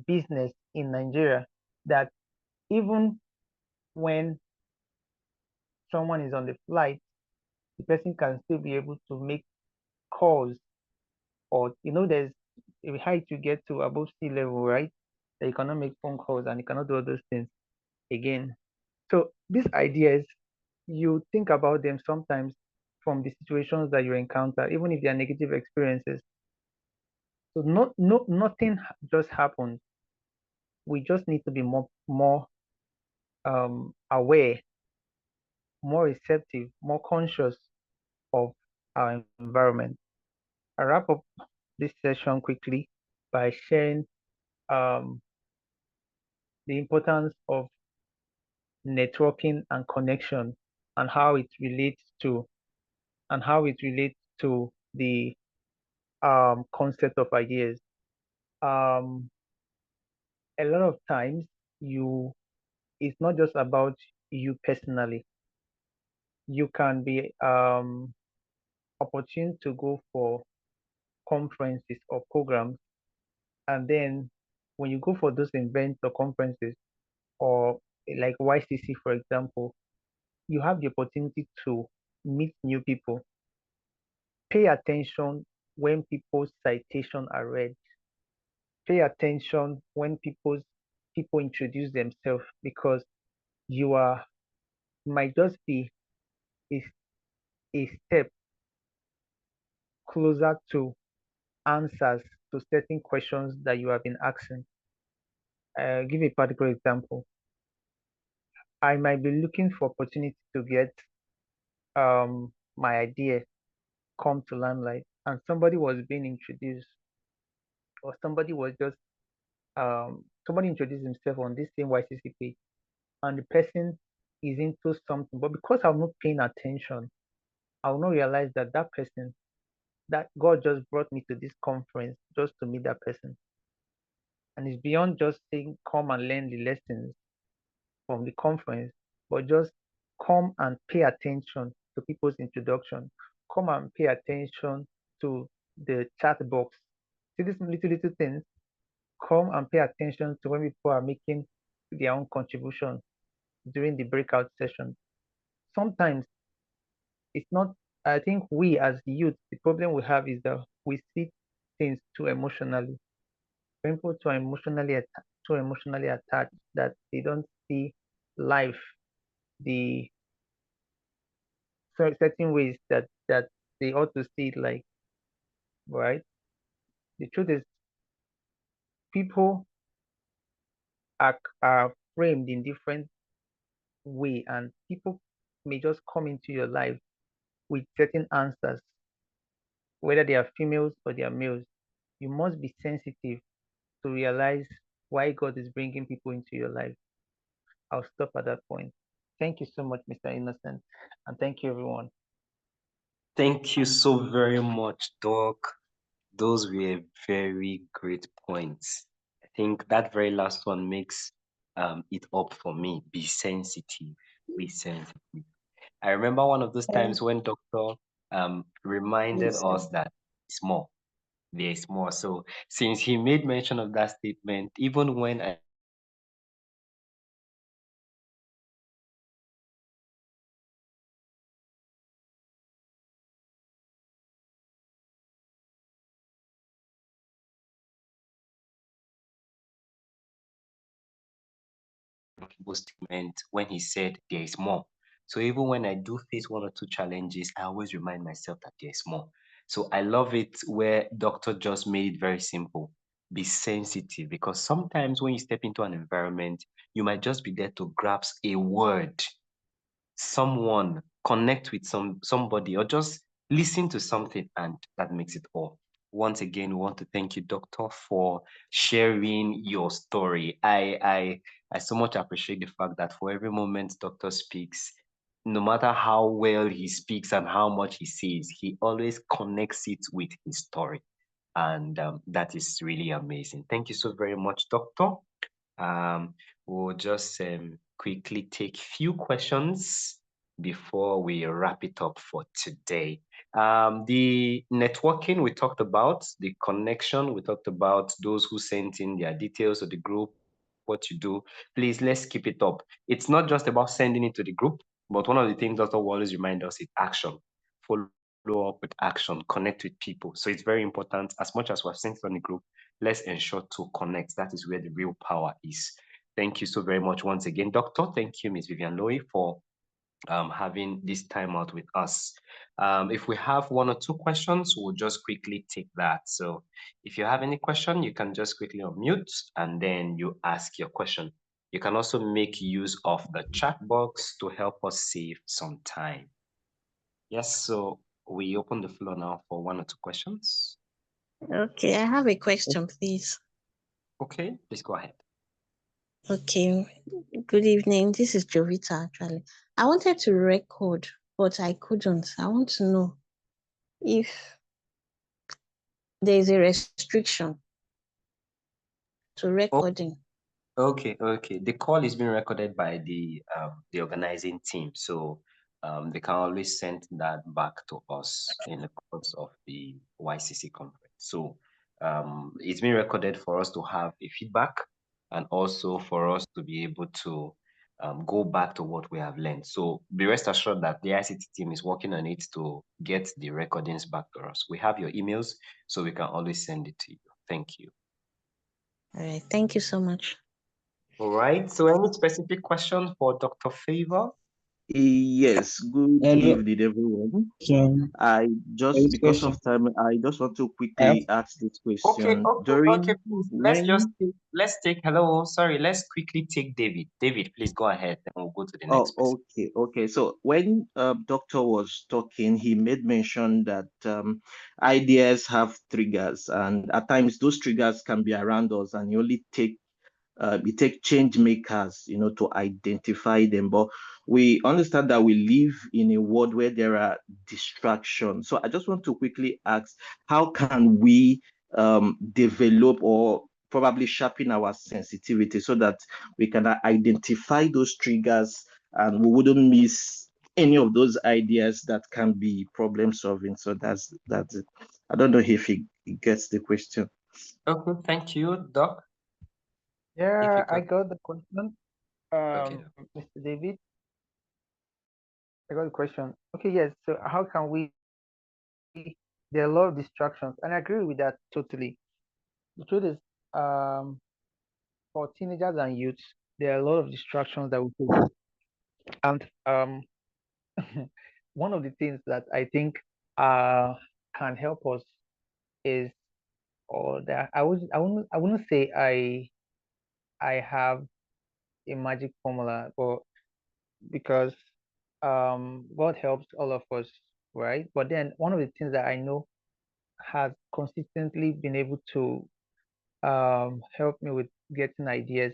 [SPEAKER 21] business in Nigeria that even when someone is on the flight, the person can still be able to make calls, or there's a height you get to above sea level, right? That you cannot make phone calls and you cannot do all those things again. So these ideas, you think about them sometimes from the situations that you encounter, even if they are negative experiences. So nothing just happens. We just need to be more aware, more receptive, more conscious of our environment. I wrap up this session quickly by sharing um, the importance of networking and connection and how it relates to the concept of ideas. A lot of times you it's not just about you personally. You can be opportune to go for conferences or programs, and then when you go for those events or conferences, or like YCC, for example, you have the opportunity to meet new people. Pay attention when people's citations are read. Pay attention when people introduce themselves, because you might just be a, a step closer to answers to certain questions that you have been asking. Give a particular example. I might be looking for opportunity to get my idea come to limelight, and somebody was being introduced, or somebody introduced himself on this same YCC page, and the person is into something, but because I'm not paying attention, I will not realize that that person, that God just brought me to this conference just to meet that person. And it's beyond just saying, come and learn the lessons from the conference, but just come and pay attention to people's introduction. Come and pay attention to the chat box. See these little things. Come and pay attention to when people are making their own contribution during the breakout session. Sometimes it's not, I think we as youth, the problem we have is that we see things too emotionally. People too emotionally attached, that they don't see life the certain ways that they ought to see it, like, right? The truth is, people are framed in different way, and people may just come into your life with certain answers, whether they are females or they are males. You must be sensitive to realize why God is bringing people into your life. I'll stop at that point. Thank you so much, Mr. Innocent, and thank you, everyone.
[SPEAKER 1] Thank you so very much, Doc. Those were very great points. I think that very last one makes it up for me. Be sensitive. Be sensitive. I remember one of those times when Doctor reminded us that it's more. There's more. So since he made mention of that statement, even when I people's statement when he said there is more. So even when I do face one or two challenges, I always remind myself that there's more. So I love it where Doctor just made it very simple. Be sensitive, because sometimes when you step into an environment, you might just be there to grasp a word, someone, connect with somebody, or just listen to something, and that makes it all. Once again, we want to thank you, Doctor, for sharing your story. I so much appreciate the fact that for every moment Doctor speaks, no matter how well he speaks and how much he says, he always connects it with his story. And that is really amazing. Thank you so very much, Doctor. We'll just quickly take few questions before we wrap it up for today. The networking we talked about, the connection we talked about, those who sent in their details of the group, what you do, please let's keep it up. It's not just about sending it to the group, but one of the things Dr. Wallace remind us is action. Follow up with action, connect with people. So it's very important. As much as we've sent it on the group, let's ensure to connect. That is where the real power is. Thank you so very much once again, Doctor. Thank you, Ms. Vivian Loy, for having this time out with us. If we have one or two questions, we'll just quickly take that. So if you have any question, you can just quickly unmute and then you ask your question. You can also make use of the chat box to help us save some time. Yes, so we open the floor now for one or two questions.
[SPEAKER 6] Okay, I have a question, please.
[SPEAKER 1] Okay, please go ahead.
[SPEAKER 6] Okay, good evening. This is Jovita, actually. I wanted to record, but I couldn't. I want to know if there's a restriction to recording.
[SPEAKER 20] Okay, okay. The call is being recorded by the organizing team, so they can always send that back to us in the course of the YCC conference. So it's been recorded for us to have a feedback and also for us to be able to go back to what we have learned. So be rest assured that the ICT team is working on it to get the recordings back to us. We have your emails, so we can always send it to you. Thank you.
[SPEAKER 6] All right. Thank you so much.
[SPEAKER 20] All right. So any specific question for Dr. Favor?
[SPEAKER 2] Yes, good
[SPEAKER 18] Hello.
[SPEAKER 2] evening, everyone.
[SPEAKER 18] There is
[SPEAKER 2] Because
[SPEAKER 18] question.
[SPEAKER 2] of time, I just want to
[SPEAKER 18] I have
[SPEAKER 2] quickly ask this
[SPEAKER 20] Okay,
[SPEAKER 2] question.
[SPEAKER 20] okay, please.
[SPEAKER 2] When,
[SPEAKER 20] Let's take hello. Sorry, let's quickly take David. David, please go ahead. Then we'll go to the next person.
[SPEAKER 2] okay. So when doctor was talking, he made mention that ideas have triggers, and at times those triggers can be around us, and you only take we take change makers, to identify them. But we understand that we live in a world where there are distractions. So I just want to quickly ask, how can we develop or probably sharpen our sensitivity so that we can identify those triggers and we wouldn't miss any of those ideas that can be problem solving? So that's it. I don't know if he gets the question.
[SPEAKER 20] Okay, thank you, Doc.
[SPEAKER 21] Yeah, I
[SPEAKER 20] got
[SPEAKER 21] got the question.
[SPEAKER 20] okay.
[SPEAKER 21] Mr. David, I got the question. Okay, yes. So how can we? There are a lot of distractions, and I agree with that totally. The truth is, for teenagers and youths, there are a lot of distractions that we face, and one of the things that I think can help us is, or that I wouldn't say I have a magic formula, but because God helps all of us, right? But then one of the things that I know has consistently been able to help me with getting ideas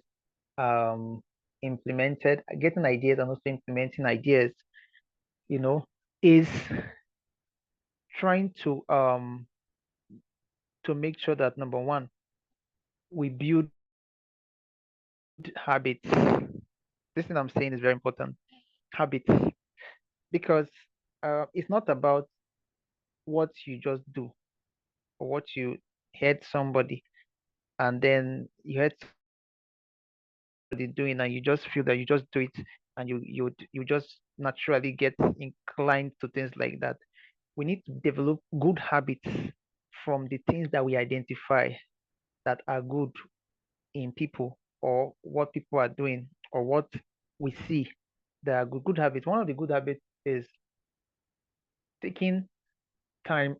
[SPEAKER 21] implemented, getting ideas and also implementing ideas, is trying to make sure that number one, we build habits. This thing I'm saying is very important. Habits, because it's not about what you just do or what you heard somebody and then you heard somebody doing and you just feel that you just do it and you just naturally get inclined to things like that. We need to develop good habits from the things that we identify that are good in people or what people are doing or what we see that are good habits. One of the good habits is taking time,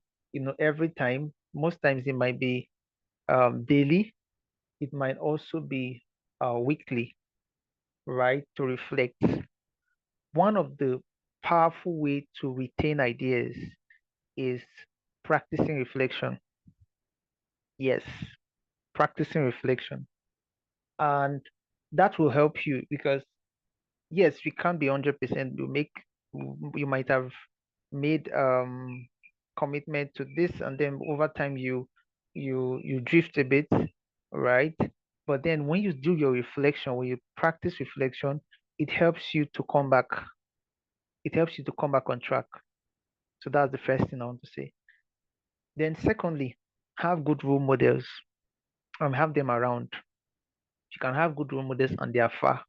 [SPEAKER 21] every time. Most times it might be daily, it might also be weekly, right? To reflect. One of the powerful way to retain ideas is practicing reflection. Yes, practicing reflection. And that will help you because yes, we can't be 100%. You might have made commitment to this and then over time you drift a bit, right? But then when you do your reflection, when you practice reflection, it helps you to come back. It helps you to come back on track. So that's the first thing I want to say. Then secondly, have good role models. Have them around. You can have good role models and they are far.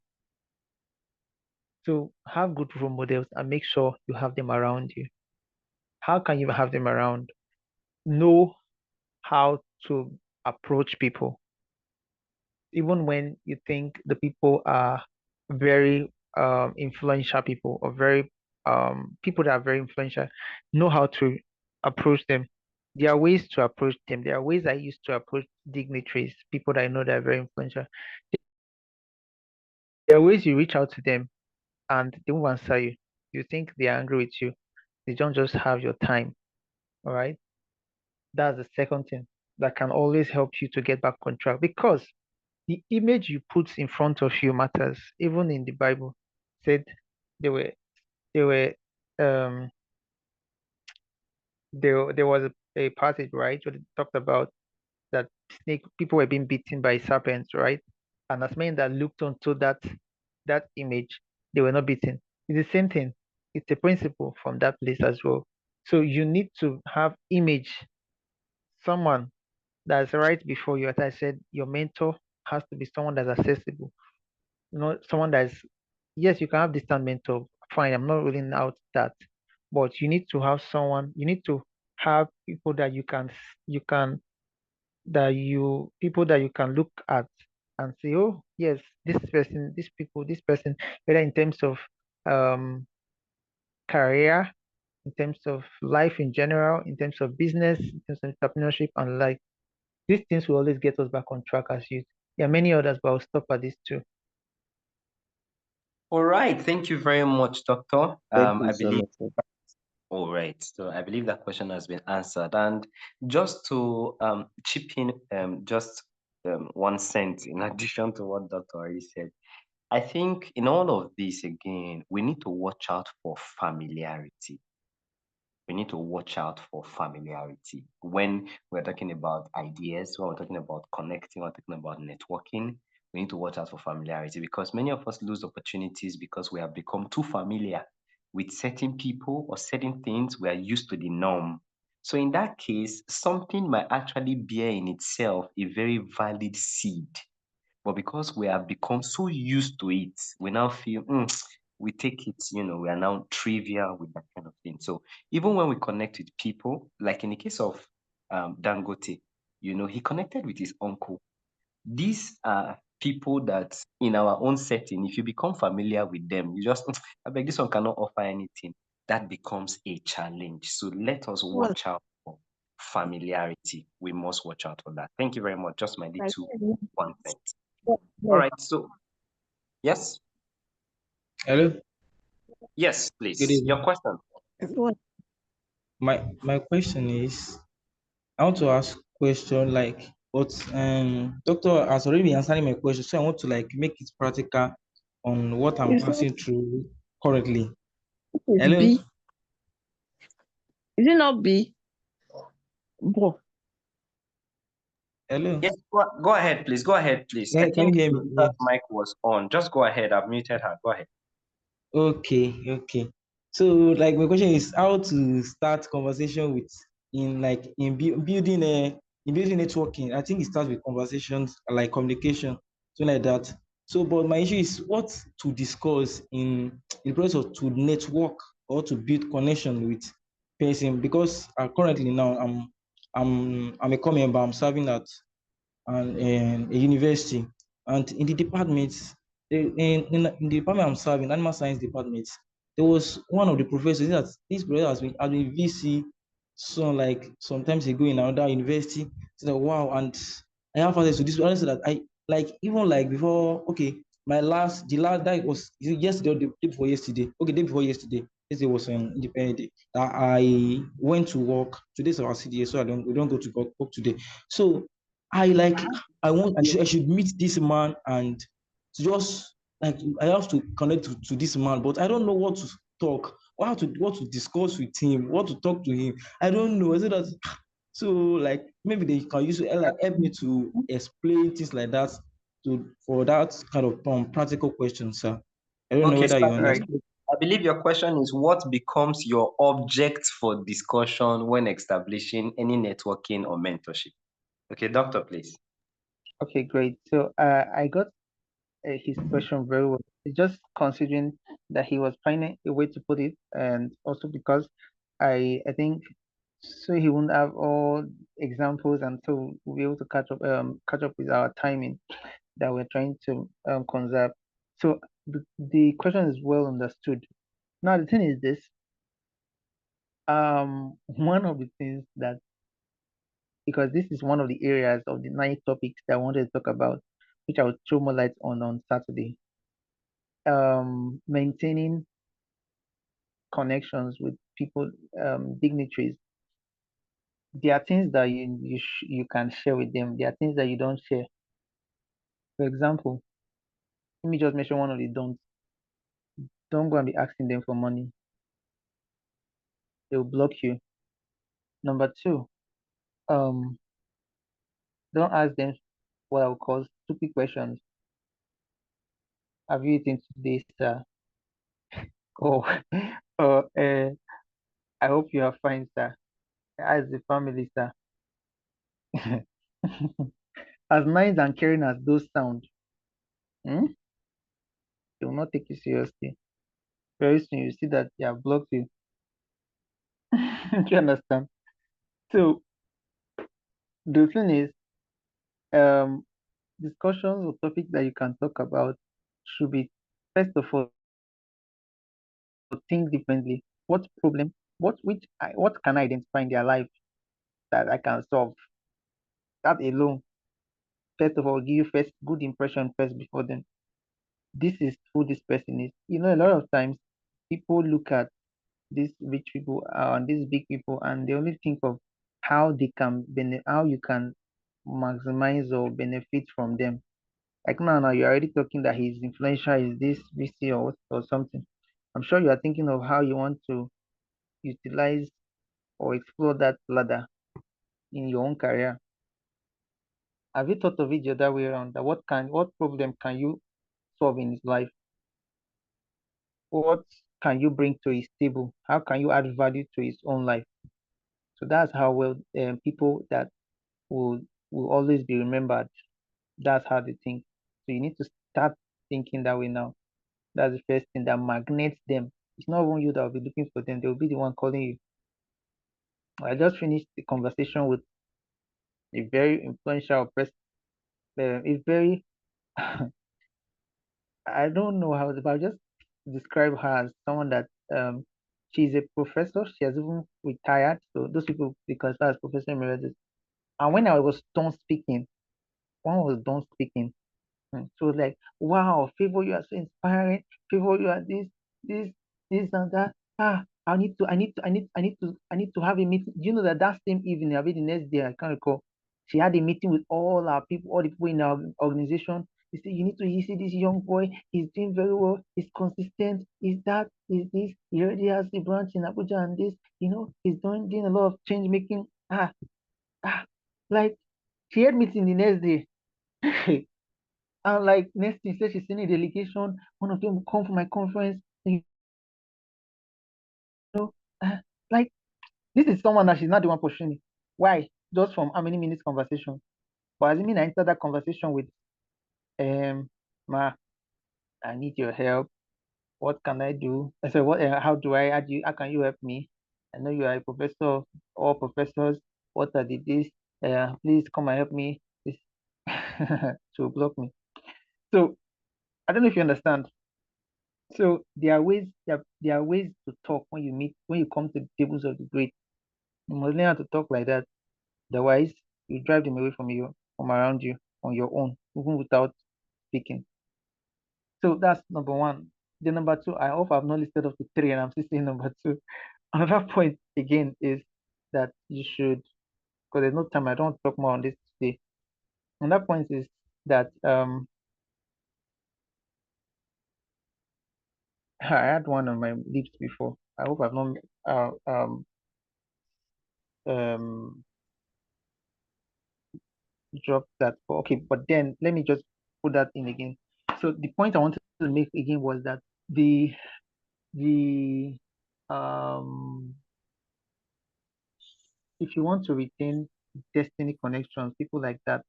[SPEAKER 21] So have good role models and make sure you have them around you. How can you have them around? Know how to approach people, even when you think the people are very influential people or very people that are very influential. Know how to approach them. There are ways to approach them. There are ways I used to approach dignitaries, people that I know that are very influential. There are ways you reach out to them and they won't answer you. You think they are angry with you. They don't just have your time. All right. That's the second thing that can always help you to get back on track because the image you put in front of you matters. Even in the Bible, said they were they were um there was a passage, right, where they talked about that snake people were being bitten by serpents, right? and as many that looked onto that image, they were not beaten. It's the same thing. It's a principle from that place as well. So you need to have image, someone that's right before you. As I said, your mentor has to be someone that's accessible. Someone that's, yes, you can have distant mentor. Fine, I'm not ruling out that, but you need to have someone. You need to have people that you can people that you can look at and say, oh yes, this person, this person, whether in terms of um career, in terms of life in general, in terms of business, in terms of entrepreneurship and life. These things will always get us back on track as youth. There are many others, but I'll stop at these two.
[SPEAKER 20] All right. Thank you very much, Doctor.
[SPEAKER 2] Thank you
[SPEAKER 20] I
[SPEAKER 2] so
[SPEAKER 20] believe.
[SPEAKER 2] much, sir.
[SPEAKER 20] All right. So I believe that question has been answered. And just to chip in just 1 cent in addition to what Doctor already said, I think in all of this, again, we need to watch out for familiarity. We need to watch out for familiarity. When we're talking about ideas, when we're talking about connecting, we're talking about networking, we need to watch out for familiarity because many of us lose opportunities because we have become too familiar with certain people or certain things. We are used to the norm. So in that case, something might actually bear in itself a very valid seed. But because we have become so used to it, we now feel we take it, we are now trivial with that kind of thing. So even when we connect with people, like in the case of Dangote, he connected with his uncle. These are people that in our own setting, if you become familiar with them, you just, I beg, this one cannot offer anything. That becomes a challenge. So let us
[SPEAKER 6] Well,
[SPEAKER 20] watch out for familiarity. We must watch out for that. Thank you very much. Just my
[SPEAKER 6] like,
[SPEAKER 20] little 1 cent. All
[SPEAKER 6] yes,
[SPEAKER 20] right. So, yes,
[SPEAKER 18] Hello,
[SPEAKER 20] yes,
[SPEAKER 18] good
[SPEAKER 20] please. Your
[SPEAKER 18] evening.
[SPEAKER 20] question.
[SPEAKER 6] well,
[SPEAKER 18] My question is, I want to ask question like, but doctor has already been answering my question, so I want to like make it practical on what I'm
[SPEAKER 6] is it,
[SPEAKER 18] passing through currently.
[SPEAKER 6] is
[SPEAKER 18] Hello,
[SPEAKER 6] B? Is it not B? Bo.
[SPEAKER 18] hello.
[SPEAKER 20] Yes, go ahead, please. Go ahead, please. I
[SPEAKER 18] Can you
[SPEAKER 20] think
[SPEAKER 18] hear me?
[SPEAKER 20] Rebecca's
[SPEAKER 18] Yes.
[SPEAKER 20] mic was on. Just go ahead. I've muted her. Go ahead.
[SPEAKER 18] Okay. So like my question is how to start conversation with building networking. I think it starts with conversations like communication, something like that. So but my issue is what to discuss in the process of to network or to build connection with person because currently now I'm a core member, I'm serving at a university. And in the department, in the department I'm serving, animal science department, there was one of the professors that this brother has been VC like sometimes ago in another university. So wow, and I have access to this. I said that I like even like before. Okay, the last that was yesterday or the day before yesterday. Okay, day before yesterday. Yesterday was an independent day. I went to work. Today's our CDA, so we don't go to work today. So I like I should meet this man and just like I have to connect to this man, but I don't know what to talk, what to discuss with him, what to talk to him. I don't know. I said that so like maybe they can use it like help me to explain things like that for that kind of practical question, sir. I don't know
[SPEAKER 20] Okay,
[SPEAKER 18] whether
[SPEAKER 20] so
[SPEAKER 18] you
[SPEAKER 20] I
[SPEAKER 18] understand.
[SPEAKER 20] I believe your question is what becomes your object for discussion when establishing any networking or mentorship. Okay, doctor, please.
[SPEAKER 21] Okay, great. So I got his question very well. It's just considering that he was finding a way to put it, and also because I think so he won't have all examples, and so we'll be able to catch up with our timing that we're trying to conserve. So the question is well understood. Now the thing is this: one of the things that, because this is one of the areas of the 9 topics that I wanted to talk about, which I will throw more light on Saturday. Maintaining connections with people, dignitaries. There are things that you can share with them. There are things that you don't share. For example, let me just mention one of the don'ts. Don't go and be asking them for money. They will block you. Number two, um, don't ask them what I would call stupid questions. have you eaten today, sir? Oh, oh, I hope you are fine, sir. As the family, sir. As nice and caring as those sound, they will not take you seriously. Very soon you see that they have blocked you. Do you understand? So the thing is, um, discussions or topics that you can talk about should be, first of all, think differently. What problem? What can I identify in their life that I can solve? That alone, first of all, give you first good impression first before then. This is who this person is. You know, a lot of times people look at these rich people and these big people, and they only think of how they can how you can maximize or benefit from them. Like now you're already talking that he's influential, is this VC or something. I'm sure you are thinking of how you want to utilize or explore that ladder in your own career. Have you thought of it the other way around? That what problem can you solve in his life? What can you bring to his table? How can you add value to his own life? So that's how well people that will will always be remembered. That's how they think. So you need to start thinking that way now. That's the first thing that magnets them. It's not even you that will be looking for them. They will be the one calling you. I just finished the conversation with a very influential person. A very I don't know how, but I'll just describe her as someone that she's a professor. She has even retired. So those people because as professor emeritus. And when I was done speaking, one was done speaking. So like, wow, Favor, you are so inspiring. Favor, you are this, this and that. I need to have a meeting. Do you know that that same evening, I mean the next day, I can't recall, she had a meeting with all our people, all the people in our organization. They said, you see this young boy, he's doing very well, he's consistent, he's that, he's this, he already has the branch in Abuja and this, he's doing a lot of change making. Like she had meeting the next day. And like next thing, said she's sending a delegation. One of them will come for my conference. And, like this is someone that she's not the one pushing me. Why? Just from how many minutes conversation? But as I mean, I entered that conversation with, ma, I need your help. What can I do? I said, what? How do I? How can you help me? I know you are a professor of all professors. What are the this? Please come and help me. This to block me. So I don't know if you understand. So there are ways to talk when you come to the tables of the great. You must learn how to talk like that. Otherwise, you drive them away from around you on your own, even without speaking. So that's number one. The number two, I hope I've not listed up to three and I'm still saying number two. Another point again is that you should, because there's no time, I don't talk more on this today. Another point is that I had one on my lips before. I hope I've not um drop that. Okay, but then let me just put that in again. So the point I wanted to make again was that the if you want to retain destiny connections, people like that,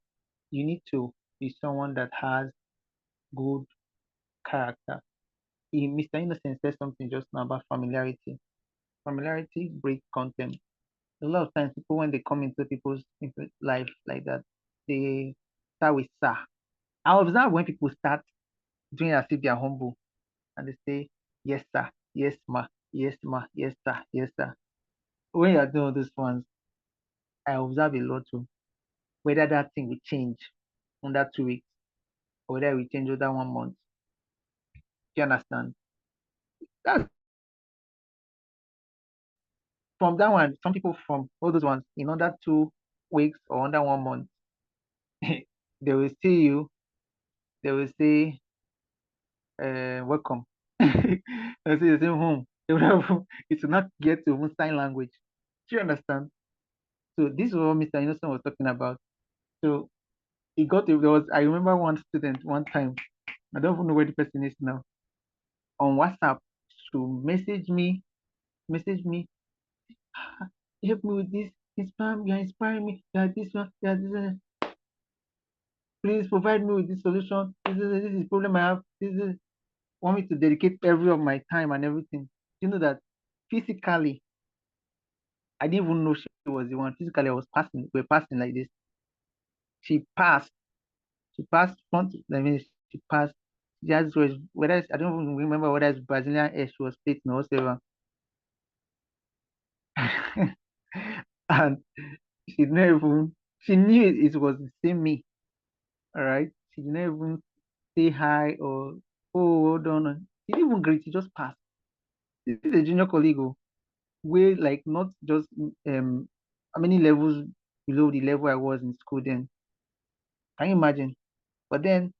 [SPEAKER 21] you need to be someone that has good character. Mr. Innocent said something just now about familiarity. Familiarity breeds contempt. A lot of times people when they come into life like that, they start with sir. I observe when people start doing as if they are humble and they say, yes, sir, yes, ma, yes, ma, yes, sir, yes, sir. When you are doing all these ones, I observe a lot too. Whether that thing will change under 2 weeks or whether it will change under 1 month. Do you understand? That's from that one, some people from all those ones in under 2 weeks or under 1 month, they will see you, they will say, welcome. They say the same home. It will not get to even sign language. Do you understand? So this is what Mr. Innocent was talking about. So he got there was I remember one student one time I don't even know where the person is now. On WhatsApp to message me, help me with this. You're inspiring me. You're this one. You're this one. Please provide me with this solution. This is the problem I have. This is want me to dedicate every of my time and everything. You know that physically, I didn't even know she was the one. Physically, I was passing. We're passing like this. She passed. She passed front. I mean, she passed. Just was whether I don't even remember whether it's Brazilian air she was taking or whatever. And she never even she knew it was the same me. All right. She didn't even say hi or oh hold on. She didn't even greet, she just passed. This is a junior colleague where like not just how many levels below the level I was in school then. Can you imagine? But then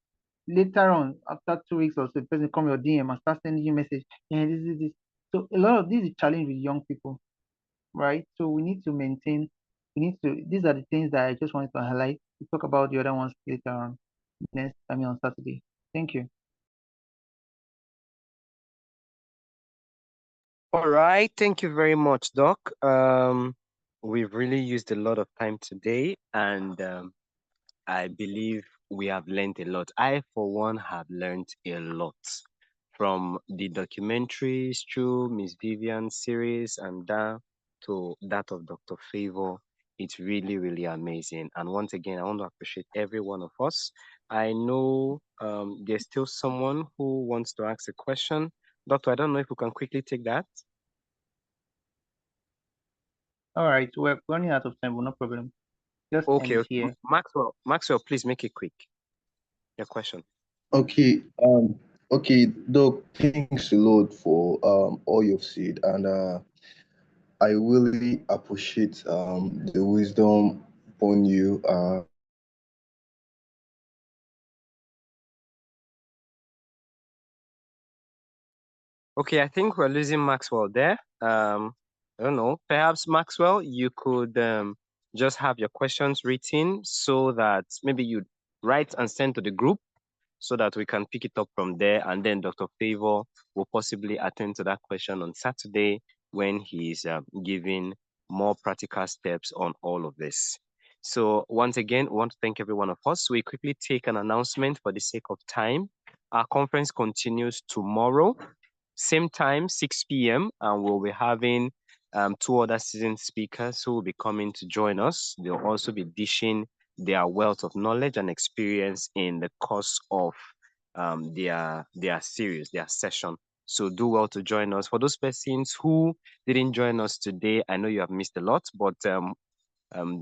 [SPEAKER 21] later on, after 2 weeks or so, the person come your DM and start sending you message. Yeah, this is this. So a lot of this is a challenge with young people, right? So we need to maintain. We need to. These are the things that I just wanted to highlight. We talk about the other ones later on next. I mean on Saturday. Thank you.
[SPEAKER 1] All right, thank you very much, Doc. We've really used a lot of time today, and I believe we have learned a lot. I, for one, have learned a lot from the documentaries through Miss Vivian's series and down to that of Dr. Favor. It's really, really amazing. And once again, I want to appreciate every one of us. I know there's still someone who wants to ask a question. Doctor, I don't know if we can quickly take that.
[SPEAKER 21] All right, we're running out of time, but no problem. Just end
[SPEAKER 1] Okay,
[SPEAKER 21] it
[SPEAKER 1] okay.
[SPEAKER 21] here.
[SPEAKER 1] Maxwell, please make it quick. Your question.
[SPEAKER 3] Okay, Doc, thanks a lot for all you've said, and I really appreciate the wisdom upon you.
[SPEAKER 1] Okay, I think we're losing Maxwell there. I don't know. Perhaps Maxwell, you could just have your questions written so that maybe you write and send to the group so that we can pick it up from there. And then Dr. Favor will possibly attend to that question on Saturday when he's giving more practical steps on all of this. So once again, we want to thank every one of us. We quickly take an announcement for the sake of time. Our conference continues tomorrow, same time, 6 p.m., and we'll be having two other seasoned speakers who will be coming to join us. They'll also be dishing their wealth of knowledge and experience in the course of their series, their session. So do well to join us. For those persons who didn't join us today, I know you have missed a lot, but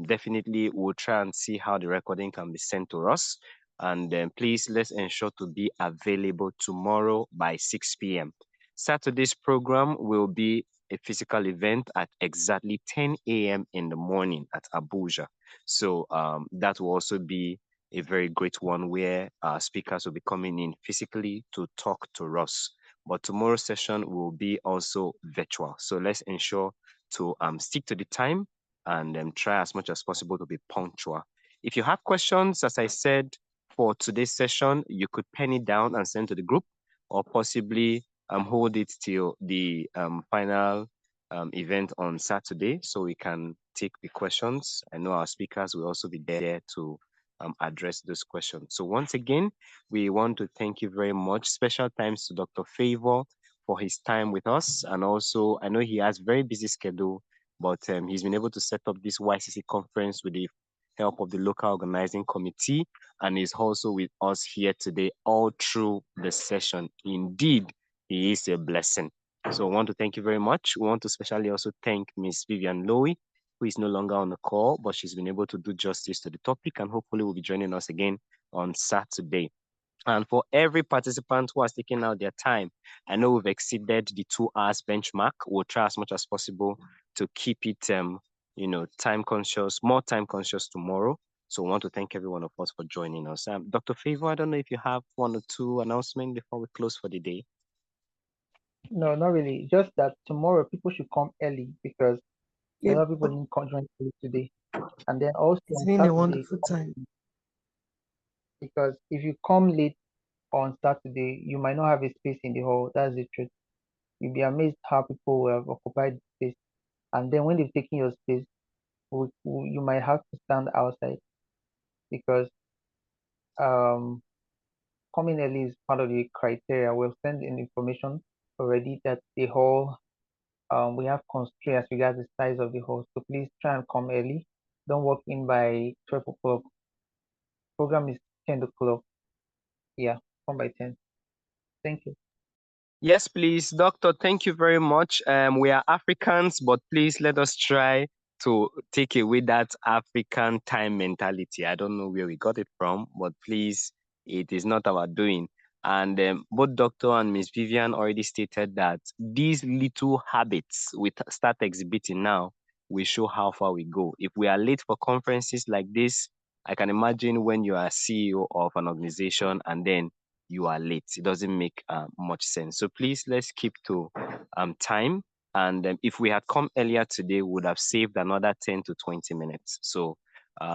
[SPEAKER 1] definitely we'll try and see how the recording can be sent to us. And please let's ensure to be available tomorrow by 6 p.m. Saturday's program will be a physical event at exactly 10 a.m. in the morning at Abuja. So that will also be a very great one where our speakers will be coming in physically to talk to us. But tomorrow's session will be also virtual. So let's ensure to stick to the time and try as much as possible to be punctual. If you have questions, as I said, for today's session, you could pen it down and send to the group, or possibly hold it till the final event on Saturday so we can take the questions. I know our speakers will also be there to address those questions. So once again, we want to thank you very much. Special thanks to Dr. Favor for his time with us. And also, I know he has very busy schedule, but he's been able to set up this YCC conference with the help of the local organizing committee, and is also with us here today all through the session. Indeed, he is a blessing. So I want to thank you very much. We want to especially also thank Miss Vivian Lowy, who is no longer on the call, but she's been able to do justice to the topic and hopefully will be joining us again on Saturday. And for every participant who has taken out their time, I know we've exceeded the 2 hours benchmark. We'll try as much as possible to keep it, time conscious, more time conscious tomorrow. So I want to thank every one of us for joining us. Dr. Favor, I don't know if you have 1 or 2 announcements before we close for the day.
[SPEAKER 21] No, not really. Just that tomorrow people should come early because a
[SPEAKER 8] Yeah,
[SPEAKER 21] lot of people didn't come join today. And then also
[SPEAKER 8] it's
[SPEAKER 21] on
[SPEAKER 8] been a
[SPEAKER 21] Saturday,
[SPEAKER 8] wonderful time.
[SPEAKER 21] because if you come late, on Saturday, you might not have a space in the hall. That's the truth. You'll be amazed how people will have occupied the space. And then when they've taken your space, you might have to stand outside because um, coming early is part of the criteria. We'll send in information already that the hall, we have constraints as regards the size of the hall. So please try and come early. Don't walk in by 12 o'clock. Program is 10 o'clock. Yeah, come by 10. Thank you.
[SPEAKER 1] Yes, please, Doctor. Thank you very much. We are Africans, but please let us try to take away that African time mentality. I don't know where we got it from, but please, it is not our doing. And both Doctor and Miss Vivian already stated that these little habits we start exhibiting now will show how far we go. If we are late for conferences like this, I can imagine when you are CEO of an organization and then you are late. It doesn't make much sense. So please let's keep to time. And if we had come earlier today, we would have saved another 10 to 20 minutes. So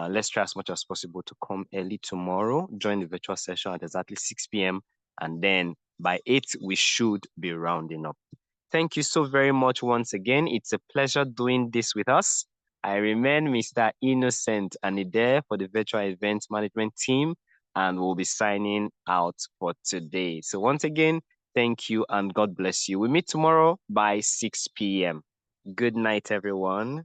[SPEAKER 1] let's try as much as possible to come early tomorrow, join the virtual session at exactly 6 p.m. And then by 8, we should be rounding up. Thank you so very much once again. It's a pleasure doing this with us. I remain Mr. Innocent Anide for the virtual event management team, and we'll be signing out for today. So once again, thank you and God bless you. We meet tomorrow by 6 p.m. Good night, everyone.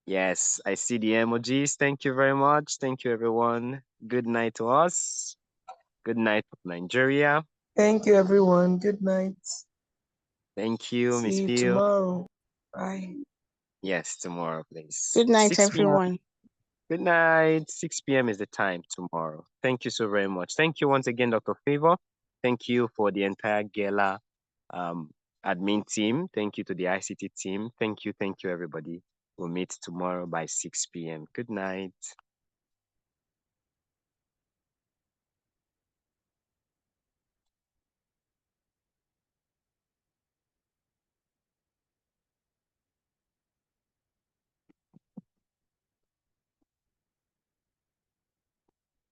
[SPEAKER 1] Yes, I see the emojis. Thank you very much. Thank you, everyone. Good night to us. Good night, Nigeria.
[SPEAKER 8] Thank you, everyone. Good night.
[SPEAKER 1] Thank you, Miss
[SPEAKER 8] See you
[SPEAKER 1] Phil.
[SPEAKER 8] tomorrow. Bye.
[SPEAKER 1] Yes, tomorrow, please.
[SPEAKER 6] Good night,
[SPEAKER 1] 6 p.m.
[SPEAKER 6] everyone.
[SPEAKER 1] Good night. 6 p.m. is the time tomorrow. Thank you so very much. Thank you once again, Dr. Favor. Thank you for the entire Gala um, admin team. Thank you to the ICT team. Thank you, everybody. We'll meet tomorrow by 6 p.m. Good night.